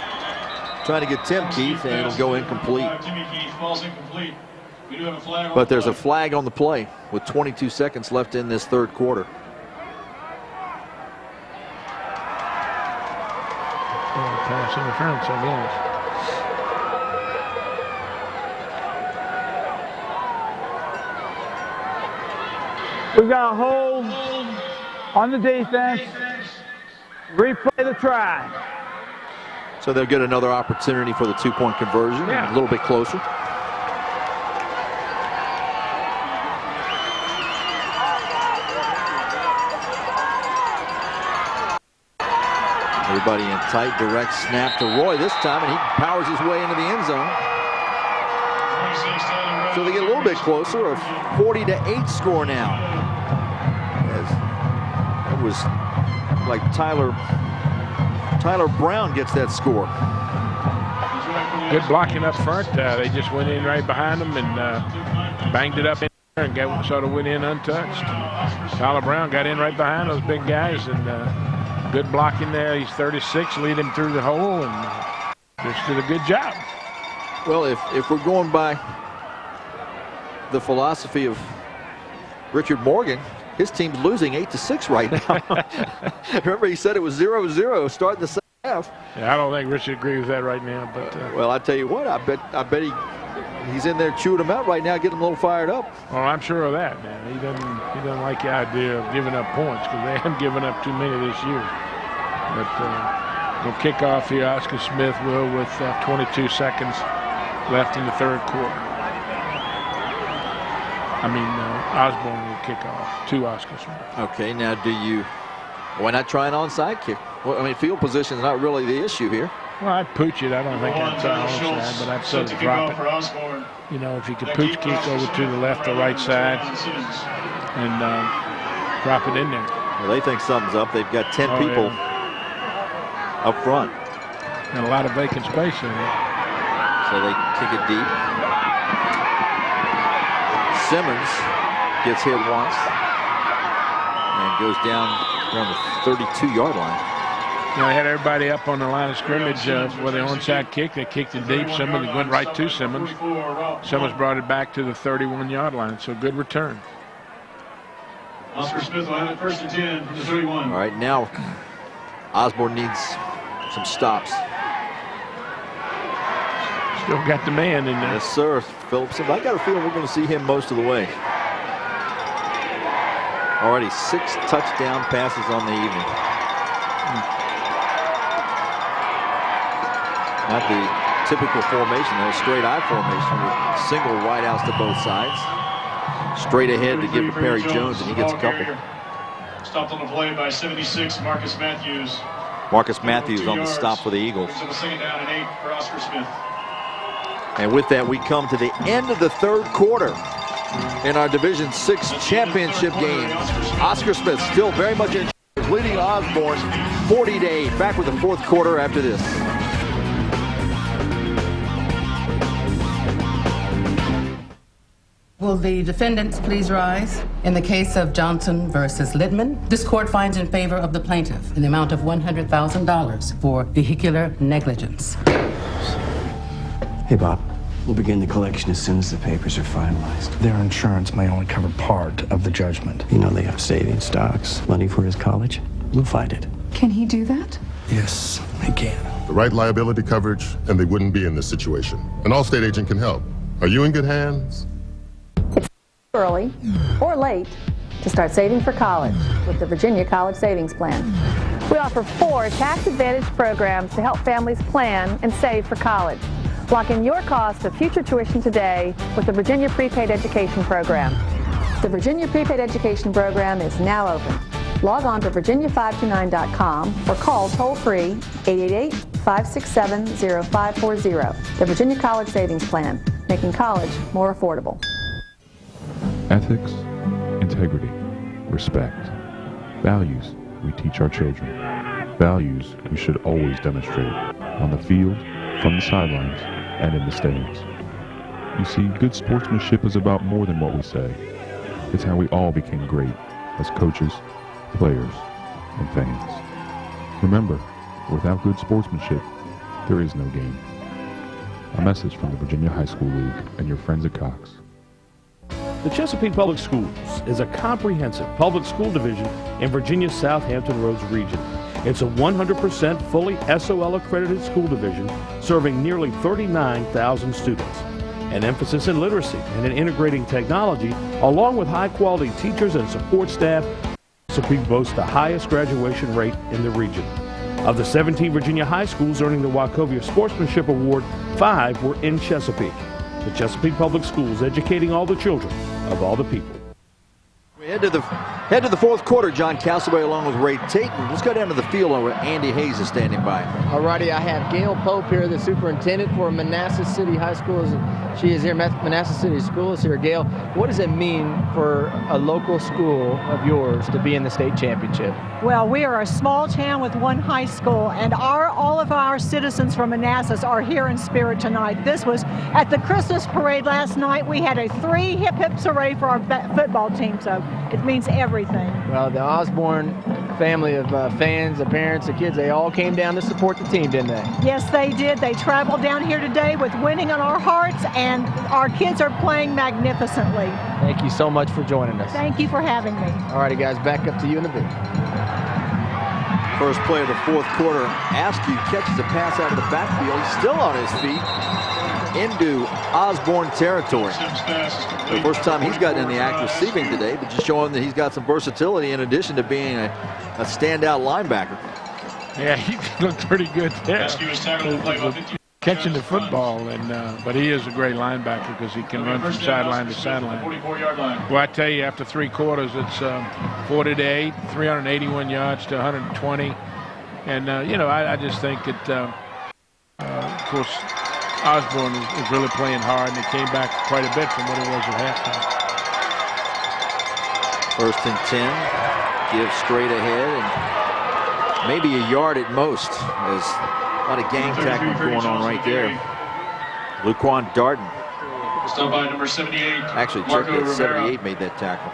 trying to get Tim Keith, and it'll go incomplete. But there's a flag on the play with 22 seconds left in this third quarter. Pass interference, I guess. We've got a hold on the defense. Replay the try. So they'll get another opportunity for the 2-point conversion. A little bit closer. Everybody in tight, direct snap to Roy this time, and he powers his way into the end zone. So they get a little bit closer, a 40-8 score now. It was like Tyler Brown gets that score. Good blocking up front. They just went in right behind them and banged it up in there and sort of went in untouched. Tyler Brown got in right behind those big guys, and good blocking there. He's 36, lead him through the hole, and just did a good job. Well, if we're going by the philosophy of Richard Morgan, his team's losing 8-6 right now. Remember, he said it was 0-0 starting the second half. Yeah, I don't think Richard agrees with that right now. But well, I tell you what, I bet he's in there chewing them out right now, getting them a little fired up. Oh, I'm sure of that, man. He doesn't like the idea of giving up points because they haven't given up too many this year. But we'll kick off here. Oscar Smith will with 22 seconds left in the third quarter. Osbourn will kick off to Oscar Smith. Okay, now why not try an onside kick? Well, field position is not really the issue here. Well, I'd pooch it. I don't think that's onside, but I'd sort of drop it. If you could pooch kick over to the left or right side and drop it in there. Well, they think something's up. They've got 10 people up front. And a lot of vacant space in there. So they kick it deep. Simmons gets hit once and goes down around the 32-yard line. They had everybody up on the line of scrimmage for the onside kick. They kicked it deep. Simmons went right to Simmons. Simmons brought it back to the 31-yard line, so good return. Oscar Smith will have it first and 10 from the 31. All right, now Osbourn needs some stops. Still got the man in there. Yes, sir. Phillips. I got a feeling we're going to see him most of the way. Already 6 touchdown passes on the evening. Not the typical formation, though. Straight I formation with single wideouts to both sides. Straight ahead to give to Perry Jones, and he gets a couple. Stopped on the play by 76, Marcus Matthews. Marcus Matthews on the stop for the Eagles. Brings up a second down and 8 for Oscar Smith. And with that, we come to the end of the third quarter in our Division 6 championship game. Oscar Smith still very much in charge, leading Osbourn 40-8. Back with the fourth quarter after this. Will the defendants please rise? In the case of Johnson versus Littman, this court finds in favor of the plaintiff in the amount of $100,000 for vehicular negligence. Hey, Bob. We'll begin the collection as soon as the papers are finalized. Their insurance may only cover part of the judgment. You know they have savings stocks, money for his college. We'll fight it. Can he do that? Yes, he can. The right liability coverage, and they wouldn't be in this situation. An Allstate agent can help. Are you in good hands? It's early or late to start saving for college with the Virginia College Savings Plan. We offer 4 tax-advantaged programs to help families plan and save for college. Lock in your cost of future tuition today with the Virginia Prepaid Education Program. The Virginia Prepaid Education Program is now open. Log on to virginia529.com or call toll-free 888-567-0540. The Virginia College Savings Plan, making college more affordable. Ethics, integrity, respect. Values we teach our children. Values we should always demonstrate on the field, from the sidelines, and in the stands. You see, good sportsmanship is about more than what we say. It's how we all became great as coaches, players, and fans. Remember, without good sportsmanship, there is no game. A message from the Virginia High School League and your friends at Cox. The Chesapeake Public Schools is a comprehensive public school division in Virginia's Southampton Roads region. It's a 100% fully SOL accredited school division serving nearly 39,000 students. An emphasis in literacy and in integrating technology, along with high-quality teachers and support staff, Chesapeake boasts the highest graduation rate in the region. Of the 17 Virginia high schools earning the Wachovia Sportsmanship Award, 5 were in Chesapeake. The Chesapeake Public Schools, educating all the children of all the people. We head to the fourth quarter. John Castaway along with Ray Tatum. Let's go down to the field where Andy Hayes is standing by. All righty, I have Gail Pope here, the superintendent for Manassas City High School. She is here, Manassas City School is here. Gail, what does it mean for a local school of yours to be in the state championship? Well, we are a small town with one high school, and all of our citizens from Manassas are here in spirit tonight. This was at the Christmas parade last night. We had a 3 hip hip hooray for our football team, so it means everything. Well, the Osbourn family of fans, the parents, the kids, they all came down to support the team, didn't they? Yes, they did. They traveled down here today with winning on our hearts, and our kids are playing magnificently. Thank you so much for joining us. Thank you for having me. All righty, guys, back up to you in a bit. First play of the fourth quarter, Askew catches a pass out of the backfield. He's still on his feet into Osbourn territory. The first time he's gotten in the act receiving today, but just showing that he's got some versatility in addition to being a standout linebacker. Yeah, he looked pretty good there. Catching the football, and but he is a great linebacker because he can run from sideline to sideline. Well, I tell you, after 3 quarters, it's 40-8, 381 yards to 120, and you know, I just think that of course Osbourn is really playing hard, and he came back quite a bit from what it was at halftime. 1st and 10, give straight ahead, and maybe a yard at most. As a lot of gang tackling going on right there. Luquan Darden. Stop by number 78. Actually, check that 78 made that tackle.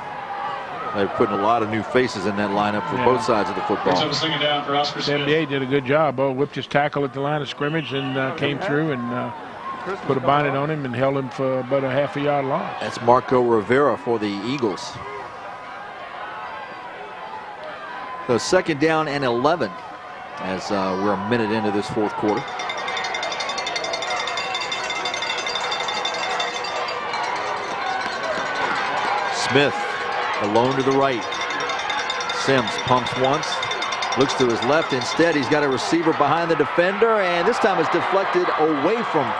They're putting a lot of new faces in that lineup for both sides of the football. 78 did a good job. Oh, whipped his tackle at the line of scrimmage and came through and put a bonnet on him and held him for about a half a yard loss. That's Marco Rivera for the Eagles. So 2nd down and 11 as we're a minute into this fourth quarter. Smith alone to the right. Sims pumps once, looks to his left. Instead, he's got a receiver behind the defender, and this time it's deflected away from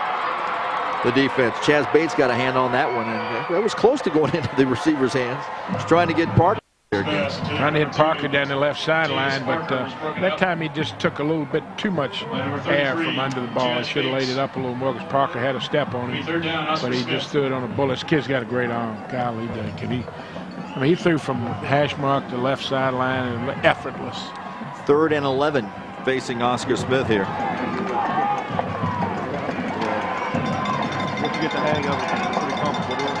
the defense. Chaz Bates got a hand on that one, and that was close to going into the receiver's hands. He's trying to get Parker there again. Trying to hit Parker down the left sideline, but that time he just took a little bit too much air from under the ball. He should have laid it up a little more because Parker had a step on him, but he just threw it on a bullet. This kid's got a great arm. Golly, I mean, he threw from hash mark to left sideline and effortless. 3rd and 11 facing Oscar Smith here. Once you get the hang of it, it's pretty comfortable.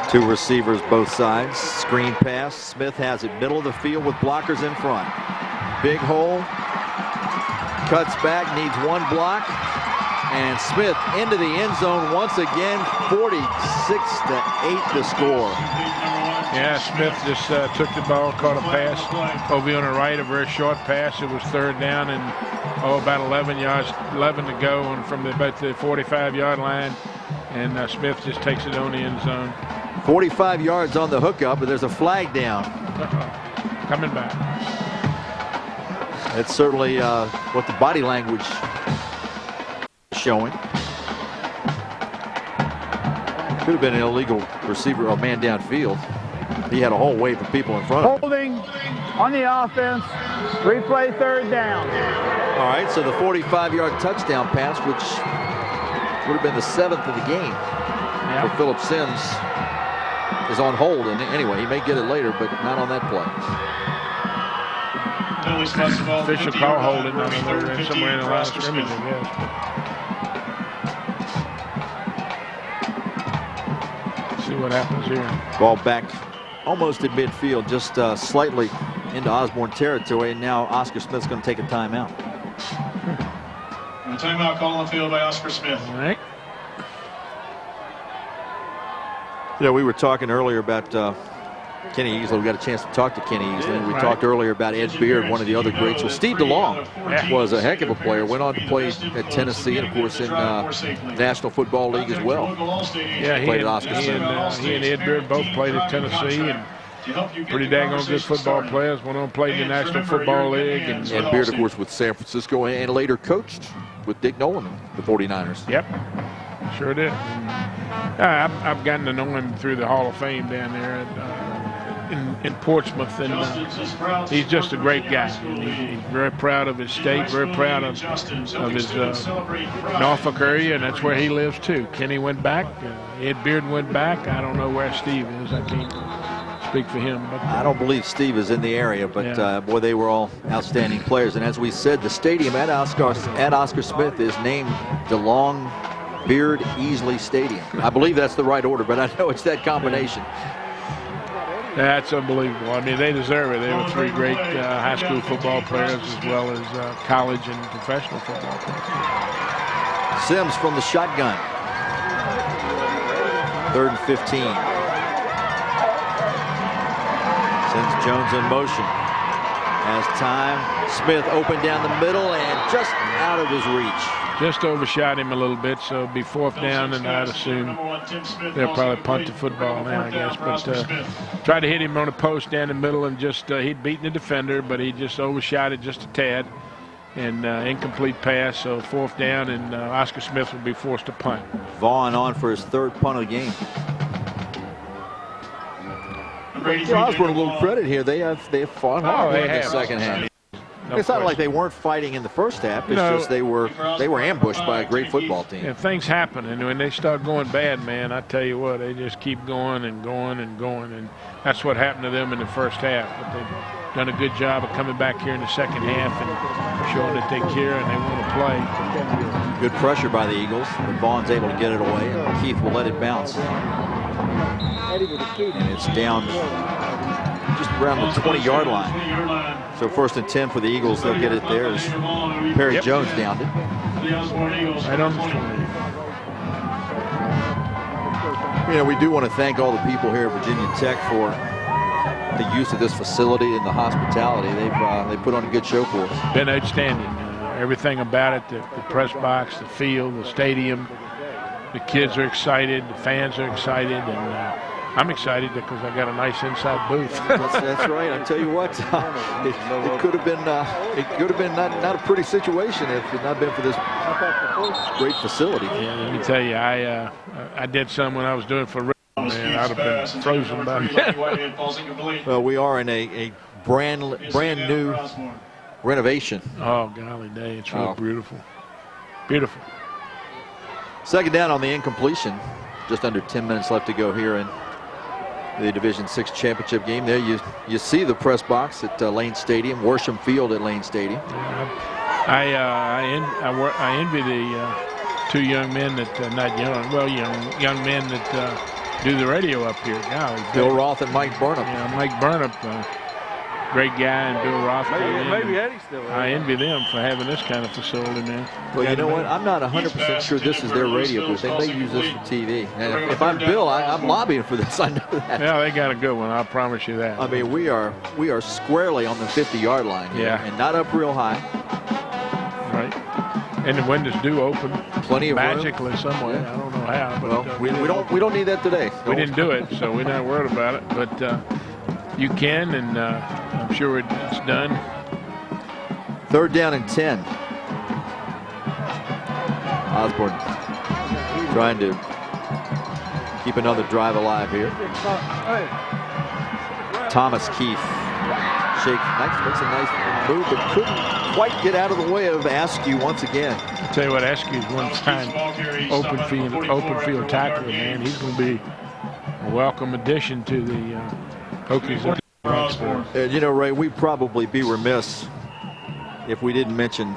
Two receivers both sides. Screen pass. Smith has it middle of the field with blockers in front. Big hole. Cuts back, needs one block. And Smith into the end zone once again. 46-8 the score. Yeah, Smith just took the ball, caught a pass over on the right, a very short pass. It was 3rd down and about 11 yards, 11 to go, and from about the 45-yard line, and Smith just takes it on the end zone. 45 yards on the hookup, but there's a flag down. Coming back. That's certainly what the body language is showing. Could have been an illegal receiver or man downfield. He had a whole wave of people in front of him. Holding on the offense. Replay 3rd down. All right, so the 45-yard touchdown pass, which would have been the 7th of the game for Phillip Sims, is on hold. And anyway, he may get it later, but not on that play. Official call holding on somewhere in the last scrimmage, I guess. See what happens here. Ball back almost at midfield, just slightly into Osbourn territory, and now Oscar Smith's going to take a timeout. A timeout call on the field by Oscar Smith. All right. You know, we were talking earlier about Kenny Easley. We got a chance to talk to Kenny Easley. We talked earlier about Ed Beard, one of the other greats. Well, Steve DeLong was a heck of a player. Went on to play at Tennessee and, of course, in National Football League as well. Yeah, he and Ed Beard both played at Tennessee and pretty dang on good football players. Went on to play in the National Football League. And Ed Beard, of course, with San Francisco and later coached with Dick Nolan, the 49ers. Yep, sure did. I've gotten to know him through the Hall of Fame down there in Portsmouth, and he's just a great guy. He's very proud of his state, very proud of his Norfolk area, and that's where he lives too. Kenny went back, Ed Beard went back. I don't know where Steve is. I can't speak for him. But I don't believe Steve is in the area, but boy, they were all outstanding players. And as we said, the stadium at Oscar Smith is named DeLong Beard Easley Stadium. I believe that's the right order, but I know it's that combination. That's unbelievable. I mean, they deserve it. They were 3 great high school football players as well as college and professional football players. Sims from the shotgun. 3rd and 15. Sends Jones in motion. Has time. Smith open down the middle and just out of his reach. Just overshot him a little bit, so it'll be 4th down, and I'd assume they'll probably punt the football now, I guess. But tried to hit him on a post down the middle, and just he'd beaten the defender, but he just overshot it just a tad. And incomplete pass, so 4th down, and Oscar Smith will be forced to punt. Vaughn on for his 3rd punt of the game. Osbourn a little credit here. They have fought hard in the second half. No it's not like they weren't fighting in the first half. It's just they were ambushed by a great football team. Yeah, things happen, and when they start going bad, man, I tell you what, they just keep going and going and going, and that's what happened to them in the first half. But they've done a good job of coming back here in the second half and showing that they care and they want to play. Good pressure by the Eagles, but Vaughn's able to get it away, and Keith will let it bounce. And it's down just around the 20-yard line. So 1st and 10 for the Eagles. They'll get it there as Perry Jones downed it. Right on the 20. You know, we do want to thank all the people here at Virginia Tech for the use of this facility and the hospitality. They put on a good show for us. Been outstanding. Everything about it, the press box, the field, the stadium. The kids are excited. The fans are excited. And I'm excited because I got a nice inside booth. that's right. I tell you what, it could have been not a pretty situation if it had not been for this great facility. Yeah, let me tell you, I did some when I was doing for real, man. I'd have been frozen by now. Well, we are in a brand new renovation. Oh golly day, it's really beautiful, beautiful. 2nd down on the incompletion. Just under 10 minutes left to go here in the Division VI championship game. There you see the press box at Lane Stadium, Worsham Field at Lane Stadium. I envy the 2 young men that not young men that do the radio up here. Golly, Bill Roth and Mike Burnham. Yeah, Mike Burnham, great guy, and Bill Roth. Maybe Eddie's still there. I envy them for having this kind of facility, man. Well, you know what? I'm not 100% sure this is their radio booth. They may use this for TV. And if I'm Bill, I'm lobbying for this. I know that. Yeah, they got a good one. I promise you that. I mean, we are squarely on the 50-yard line here, and not up real high. Right. And the windows do open. Plenty of magically room. some way. I don't know how. But, well, we don't need that today. We didn't do it, so we're not worried about it. But you can, and I'm sure it's done. 3rd down and 10. Osbourn trying to keep another drive alive here. Thomas Keith makes a nice move, but couldn't quite get out of the way of Askew once again. I'll tell you what, Askew's one-time open field tackler, man. He's going to be a welcome addition to the Hokies. You know, Ray, we'd probably be remiss if we didn't mention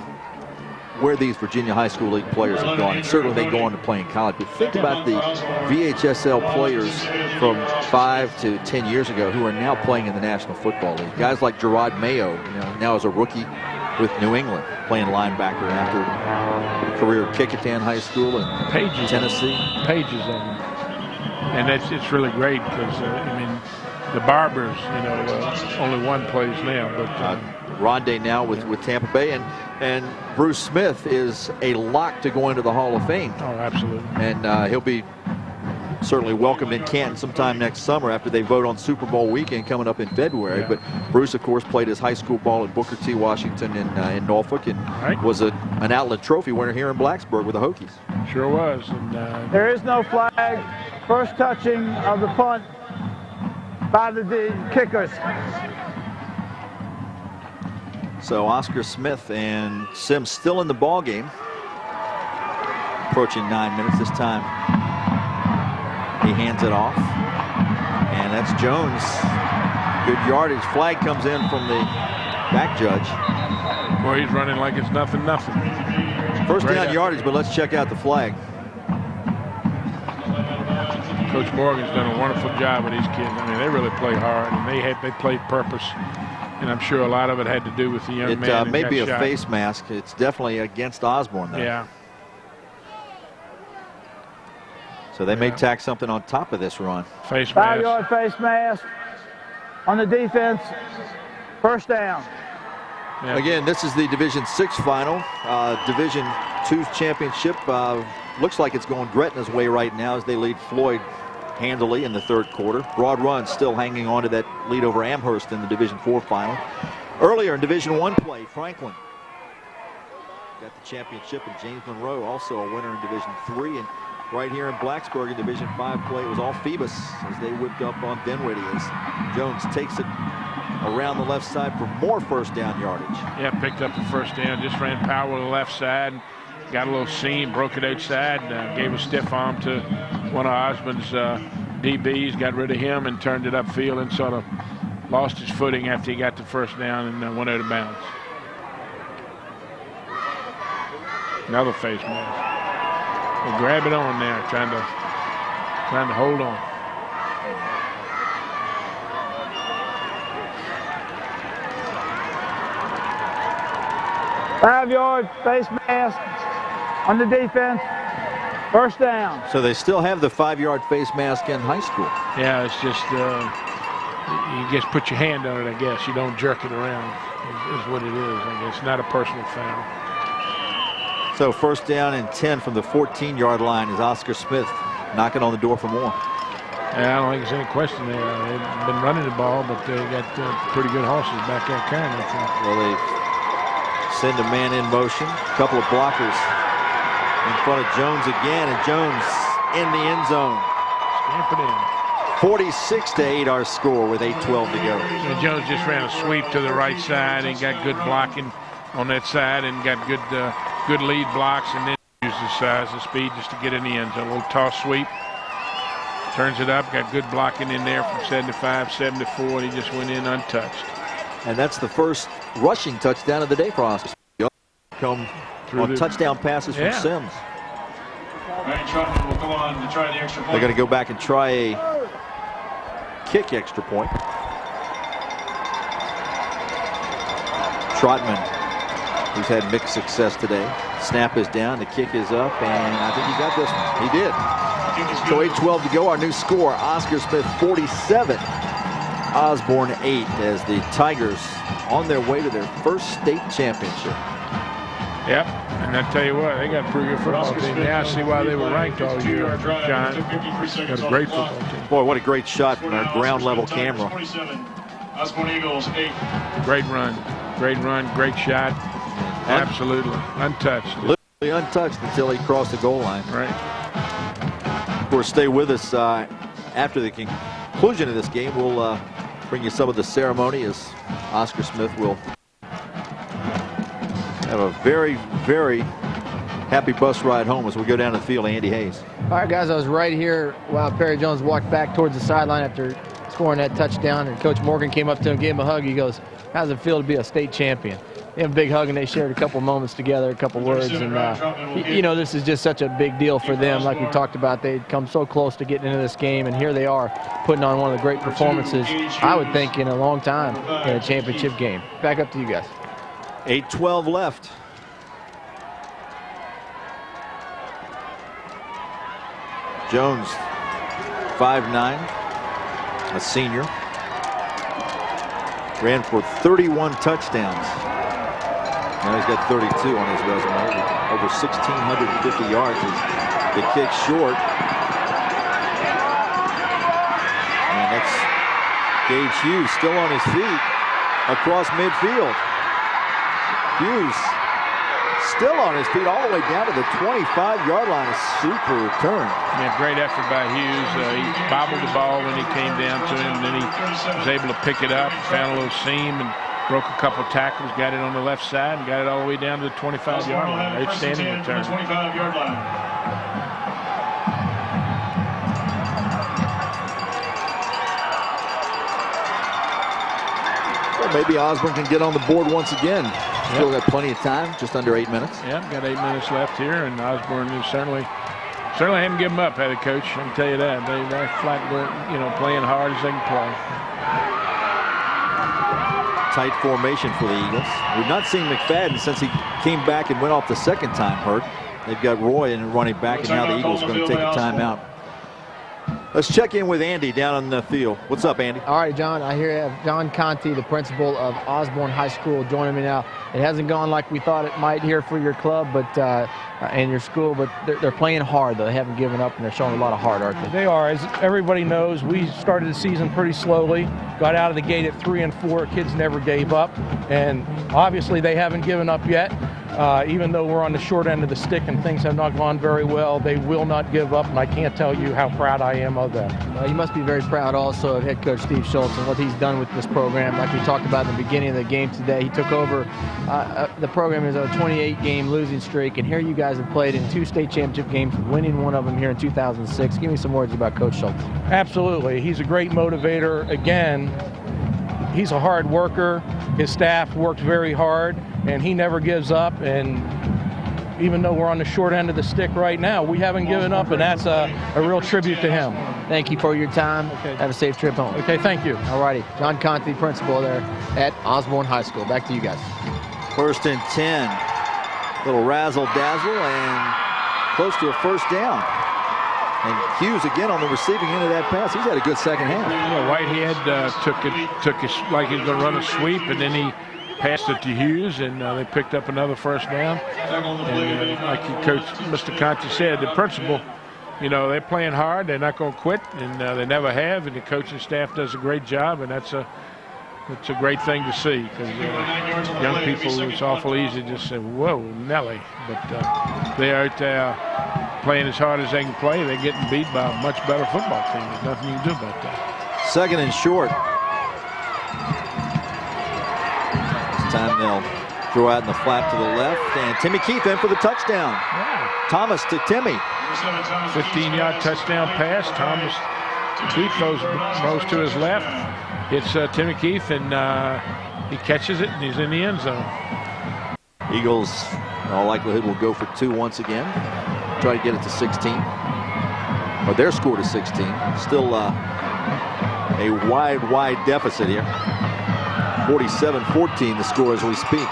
where these Virginia High School League players have gone. And certainly they go on to play in college. But think about the VHSL players from 5 to 10 years ago who are now playing in the National Football League. Guys like Gerard Mayo, now as a rookie with New England, playing linebacker after a career at Kecoughtan High School and Tennessee. Pages of them. And it's really great because, I mean, the Barbers, only one plays now. But Rondé now with Tampa Bay, and Bruce Smith is a lock to go into the Hall of Fame. Oh, absolutely. And he'll be certainly welcomed in Canton sometime next summer after they vote on Super Bowl weekend coming up in February. Yeah. But Bruce, of course, played his high school ball at Booker T. Washington in Norfolk, and was an outlet trophy winner here in Blacksburg with the Hokies. Sure was. And, there is no flag. First touching of the punt by the kickers. So Oscar Smith and Sims still in the ball game. Approaching 9 minutes this time. He hands it off, and that's Jones. Good yardage. Flag comes in from the back judge. Boy, he's running like it's nothing. First down yardage, but let's check out the flag. Coach Morgan's done a wonderful job with these kids. I mean, they really play hard, and they played purpose. And I'm sure a lot of it had to do with the young man. It may be a face mask. It's definitely against Osbourn, though. Yeah. So they may tack something on top of this run. Face mask. 5-yard face mask on the defense. First down. Yeah. Again, this is the Division 6 final. Division 2 championship looks like it's going Gretna's way right now as they lead Floyd handily in the third quarter. Broad Run still hanging on to that lead over Amherst in the Division 4 final. Earlier in Division 1 play, Franklin got the championship, and James Monroe also a winner in Division 3. And right here in Blacksburg in Division 5 play, it was all Phoebus as they whipped up on Dinwiddie as Jones takes it around the left side for more first down yardage. Yeah, picked up the first down, just ran power to the left side, got a little seam, broke it outside, gave a stiff arm to one of Osburn's DBs, got rid of him and turned it upfield and sort of lost his footing after he got the first down and went out of bounds. Another face mask. Well, grab it on there, trying to hold on. Five-yard face mask on the defense. First down. So they still have the 5-yard face mask in high school. Yeah, it's just you just put your hand on it, I guess. You don't jerk it around is what it is, I guess. Not a personal foul. So first down and 10 from the 14-yard line is Oscar Smith knocking on the door for more. Yeah, I don't think there's any question there. They've been running the ball, but they got pretty good horses back there carrying it. Well, they send a man in motion. A couple of blockers in front of Jones again, and Jones in the end zone. Stamp it in. 46-8 our score with 8:12 to go. And Jones just ran a sweep to the right side and got good blocking on that side and got good lead blocks, and then used his size and speed just to get in the end zone. A little toss sweep. Turns it up, got good blocking in there from 75, 74, and he just went in untouched. And that's the first rushing touchdown of the day for Oscar. Come on touchdown passes from Sims. Ryan Trotman will go on to try the extra point. They're going to go back and try a kick extra point. Trotman, who's had mixed success today. Snap is down, the kick is up, and I think he got this one. He did. So 8:12 to go. Our new score, Oscar Smith 47, Osbourn 8, as the Tigers on their way to their first state championship. Yep, and I tell you what, they got a pretty good football team. Now I see why they were ranked all year, John. Got a great football team. Boy, what a great shot from our ground level camera. Osbourn Eagles 8. Great run, great shot. Absolutely untouched. Literally untouched until he crossed the goal line. Right. Of course, stay with us after the conclusion of this game. We'll bring you some of the ceremony as Oscar Smith will have a very, very happy bus ride home as we go down to the field. Andy Hayes. All right, guys, I was right here while Perry Jones walked back towards the sideline after scoring that touchdown, and Coach Morgan came up to him, gave him a hug. He goes, "How's it feel to be a state champion?" They have a big hug, and they shared a couple moments together, a couple words, and you know, this is just such a big deal for them. Like we talked about, they'd come so close to getting into this game, and here they are putting on one of the great performances, I would think, in a long time in a championship game. Back up to you guys. 8:12 left. Jones, 5'9", a senior, ran for 31 touchdowns. Now he's got 32 on his resume, over 1,650 yards. The kick short. And that's Gage Hughes still on his feet across midfield. Hughes still on his feet all the way down to the 25-yard line. A super return. Yeah, great effort by Hughes. He bobbled the ball when he came down to him, and then he was able to pick it up, found a little seam, and broke a couple tackles, got it on the left side, and got it all the way down to the 25-yard line. Outstanding return. 25-yard line. Well, maybe Osbourn can get on the board once again. Still got plenty of time, just under 8 minutes. Yeah, got 8 minutes left here, and Osbourn is certainly Certainly haven't given up, have they, Coach? I can tell you that. They're flat, playing hard as they can play. Tight formation for the Eagles. We've not seen McFadden since he came back and went off the second time hurt. They've got Roy in running back, and now the Eagles are going to take a timeout. Let's check in with Andy down on the field. What's up, Andy? All right, John. I hear you have John Conti, the principal of Osbourn High School, joining me now. It hasn't gone like we thought it might here for your club, but and your school, but they're playing hard, though. They haven't given up, and they're showing a lot of heart, aren't they? They are. As everybody knows, we started the season pretty slowly, got out of the gate at 3-4. Kids never gave up, and obviously they haven't given up yet. Even though we're on the short end of the stick and things have not gone very well, they will not give up, and I can't tell you how proud I am of them. Well, you must be very proud also of head coach Steve Schultz and what he's done with this program. Like we talked about in the beginning of the game today, he took over. The program is a 28-game losing streak, and here you guys have played in 2 state championship games, winning one of them here in 2006. Give me some words about Coach Schultz. Absolutely. He's a great motivator. Again, he's a hard worker. His staff works very hard, and he never gives up. And even though we're on the short end of the stick right now, we haven't given up, and that's a real tribute to him. Thank you for your time. Okay. Have a safe trip home. Okay, thank you. All righty. John Conti, principal there at Osbourn High School. Back to you guys. 1st and 10. Little razzle-dazzle and close to a first down. And Hughes again on the receiving end of that pass. He's had a good second half. Yeah, Whitehead took it like he was going to run a sweep, and then he passed it to Hughes, and they picked up another first down. And like Mr. Conti said, the principal, they're playing hard. They're not going to quit, and they never have. And the coaching staff does a great job, and it's a great thing to see, because young people, it's awful easy to just say, whoa, Nelly. But they're out there playing as hard as they can play. They're getting beat by a much better football team. There's nothing you can do about that. 2nd and short. This time they'll throw out in the flat to the left, and Timmy Keith in for the touchdown. Yeah. Thomas to Timmy. 15-yard touchdown pass. Thomas Keith throws to his left. It's Timmy Keith, and he catches it, and he's in the end zone. Eagles, in all likelihood, will go for 2 once again. Try to get it to 16. Or their score to 16. Still a wide deficit here. 47-14 the score as we speak.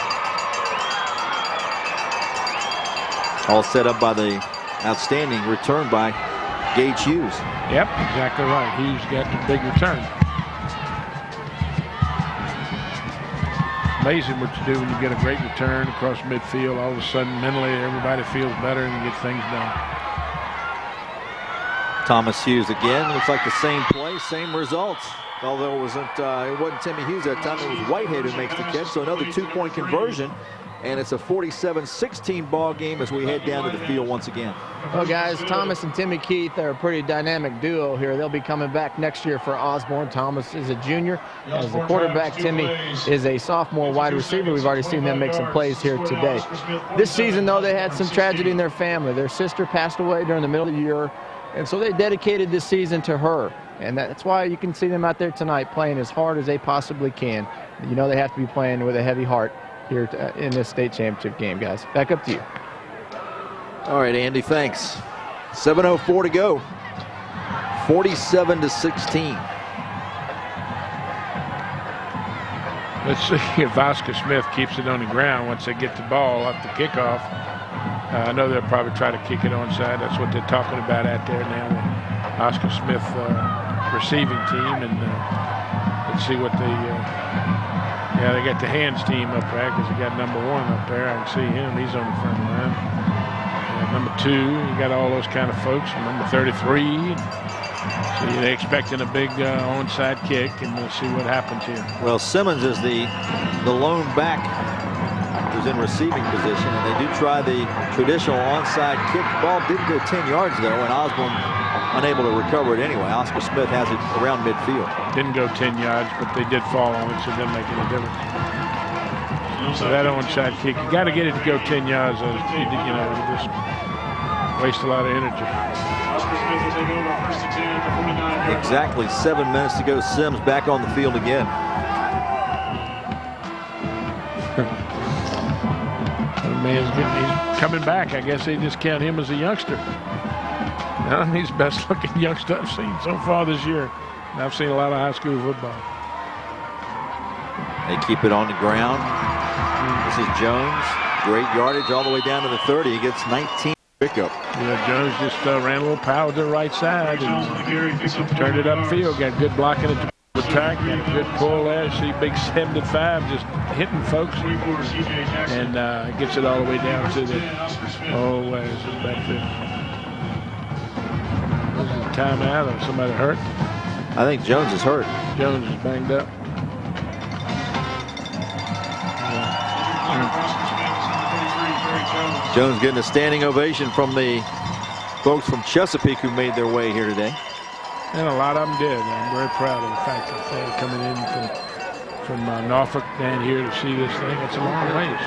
All set up by the outstanding return by Gage Hughes. Yep, exactly right. Hughes got the big return. Amazing what you do when you get a great return across midfield. All of a sudden, mentally, everybody feels better and you get things done. Thomas Hughes again. Looks like the same play, same results. Although it wasn't Timmy Hughes that time. It was Whitehead who makes the catch. So another 2-point conversion. And it's a 47-16 ball game as we head down to the field once again. Well, guys, Thomas and Timmy Keith are a pretty dynamic duo here. They'll be coming back next year for Osbourn. Thomas is a junior. As the quarterback, Timmy is a sophomore wide receiver. We've already seen them make some plays here today. This season, though, they had some tragedy in their family. Their sister passed away during the middle of the year, and so they dedicated this season to her. And that's why you can see them out there tonight playing as hard as they possibly can. You know they have to be playing with a heavy heart here in this state championship game, guys. Back up to you. All right, Andy, thanks. 7:04 to go. 47-16. Let's see if Oscar Smith keeps it on the ground once they get the ball up the kickoff. I know they'll probably try to kick it onside. That's what they're talking about out there now. The Oscar Smith receiving team, and let's see what they got the hands team up there because they got number 1 up there. I can see him. He's on the front line. Number 2, you got all those kind of folks. Number 33. So they're expecting a big onside kick, and we'll see what happens here. Well, Simmons is the lone back who's in receiving position, and they do try the traditional onside kick. The ball didn't go 10 yards, though, and Osbourn unable to recover it anyway. Oscar Smith has it around midfield. Didn't go 10 yards, but they did fall on it, so it doesn't make any difference. So that onside kick, you got to get it to go 10 yards, or you just waste a lot of energy. Exactly 7 minutes to go. Sims back on the field again. The man's he's coming back. I guess they just count him as a youngster. None of these best-looking youngsters I've seen so far this year. And I've seen a lot of high school football. They keep it on the ground. This is Jones. Great yardage all the way down to the 30. He gets 19 pickup. Yeah, Jones just ran a little power to the right side and turned it upfield. Got good blocking at the attack. Got a good pull there. See big 75 just hitting folks. And gets it all the way down to the, where's the backfield? This is a timeout or somebody hurt? I think Jones is hurt. Jones is banged up. Jones getting a standing ovation from the folks from Chesapeake who made their way here today. And a lot of them did. I'm very proud of the fact that they're coming in from Norfolk down here to see this thing. It's a long ways.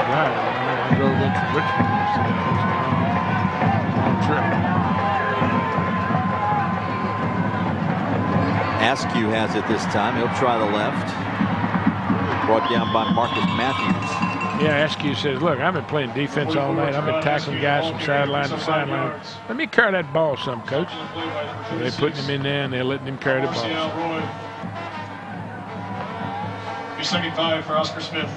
Right. I drove in from Richmond yesterday. It's a long trip. Askew has it this time. He'll try the left. Brought down by Marcus Matthews. Yeah, Askew says, look, I've been playing defense all night. I've been tackling guys from sideline to sideline. Let me carry that ball some, coach. So they're putting him in there, and they're letting him carry the ball. Second 5 for Oscar Smith.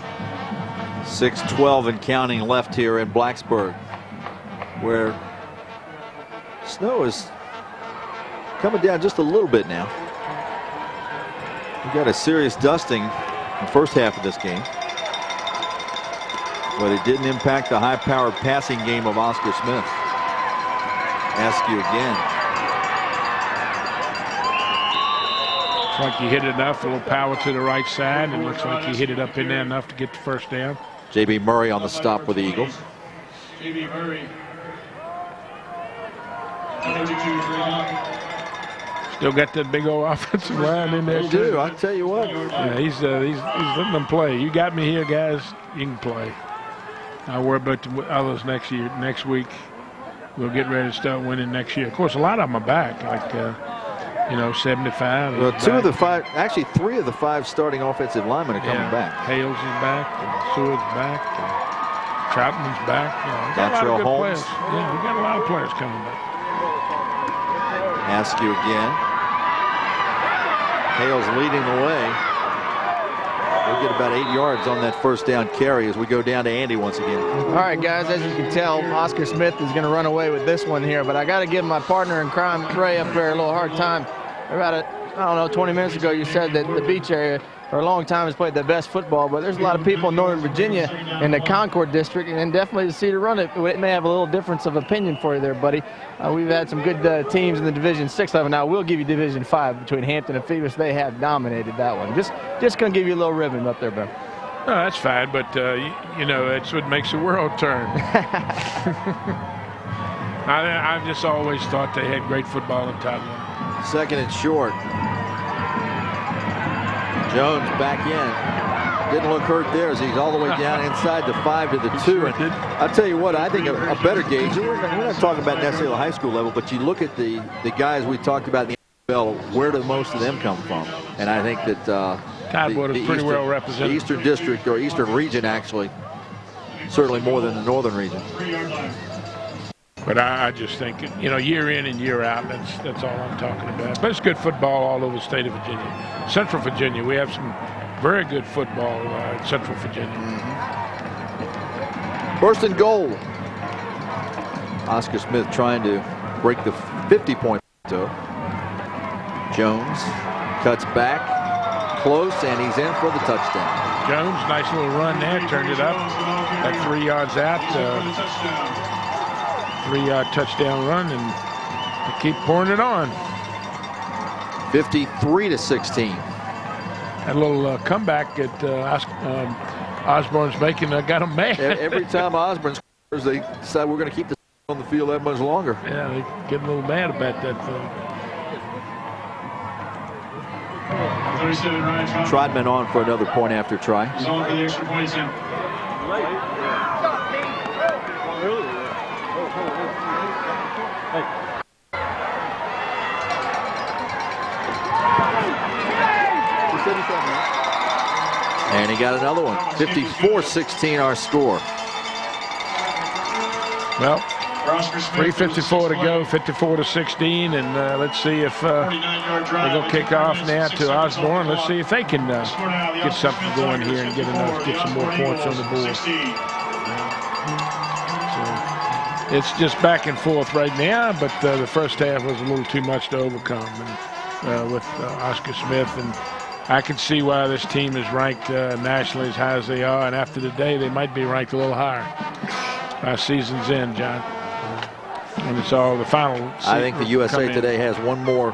6:12 and counting left here in Blacksburg, where snow is coming down just a little bit now. We got a serious dusting in the first half of this game, but it didn't impact the high-powered passing game of Oscar Smith. Askew again. Looks like you hit it enough, a little power to the right side, and looks like you hit it up in there enough to get the first down. J.B. Murray on the stop for the Eagles. J.B. Murray. Still got that big old offensive line in there, too. I'll tell you what. Yeah, he's letting them play. You got me here, guys. You can play. I'll worry about the others next week. We'll get ready to start winning next year. Of course, a lot of them are back, like, 75. Well, actually 3 of the 5 starting offensive linemen are coming back. Hales is back, and Seward's back, and Troutman's back. Latrell Holmes. Players. Yeah, we got a lot of players coming back. Askew again. Hales leading the way. We'll get about 8 yards on that first down carry as we go down to Andy once again. All right, guys, as you can tell, Oscar Smith is going to run away with this one here, but I got to give my partner in crime, Ray, up there a little hard time. About 20 minutes ago, you said that the beach area for a long time has played the best football, but there's a lot of people in Northern Virginia in the Concord district, and definitely to see to run it may have a little difference of opinion for you there, buddy. We've had some good teams in the Division 6 level. Now we'll give you Division 5 between Hampton and Phoebus. They have dominated that one. Just gonna give you a little ribbon up there, bro. No, that's fine, but that's what makes the world turn. I've just always thought they had great football in Tottenham. Second and short. Jones back in. Didn't look hurt there as he's all the way down inside the 5 to the 2. And I'll tell you what, I think a better gauge, we're not talking about necessarily the high school level, but you look at the guys we talked about in the NFL, where do most of them come from? And I think that Tidewater is pretty well represented. The Eastern District, or Eastern Region, actually, certainly more than the Northern Region. But I just think, year in and year out, that's all I'm talking about. But it's good football all over the state of Virginia. Central Virginia, we have some very good football in Central Virginia. First and goal. Oscar Smith trying to break the 50-point plateau. Jones cuts back, close, and he's in for the touchdown. Jones, nice little run there, turned it up. Got 3 yards out. 3-yard touchdown run, and they keep pouring it on. 53-16. That little comeback that Osbourn's making got them mad. Every time Osbourne scores, they decide we're going to keep the on the field that much longer. Yeah, they get a little mad about that thing. Trotman on for another point after try. He's on for the extra points in. And he got another one. 54-16 our score. Well, 3:54 to go, 54-16, and let's see if they're going to kick off now to Osbourn. Let's see if they can get something going here and get some more points on the board. So it's just back and forth right now, but the first half was a little too much to overcome with Oscar Smith, and I can see why this team is ranked nationally as high as they are, and after the day, they might be ranked a little higher. Season's end, John. And it's all the final. I think the USA Today has one more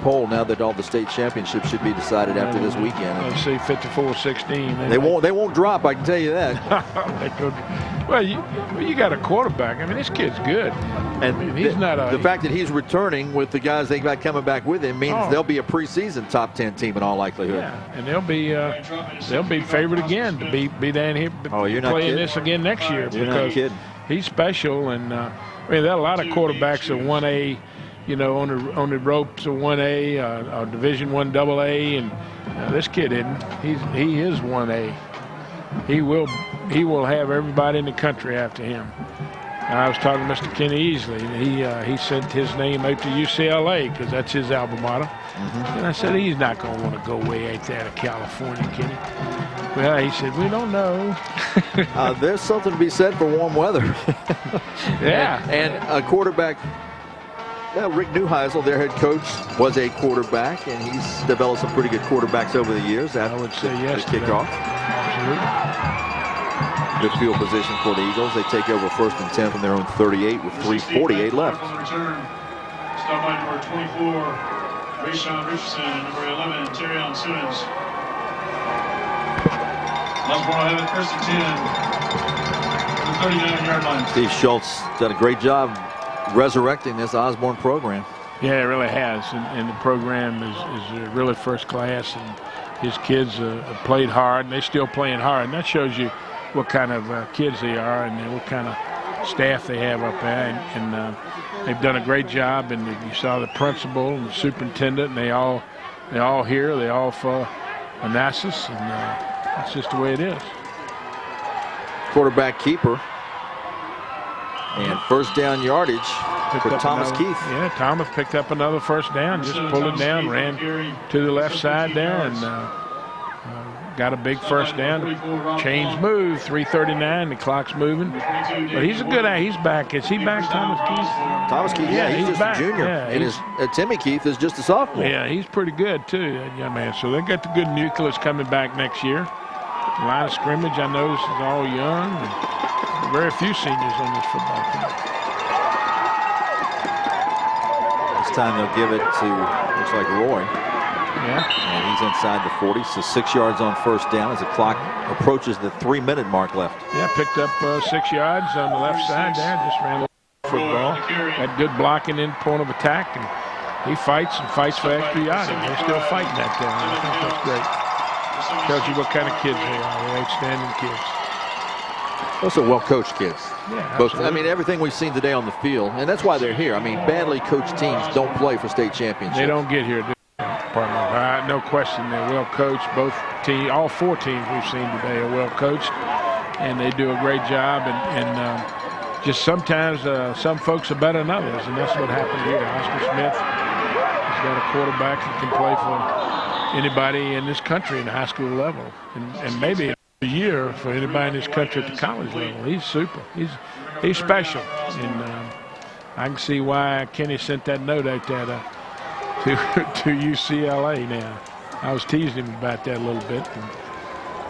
poll now that all the state championships should be decided after this weekend. Let's see, 54-16. They won't drop, I can tell you that. Well, you got a quarterback. I mean, this kid's good. And he's not the fact that he's returning with the guys they got coming back with him means they'll be a preseason top 10 team in all likelihood. Yeah, and they'll be favored again to be down here playing this again next year because he's special. And I mean, there are a lot of quarterbacks at 1A, on the ropes of 1A, or Division I AA, and this kid isn't. He is 1A. He will have everybody in the country after him. And I was talking to Mr. Kenny Easley, and he sent his name out to UCLA because that's his alma mater. And I said, he's not going to want to go way out there to California, Kenny. Well, he said, we don't know. There's something to be said for warm weather. Yeah. And a quarterback, Rick Neuheisel, their head coach, was a quarterback, and he's developed some pretty good quarterbacks over the years. I would say yes. Kickoff. Absolutely. Good field position for the Eagles. They take over 1st and 10 from their own 38 with 3:48 left. Stop by number 24, Rayshawn Richardson, and number 11, Terrion Simmons. Osbourn will have it 1st and 10 from the 39-yard line. Steve Schultz done a great job resurrecting this Osbourn program. Yeah, it really has, and the program is really first class, and his kids have played hard, and they're still playing hard, and that shows you what kind of kids they are and what kind of staff they have up there, and they've done a great job. And you saw the principal and the superintendent, and they all here, they all for Manassas, and that's just the way it is. Quarterback keeper and first down yardage for Thomas Keith. Yeah, Thomas picked up another first down, just pulled it down, ran to the left side there, and got a big first down. Change move, 3:39. The clock's moving. But he's a good He's back. Is he back, Thomas Keith? Thomas Keith, yeah, he's just back. a junior. Yeah, and Timmy Keith is just a sophomore. Yeah, he's pretty good, too, that young man. So they got the good nucleus coming back next year. The line of scrimmage, I noticed, is all young. And very few seniors on this football team. This time they'll give it to, looks like Roy. Yeah. And he's inside the 40, so 6 yards on first down as the clock approaches the 3-minute mark left. Yeah, picked up 6 yards on the left side there, just ran a football. Had good blocking in point of attack, and he fights for extra yardage. They're still fighting that down. I think that's great. Tells you what kind of kids they are. They're outstanding kids. Also well-coached kids. Yeah, both. I mean, everything we've seen today on the field, and that's why they're here. I mean, badly coached teams don't play for state championships. They don't get here. No question, they're well coached. Both teams, all 4 teams we've seen today are well coached, and they do a great job. And just sometimes some folks are better than others, and that's what happened here. Oscar Smith has got a quarterback that can play for anybody in this country in the high school level, and maybe a year for anybody in this country at the college level. He's super. He's special, and I can see why Kenny sent that note out there to UCLA now. I was teasing him about that a little bit,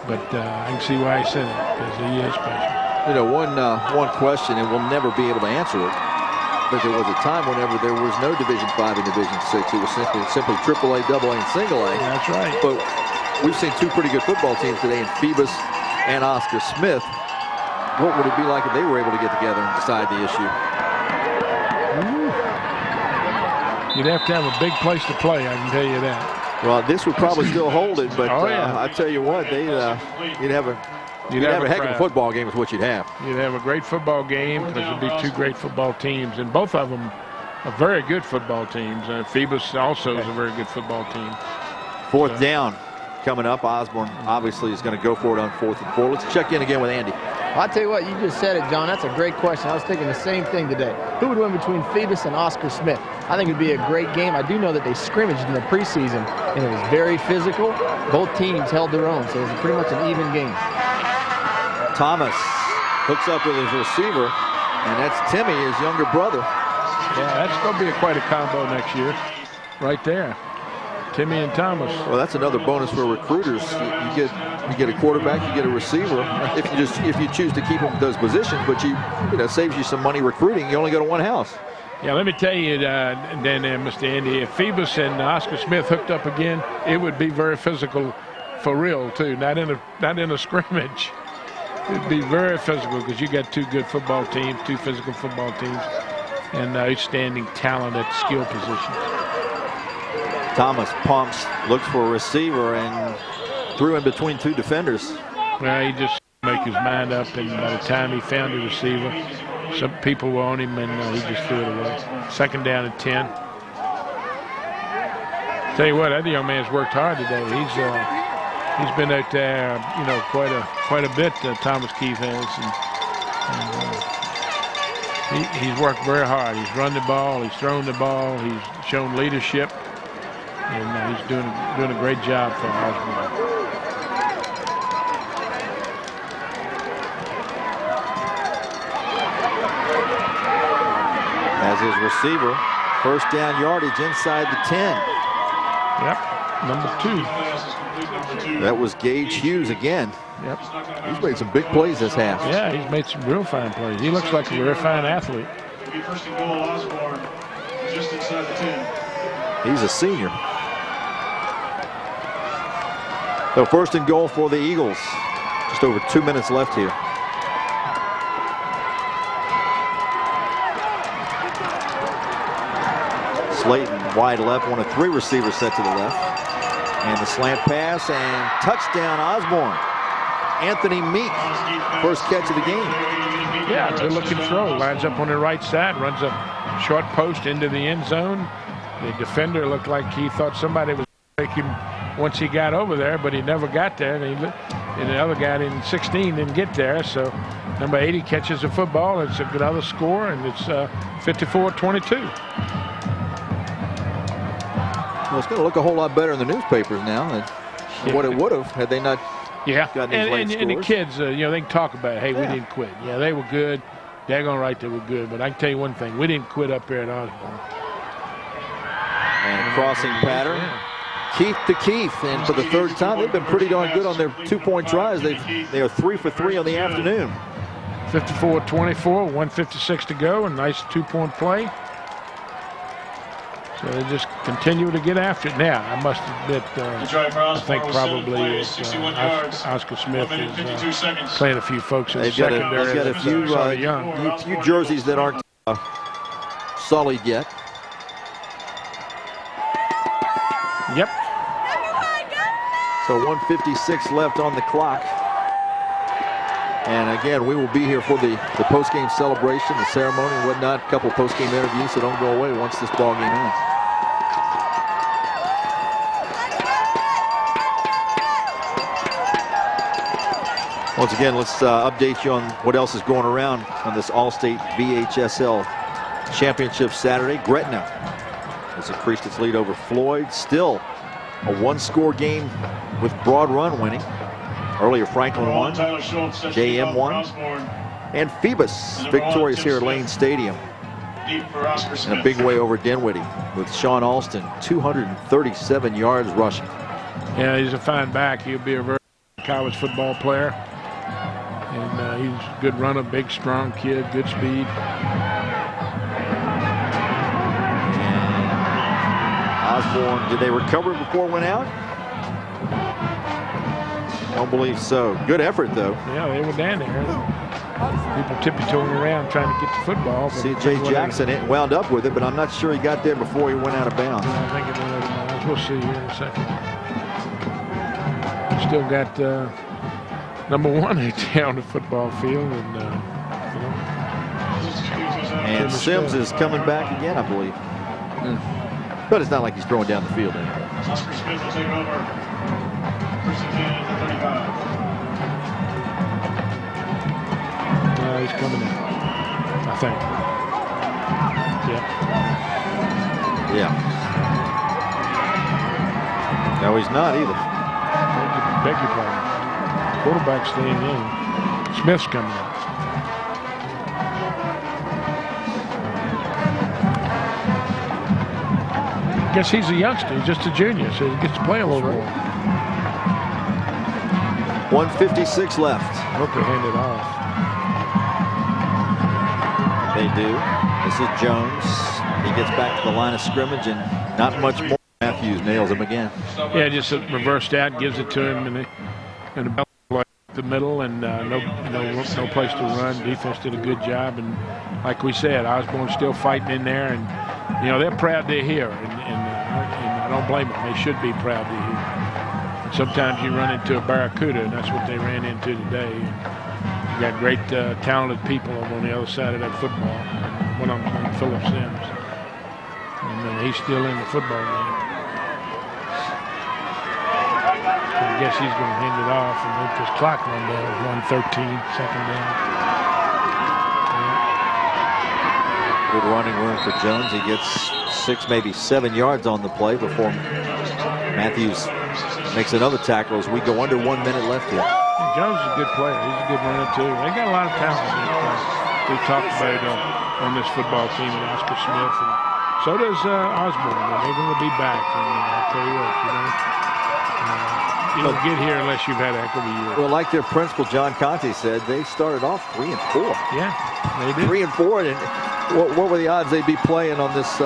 but I can see why he sent it, because he is special. One question, and we'll never be able to answer it, but there was a time whenever there was no Division 5 and Division 6. It was simply AAA, AA, and Single A. That's right. But we've seen 2 pretty good football teams today in Phoebus and Oscar Smith. What would it be like if they were able to get together and decide the issue? You'd have to have a big place to play, I can tell you that. Well, this would probably still hold it, but yeah. I tell you what, you'd have a heck of a football game is what you'd have. You'd have a great football game because it'd be 2 great football teams, and both of them are very good football teams. Phoebus also is a very good football team. 4th down coming up. Osbourn obviously is going to go for it on 4th and 4. Let's check in again with Andy. I'll tell you what, you just said it, John. That's a great question. I was thinking the same thing today. Who would win between Phoebus and Oscar Smith? I think it would be a great game. I do know that they scrimmaged in the preseason, and it was very physical. Both teams held their own, so it was pretty much an even game. Thomas hooks up with his receiver, and that's Timmy, his younger brother. Yeah, that's going to be quite a combo next year, right there. Timmy and Thomas. Well, that's another bonus for recruiters. You get a quarterback, you get a receiver. If you choose to keep them in those positions, but saves you some money recruiting. You only go to one house. Yeah, let me tell you, Mr. Andy, if Phoebus and Oscar Smith hooked up again, it would be very physical, for real too. Not in a scrimmage. It'd be very physical because you got two good football teams, two physical football teams, and outstanding talent at skill positions. Thomas pumps, looks for a receiver, and threw in between two defenders. Well, he just make his mind up, and by the time he found the receiver, some people were on him, and he just threw it away. Second down and 10. Tell you what, that young man's worked hard today. He's been out there, quite a bit. Thomas Keith has, and he's worked very hard. He's run the ball, he's thrown the ball, he's shown leadership. And he's doing a great job for Osbourn. As his receiver, first down yardage inside the 10. Yep, number 2. That was Gage Hughes again. Yep. He's made some big plays this half. Yeah, he's made some real fine plays. He looks like a very fine athlete. First and goal, Osbourn, just inside the 10. He's a senior. So first and goal for the Eagles. Just over 2 minutes left here. Slayton wide left, one of 3 receivers set to the left. And the slant pass and touchdown Osbourn. Anthony Meek, first catch of the game. Yeah, good looking throw. Lines up on the right side, runs a short post into the end zone. The defender looked like he thought somebody was going to take him once he got over there, but he never got there. And the other guy in 16 didn't get there. So number 80 catches the football. It's a good other score, and it's 54-22. Well, it's going to look a whole lot better in the newspapers now than what it would have had they not gotten these late scores. And the kids, they can talk about, hey, we didn't quit. Yeah, they were good. Daggone right they were good. But I can tell you one thing. We didn't quit up here at Osbourn. And a crossing pattern. Keith to Keith, and for the third time, they've been pretty darn good on their 2-point tries. They are 3 for 3 on the afternoon. 54-24, 1:56 to go, and nice 2-point play. So they just continue to get after it. Now, I must admit, I think probably Oscar Smith is playing a few folks in the secondary. They've got a few jerseys that aren't sullied yet. Yep. So 1:56 left on the clock. And again, we will be here for the post-game celebration, the ceremony and whatnot. A couple post-game interviews, so don't go away once this ball game ends. Once again, let's update you on what else is going around on this All-State VHSL Championship Saturday. Gretna has increased its lead over Floyd. Still a 1-score game with Broad Run winning. Earlier, Franklin won, JM won, and Phoebus victorious here at Lane Stadium in a big way over Dinwiddie with Sean Alston, 237 yards rushing. Yeah, he's a fine back. He'll be a very good college football player. And he's a good runner, big, strong kid, good speed. Osbourn, did they recover before it went out? Don't believe so. Good effort, though. Yeah, they were down there. People tippy-toeing around trying to get the football. C.J. Jackson wound up with it, but I'm not sure he got there before he went out of bounds. I think it went out of bounds. We'll see here in a second. We still got number 1 out there on the football field. And Sims is coming back again, I believe. But it's not like he's throwing down the field anymore. Oscar Smith will take over. First and 10 at the 35. coming in, I think. Yeah. No, he's not either. Beg your pardon. Quarterback staying in. Smith's coming in. I guess he's a youngster. He's just a junior, so he gets to play a little more. 1:56 left. I hope they hand it off. They do. This is Jones. He gets back to the line of scrimmage, and not much more. Matthews nails him again. Yeah, just reversed out, gives it to him, and the the middle, and no place to run. Defense did a good job, and like we said, Osbourne's still fighting in there, and they're proud they're here, and I don't blame them. They should be proud they're here. And sometimes you run into a barracuda, and that's what they ran into today. You got great talented people over on the other side of that football. One of them named Philip Sims, and he's still in the football game. I guess he's going to hand it off and make this clock run down. 1:13, second down. Good running room for Jones. He gets 6, maybe 7 yards on the play before Matthews makes another tackle as we go under 1 minute left here. Yeah, Jones is a good player. He's a good runner, too. They got a lot of talent. We talked about on this football team with Oscar Smith. And so does Osbourn. They're going to be back. And I'll tell you what, you don't get here unless you've had a heck of a year. Well, like their principal, John Conte, said, they started off 3-4. Yeah, they did. 3-4, and what were the odds they'd be playing on this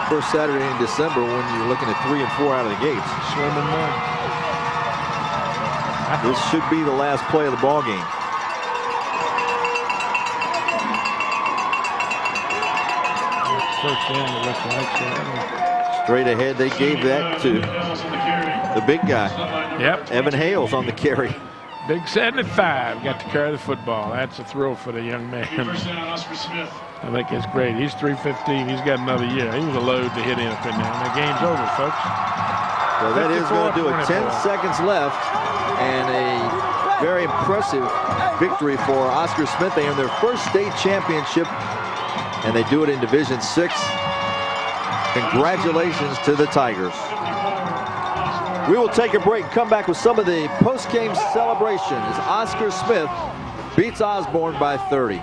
first Saturday in December when you're looking at 3-4 out of the gates? Swimming mud. This should be the last play of the ball game. First down, it looks like. Straight ahead, they gave that to the big guy. Yep. Evan Hales on the carry. Big 75 got to carry the football. That's a thrill for the young man. I think it's great. He's 315. He's got another year. He was a load to hit in up in there. And the game's over, folks. Well, that is going to do it. 10 seconds left, and a very impressive victory for Oscar Smith. They earn their first state championship, and they do it in Division 6. Congratulations to the Tigers. We will take a break, come back with some of the post-game celebration as Oscar Smith beats Osbourn by 30.